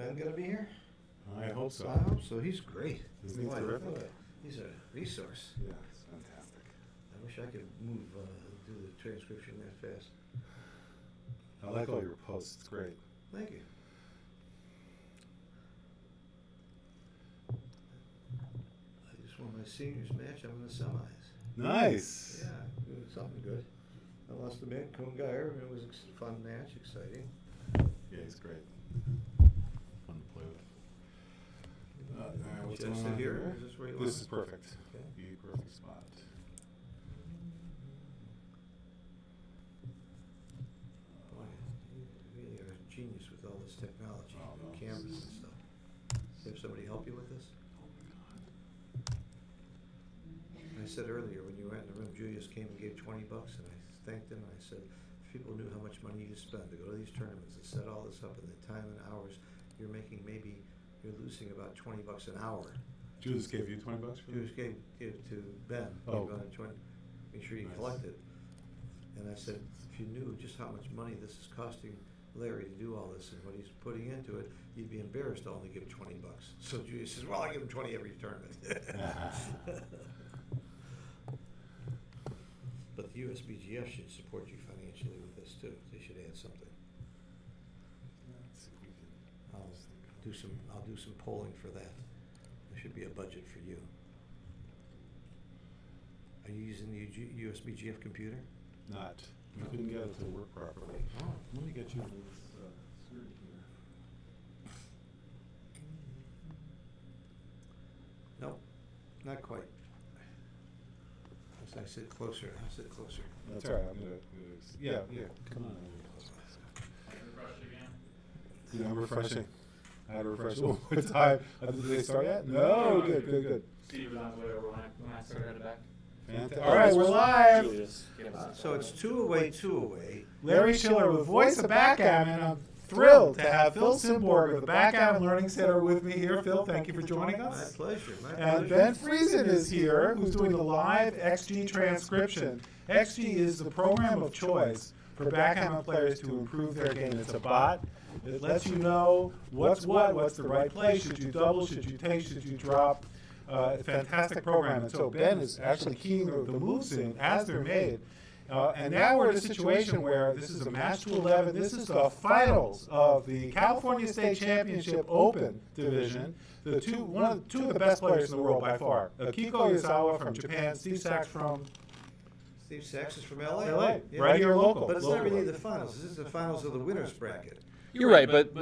Ben gonna be here? I hope so. I hope so. He's great. Isn't he Boy, terrific? He's a resource. Yeah, it's fantastic. I wish I could do the transcription that fast. I like all your posts. It's great. Thank you. I just won my seniors match. I'm in the semis. Nice. Yeah, doing something good. I lost to Ben Kungair. It was a fun match, exciting. Yeah, he's great. Fun to play with. What's Should I going sit on here, here? or is this where you This want? is perfect. Okay. The perfect spot. Boy, you really are a genius with all this technology, Oh, no. cameras and stuff. You have somebody help you with this? I said earlier, when you were in the room, Julius came and gave $20, and I thanked him, and I said, if people knew how much money you spend to go to these tournaments and set all this up in the time and hours, you're losing about $20 an hour. Julius gave you $20 for Julius gave it to Ben, Oh. gave Ben 20, make sure you Nice. collect it. And I said, if you knew just how much money this is costing Larry to do all this and what he's putting into it, you'd be embarrassed to only give $20. So Julius says, well, I give him 20 every tournament. But the USBGF should support you financially with this too. They should add something. Let's see if we can. I'll do some polling for that. There should be a budget for you. Are you using the USBGF computer? Not. We couldn't get it to work properly. Oh. Let me get you this screen here. No, not quite. As I sit closer, That's all right. I'm gonna. Yeah. Come on. Yeah, I'm refreshing. I had to refresh. Oh, what time? Did they start yet? No. Good. Steve was on his way over when I started headed back. Fantastic. All right, we're live. Julius, give us So it's two away. Larry Shiller, with voice of Backgammon. I'm thrilled to have Phil Simborg of the Backgammon Learning Center with me here. Phil, thank you for joining My us. pleasure, And Ben Friesen is here, who's doing the live XG transcription. XG is the program of choice for backgammon players to improve their game. It's a bot. It lets you know what's the right play. Should you double? Should you take? Should you drop? Fantastic program. And so Ben is actually keying the moves in as they're made. And now we're in a situation where this is a match to 11. This is the finals of the California State Championship Open division. Two of the best players in the world by far. Akiko Yazawa from Japan, Steve Sachs from Steve Sachs is from LA. LA, Yeah. right here local. But it's not really the finals. This is the finals of the winners bracket. You're right, but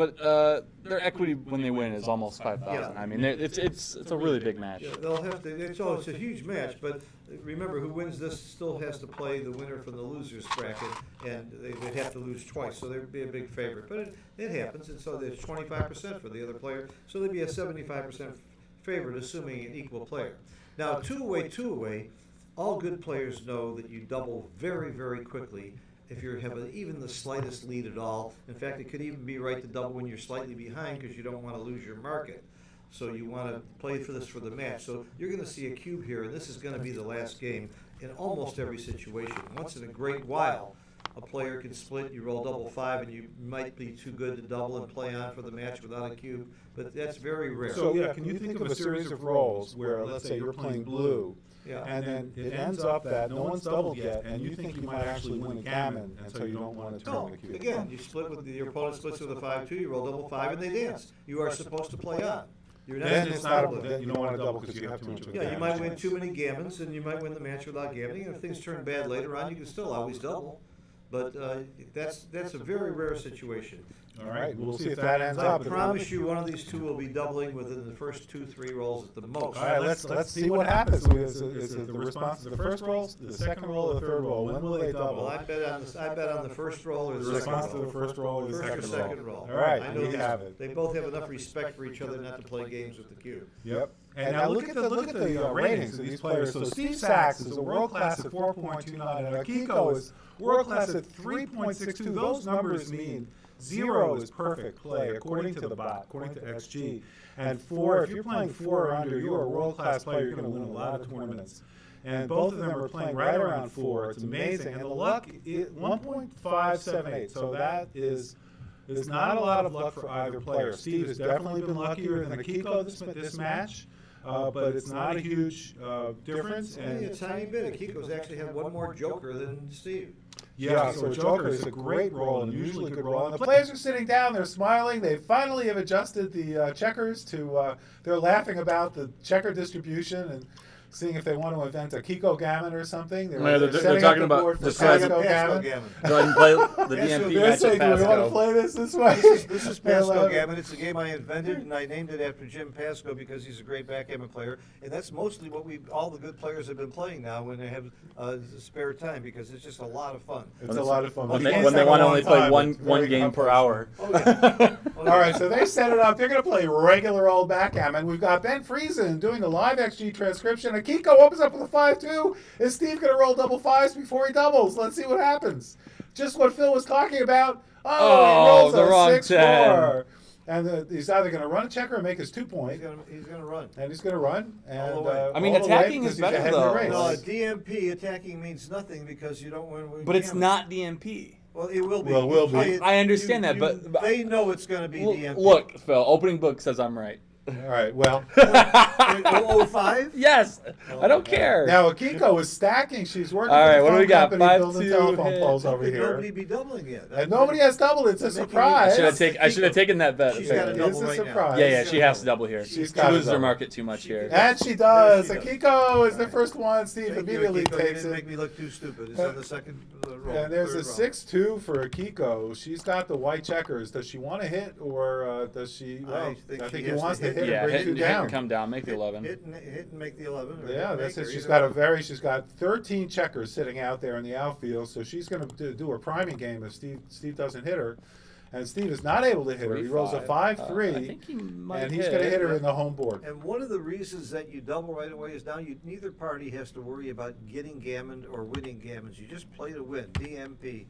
their equity when they win is almost 5,000. Yeah. I mean, it's a really big match. Yeah, they'll have to. It's a huge match, but remember, who wins this still has to play the winner from the losers bracket, and they'd have to lose twice, so there'd be a big favorite. But it happens, and so there's 25% for the other player, so there'd be a 75% favorite, assuming an equal player. Now, two away. All good players know that you double very, very quickly if you have even the slightest lead at all. In fact, it could even be right to double when you're slightly behind because you don't want to lose your market. So you want to play for this for the match. So you're going to see a cube here, and this is going to be the last game in almost every situation. Once in a great while, a player can split, you roll double 5, and you might be too good to double and play on for the match without a cube, but that's very rare. So yeah, can you think of a series of rolls where, let's say, you're playing blue, Yeah. and then it ends up that no one's doubled yet, and you think you might actually win a gammon, and so you don't want to turn No, the cube. again, you split with your opponent splits with a 5-2, you roll double 5, and they dance. You are supposed to play on. You're not Then supposed it's to not double. then you don't want to double because you have too much of a Yeah, you gammon might win chance. too many gammons, and you might win the match without gammoning, and if things turn bad later on, you can still always double. But that's a very rare situation. All right, we'll see if that ends I up. promise you one of these two will be doubling within the first 2-3 rolls at the most. All right, let's see what happens. Is it the response to the first roll, the second roll, or the third roll? When will they Well, double? I bet on the first roll or The the second response to roll. the first roll or the First or second roll? second roll. All right, I know we have it. they both have enough respect for each other not to play games with the cube. Yep. And now look at the ratings of these players. So Steve Sachs is a world class at 4.29, and Akiko is world class at 3.62. Those numbers mean 0 is perfect play according to the bot, according to XG. And 4, if you're playing 4 or under, you're a world class player. You're going to win a lot of tournaments. And both of them are playing right around 4. It's amazing. And the luck is 1.578. So that is There's not a lot of luck for either player. Steve has definitely been luckier than Akiko this match, but it's not a huge difference. Only a tiny bit. Akiko's actually had one more joker than Steve. Yeah, so Joker is a great roll and usually good roll. And the players are sitting down, they're smiling. They finally have adjusted the checkers to, they're laughing about the checker distribution and seeing if they want to invent a Kiko gammon or something. They're setting talking up the about board for the Pasco Pasco gammon. Gammon. Go ahead and play the DMP They're match saying, at do we want to Pasco. play this way? This is Pasco They'll, Gammon. It's a game I invented, and I named it after Jim Pasco because he's a great backgammon player. And that's mostly what all the good players have been playing now when they have spare time, because it's just a lot of fun. It's a lot of fun. When You they can't want spend to a long only play time. one It's very game per complex. hour. Oh, yeah. All right, so they set it up. They're going to play regular old backgammon. We've got Ben Friesen doing the live XG transcription. Akiko opens up with a 5-2. Is Steve going to roll double fives before he doubles? Let's see what happens. Just what Phil was talking about. Oh, he rolls the a wrong 6-4. And he's either going to run a checker or make his 2-point. He's gonna run. And he's going to run. And, All the way. I mean, all the way attacking because is he's better, ahead in the though. race. No, DMP attacking means nothing because you don't win with But it's gammon. not DMP. Well, it will be. Well, it will be. I understand that, but they know it's going to be DMP. Look, Phil, opening book says I'm right. All right, well. 005? Yes, I don't care. Now, Akiko is stacking. She's working All with right, the what do we phone got? company, building 5-2 telephone hit. poles over here. Nobody be doubling yet. And nobody has doubled. It's a Making it- surprise. I should have taken that bet. She's got a It's double a right now. surprise. Yeah, she has to double here. She's She got to loses her double. market too much here. And she does. There she does. Akiko is the first one. Steve Thank you, immediately Akiko. You takes didn't it. make me look too stupid. It's on the second roll. And there's a third roll. 6-2 for Akiko. She's got the white checkers. Does she want to hit or does she? Well, I think I she think he has wants to to hit. hit Yeah, and bring hit two and down. come down, make the 11. Hit and make the 11. or Yeah, make that's her, it. She's either got one. she's got 13 checkers sitting out there in the outfield, so she's going to do her priming game if Steve doesn't hit her. And Steve is not able to hit her. He rolls a 5-3, I think he might and he's going to hit her in the home board. And one of the reasons that you double right away is now neither party has to worry about getting gammoned or winning gammons. You just play to win. DMP,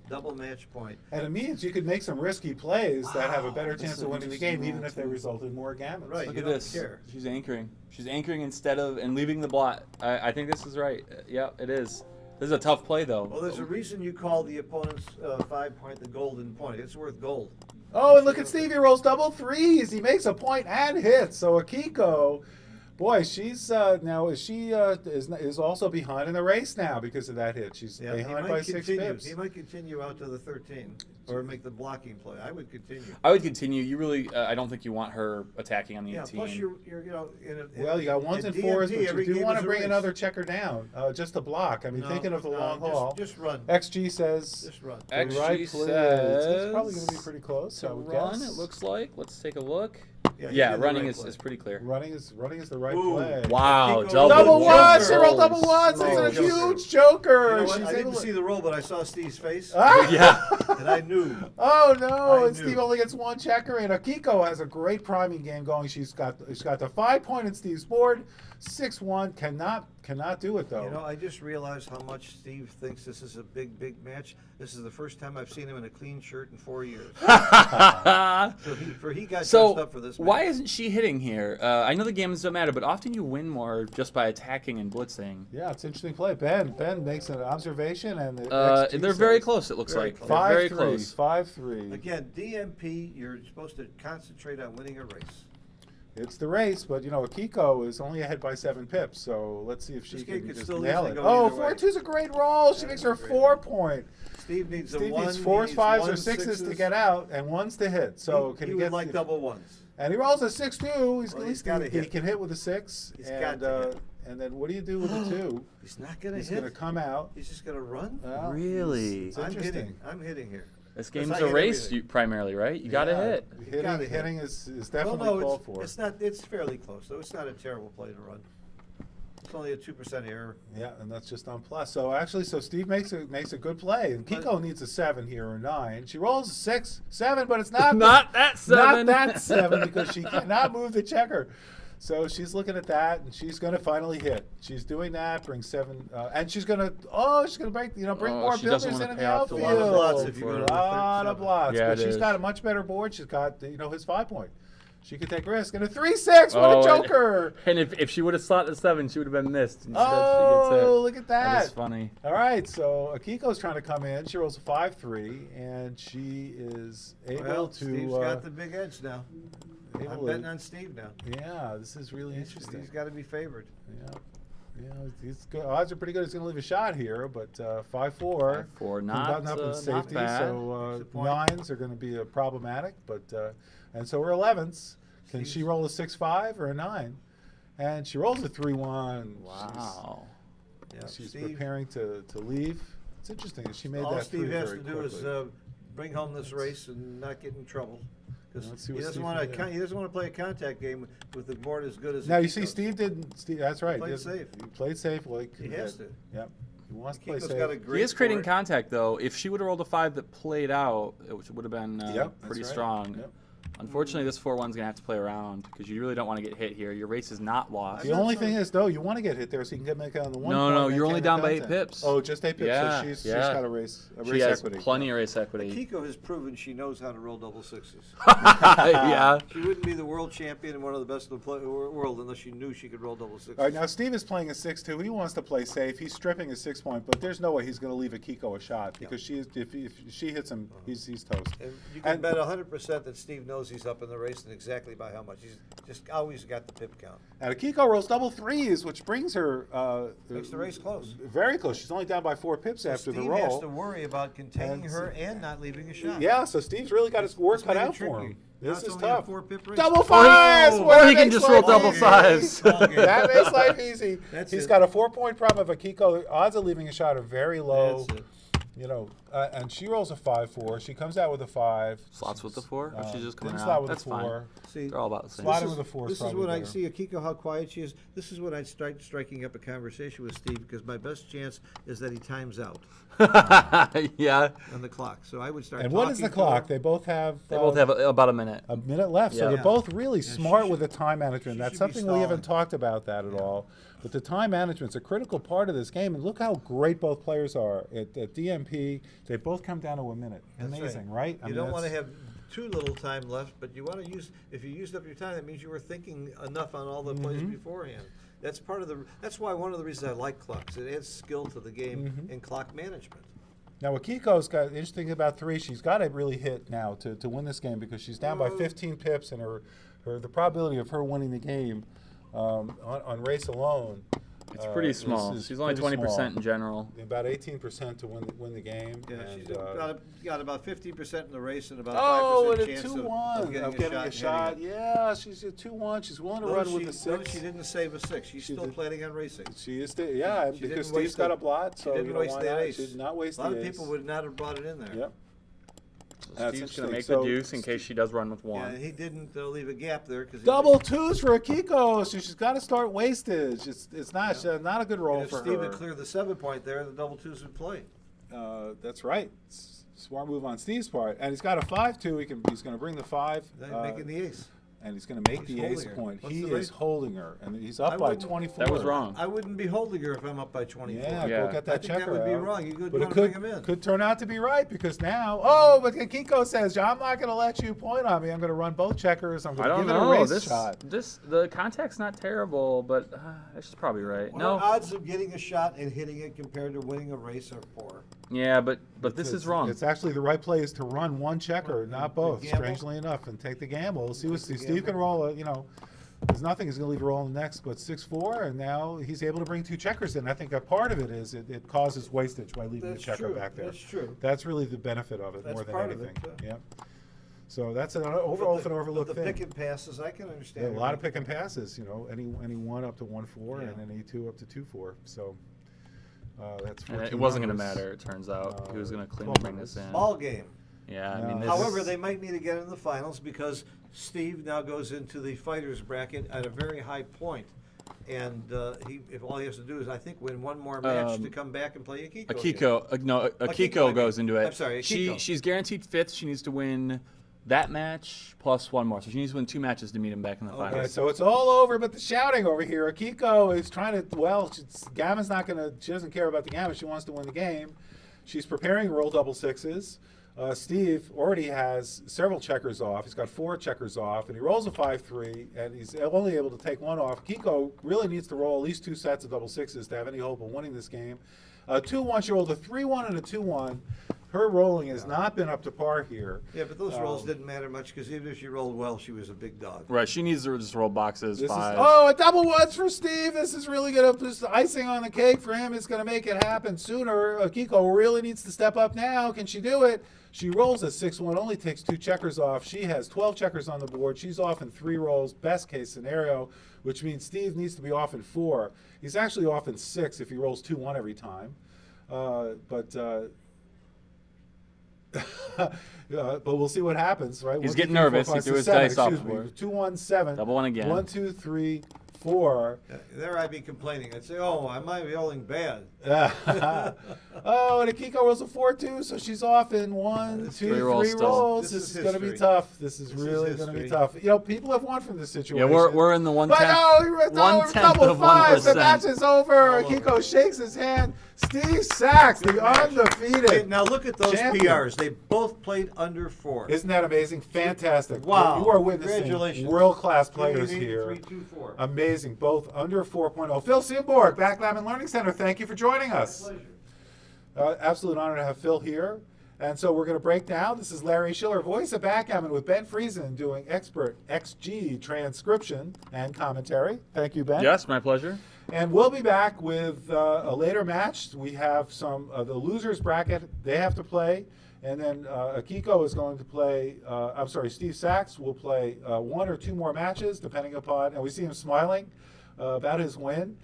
double match point. And it means you could make some risky plays that have a better This chance is of an winning the game, interesting even if they roll, too. result in more gammons. Right. Look You at don't this. care. She's anchoring. She's anchoring instead of and leaving the blot. I think this is right. Yeah, it is. This is a tough play though. Well, there's a reason you call the opponent's 5-point the golden point. It's worth gold. Oh, and look at Steve. He rolls double threes. He makes a point and hits. So Akiko, boy, she's now is also behind in the race now because of that hit. She's Yeah, he behind might by 6 continue. pips. He might continue out to the 13 or make the blocking play. I would continue. I would continue. You really, I don't think you want her attacking on the Yeah. 18. Plus, you're you know in a, Well, you got ones in and fours, DMP, but every you do game want is to a bring race. another checker down, just to block. I mean, No, thinking of the no, long haul. Just run. XG says Just run. the XG right play. says It's probably going to be pretty close. to I would run, guess. it looks like. Let's take a look. Yeah, Yeah, you did the running right is play. pretty clear. Running is the right Ooh. play. Wow, Akiko double, Double ones. She joker. rolled double ones. Holy It's a joker. huge joker. You know what? She's I didn't able to- see the roll, but I saw Steve's face, Ah! Yeah. and I knew. Oh no! I And knew. Steve only gets one checker, and Akiko has a great priming game going. She's got the 5-point in Steve's board, 6-1. Cannot do it though. You know, I just realized how much Steve thinks this is a big match. This is the first time I've seen him in a clean shirt in 4 years. So he got So dressed up for this match. why isn't she hitting here? I know the games don't matter, but often you win more just by attacking and blitzing. Yeah, it's an interesting play. Ben makes an observation, and the XG They're very says close. It looks Very like close. they're very 5-3, close. 5-3. Again, DMP, you're supposed to concentrate on winning a race. It's the race, but you know Akiko is only ahead by 7 pips. So let's see if she This game can could just still nail easily it. go Oh, either way. 4-2 is a great roll. She That makes is her a great 4-point. Steve needs a Steve 1. needs he 4s, needs 5s, or 1, 6s to get out, and 1s to hit. So can he he would get like double ones. And he rolls a 6-2. He's Well, at he's least gotta he hit. can hit with a 6. He's and got to hit. and then what do you do with the 2? He's not going to He's hit. going to come out. He's just going to run. Well, Really? It's I'm interesting. hitting. I'm hitting here. This Because game's I a hit race everything. primarily, right? You got to Yeah, hit. You gotta hit. Hitting is Well, definitely no, called for. it's not. It's fairly close, though. It's not a terrible play to run. It's only a 2% error. Yeah, and that's just on plus. So actually, Steve makes a good play. And Kiko needs a 7 here or 9. She rolls a 6, 7, but it's not Not that 7. Not that 7 because she cannot move the checker. So she's looking at that, and she's going to finally hit. She's doing that, bring 7, and she's going to break, bring more she doesn't builders wanna in pay the off the outfield. lot of blots if you for- go A to lot of blots, Yeah, but it she's is. got a much better board. She's got his 5-point. She could take a risk. And a 3-6. What a joker. And if she would have slotted a 7, she would have been missed. Instead, Oh, she gets it. look at that. That is funny. All right, so Akiko's trying to come in. She rolls a 5-3, and she is able Well, to. Steve's got the big edge now. able I'm to- betting on Steve now. Yeah, this is really interesting. He's got to be favored. Yeah, he's good. Odds are pretty good. He's going to leave a shot here, but 5-4. 5-4, He's not, gotten up in not safety, bad. so Makes a point. 9s are going to be problematic. But and so we're 11s. Can she roll a 6-5 or a 9? And she rolls a 3-1. Wow. Yeah, She's Steve, preparing to leave. It's interesting. She made all that Steve three has very to do is quickly. bring home this race and not get in trouble. Because Let's see he what doesn't Steve want can do. to. He doesn't want to play a contact game with the board as good as. Now you see, Akiko's. Steve didn't. Steve, that's right. Played He safe. He played safe. Like He has to. Yep. He wants to play Akiko's safe. got a He great is creating board. contact, though. If she would have rolled a 5 that played out, it would have been Yep, that's pretty right. strong. Yep. Unfortunately, this 4-1's going to have to play around because you really don't want to get hit here. Your race is not lost. The only thing is, though, you want to get hit there so you can get make it on the one. No, point no, and you're then only the down by 8 content. pips. Oh, just 8 pips. Yeah, So she's yeah. got a race She has equity. plenty of race equity. Akiko has proven she knows how to roll double sixes. Yeah. She wouldn't be the world champion and one of the best in the world unless she knew she could roll double sixes. All right, now Steve is playing a 6-2. He wants to play safe. He's stripping a 6-point, but there's no way he's going to leave Akiko a shot because if she hits him, he's toast. And you can And- bet 100% that Steve knows he's up in the race and exactly by how much. He's just always got the pip count. And Akiko rolls double 3s, which brings her Makes the race close. very close. She's only down by 4 pips So after Steve the roll. has to worry about containing And- her and not leaving a shot. Yeah, so Steve's really got his work It's cut made it out for tricky. him. Now This it's is only a tough. 4-pip race. Double 5s! Or Well, he that can makes just roll life double easy. 5s. That makes life easy. That's He's it. got a 4-point problem of Akiko. Odds of leaving a shot are very low. That's it. You know, and she rolls a 5-4. She comes out with a 5. Slots with the 4? Or she's just coming didn't out? slot with That's a 4. fine. See, They're all about the same. Slot with a 4 This is probably when I better. see Akiko how quiet she is. This is when I'd start striking up a conversation with Steve because my best chance is that he times out Yeah. on the clock. So I would start. And what is the talking to clock? her. They both have. They both have about a minute. a minute left, so Yeah. they're both really she smart should- with the time management. she That's should be something we haven't stalling. talked about that at all. But the time management's a critical part of this game, and look how great both players are at DMP. They both come down to a minute. That's Amazing, right? You don't want to have too little time left, but you want to use. If you used up your time, that means you were thinking enough on all the plays Mm-hmm. beforehand. That's part of the. That's why one of the reasons I like clocks. It adds skill to the game Mm-hmm. in clock management. Now, Akiko's got interesting thing about 3. She's got to really hit now to win this game because she's down by 15 pips, and the probability of her winning the game on race alone. It's pretty is small. She's only pretty 20% small. in general. About 18% to win the game. Yeah, and, she's got about 50% in the race and about Oh, 5% and a chance 2-1 of getting a shot. and hitting it. Yeah, she's a 2-1. She's willing to run with the 6. She didn't save a 6. She's She still did. planning on racing. She is, yeah, She because didn't Steve's waste got the- a blot, She so didn't you know, waste why that not? ace. She did not waste A lot the of ace. people would not have brought it in there. Yep. So That's Steve's going to interesting. make So the deuce in case she does run with 1. Yeah, and he didn't leave a gap there because Double 2s for Akiko, so she's got to start wastage. It's not not a good roll if for Steve her. had cleared the 7-point there, the double 2s would play. That's right. Smart move on Steve's part, and he's got a 5-2. He's going to bring the 5. Then making the ace. And he's going to make He's the ace holding her. point. What's He the is rate? holding her, and he's I up by wouldn't- 24. That was wrong. I wouldn't be holding her if I'm up by 24. Yeah, Yeah. go get that I think that checker would be out. wrong. You could But it wanna bring could, him in. could turn out to be right because now, but Akiko says, I'm not going to let you point on me. I'm going to run both checkers. I'm I going to don't give it a know. race This shot. the contact's not terrible, but she's probably right. Our No. odds of getting a shot and hitting it compared to winning a race are poor. Yeah, but this is wrong. It's actually the right play is to run one checker, Right, not the both, gamble. strangely enough, and take the gamble. We'll see what the Steve can gamble. roll, there's nothing he's going to leave a roll in the next, but 6-4, and now he's able to bring 2 checkers in. I think a part of it is it causes wastage by leaving That's the checker true. back there. That's true. That's really the benefit of it That's more than part of anything. it, Yeah. So that's an But often overlooked the thing. pick and passes, I can understand. Yeah, a lot of pick and passes, any 1 up to 1-4, Yeah. and any 2 up to 2-4. So that's And 14 it wasn't going to numbers. matter, it turns out. He was going to clean 12 bring this in. Ball game. Yeah, I No. mean, this However, is, they might need to get in the finals because Steve now goes into the fighters bracket at a very high point. And if all he has to do is, I think, win one more match to come back and play Akiko. again. Akiko, I Akiko mean. goes into it. I'm sorry, Akiko. She's guaranteed 5th. She needs to win that match plus 1 more. So she needs to win 2 matches to meet him back in the Okay. All finals. right, so it's all over but the shouting over here. Akiko is trying to, Gammon's not going to, she doesn't care about the Gammon. She wants to win the game. She's preparing to roll double 6s. Steve already has several checkers off. He's got 4 checkers off, and he rolls a 5-3, and he's only able to take 1 off. Akiko really needs to roll at least 2 sets of double sixes to have any hope of winning this game. 2-1, she rolled a 3-1 and a 2-1. Her rolling has not been up to par here. Yeah, but those rolls didn't matter much because even if she rolled well, she was a big dog. Right, she needs to just roll boxes, This is, 5s. oh, a double ones for Steve. This is really going to just icing on the cake for him. It's going to make it happen sooner. Akiko really needs to step up now. Can she do it? She rolls a 6-1, only takes 2 checkers off. She has 12 checkers on the board. She's off in 3 rolls, best case scenario, which means Steve needs to be off in 4. He's actually off in 6 if he rolls 2-1 every time. But we'll see what happens, right? He's 1, 2, getting 3, 4, nervous. 5, He 6, threw his 7, dice off excuse the me. board. 2, 1, 7. Double 1 again. 1, 2, 3, 4. There I'd be complaining. I'd say, oh, I might be rolling bad. Oh, and Akiko rolls a 4-2, so she's off in 1, 2, 3 rolls rolls. still. This This is is going to be history. tough. This is This is really going to be history. tough. You know, people have won from this Yeah, situation. we're in the But 1/10. no, we're 1/10 double of 5s. The 1%. match is over. Akiko shakes his hand. Steve Sachs, the Hey, undefeated. now look at those champion. PRs. They both played under 4. Isn't that amazing? Fantastic. Wow. You are witnessing Congratulations. world-class players 3-8, here. 3-2-4. Amazing. Both under 4.0. Phil Seaborg, Backgammon Learning Center, thank you for joining us. Absolute honor to have Phil here. And so we're going to break down. This is Larry Shiller, voice of Backgammon, with Ben Friesen doing expert XG transcription and commentary. Thank you, Ben. Yes, my pleasure. And we'll be back with a later match. We have some the losers bracket they have to play, and then Akiko is going to play. Steve Sachs will play 1 or 2 more matches, depending upon. And we see him smiling about his win.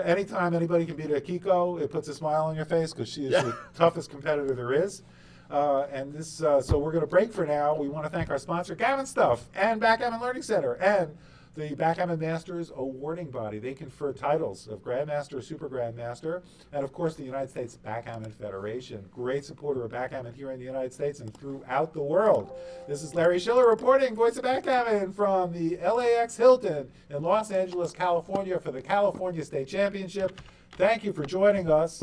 Anytime anybody can beat Akiko, it puts a smile on your face because she is the toughest competitor there is. So we're going to break for now. We want to thank our sponsor, Gammon Stuff, and Backgammon Learning Center, and the Backgammon Masters awarding body. They confer titles of Grandmaster, Super Grandmaster, and of course the United States Backgammon Federation. Great supporter of backgammon here in the United States and throughout the world. This is Larry Shiller reporting, voice of Backgammon, from the LAX Hilton in Los Angeles, California for the California State Championship. Thank you for joining us.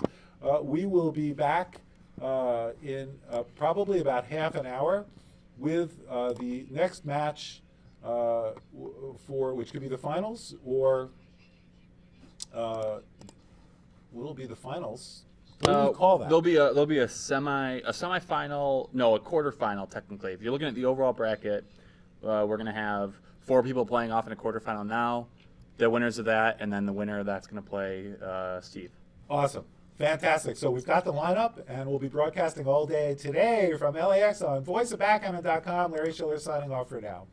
We will be back in probably about half an hour with the next match for which could be the finals, or will be the finals. What do you call that? There'll be a semifinal, no, a quarterfinal technically. If you're looking at the overall bracket, we're gonna have 4 people playing off in a quarterfinal now. The winners of that, and then the winner that's gonna play Steve. Awesome. Fantastic. So we've got the lineup, and we'll be broadcasting all day today from LAX on voiceofbackgammon.com. Larry Shiller signing off for now.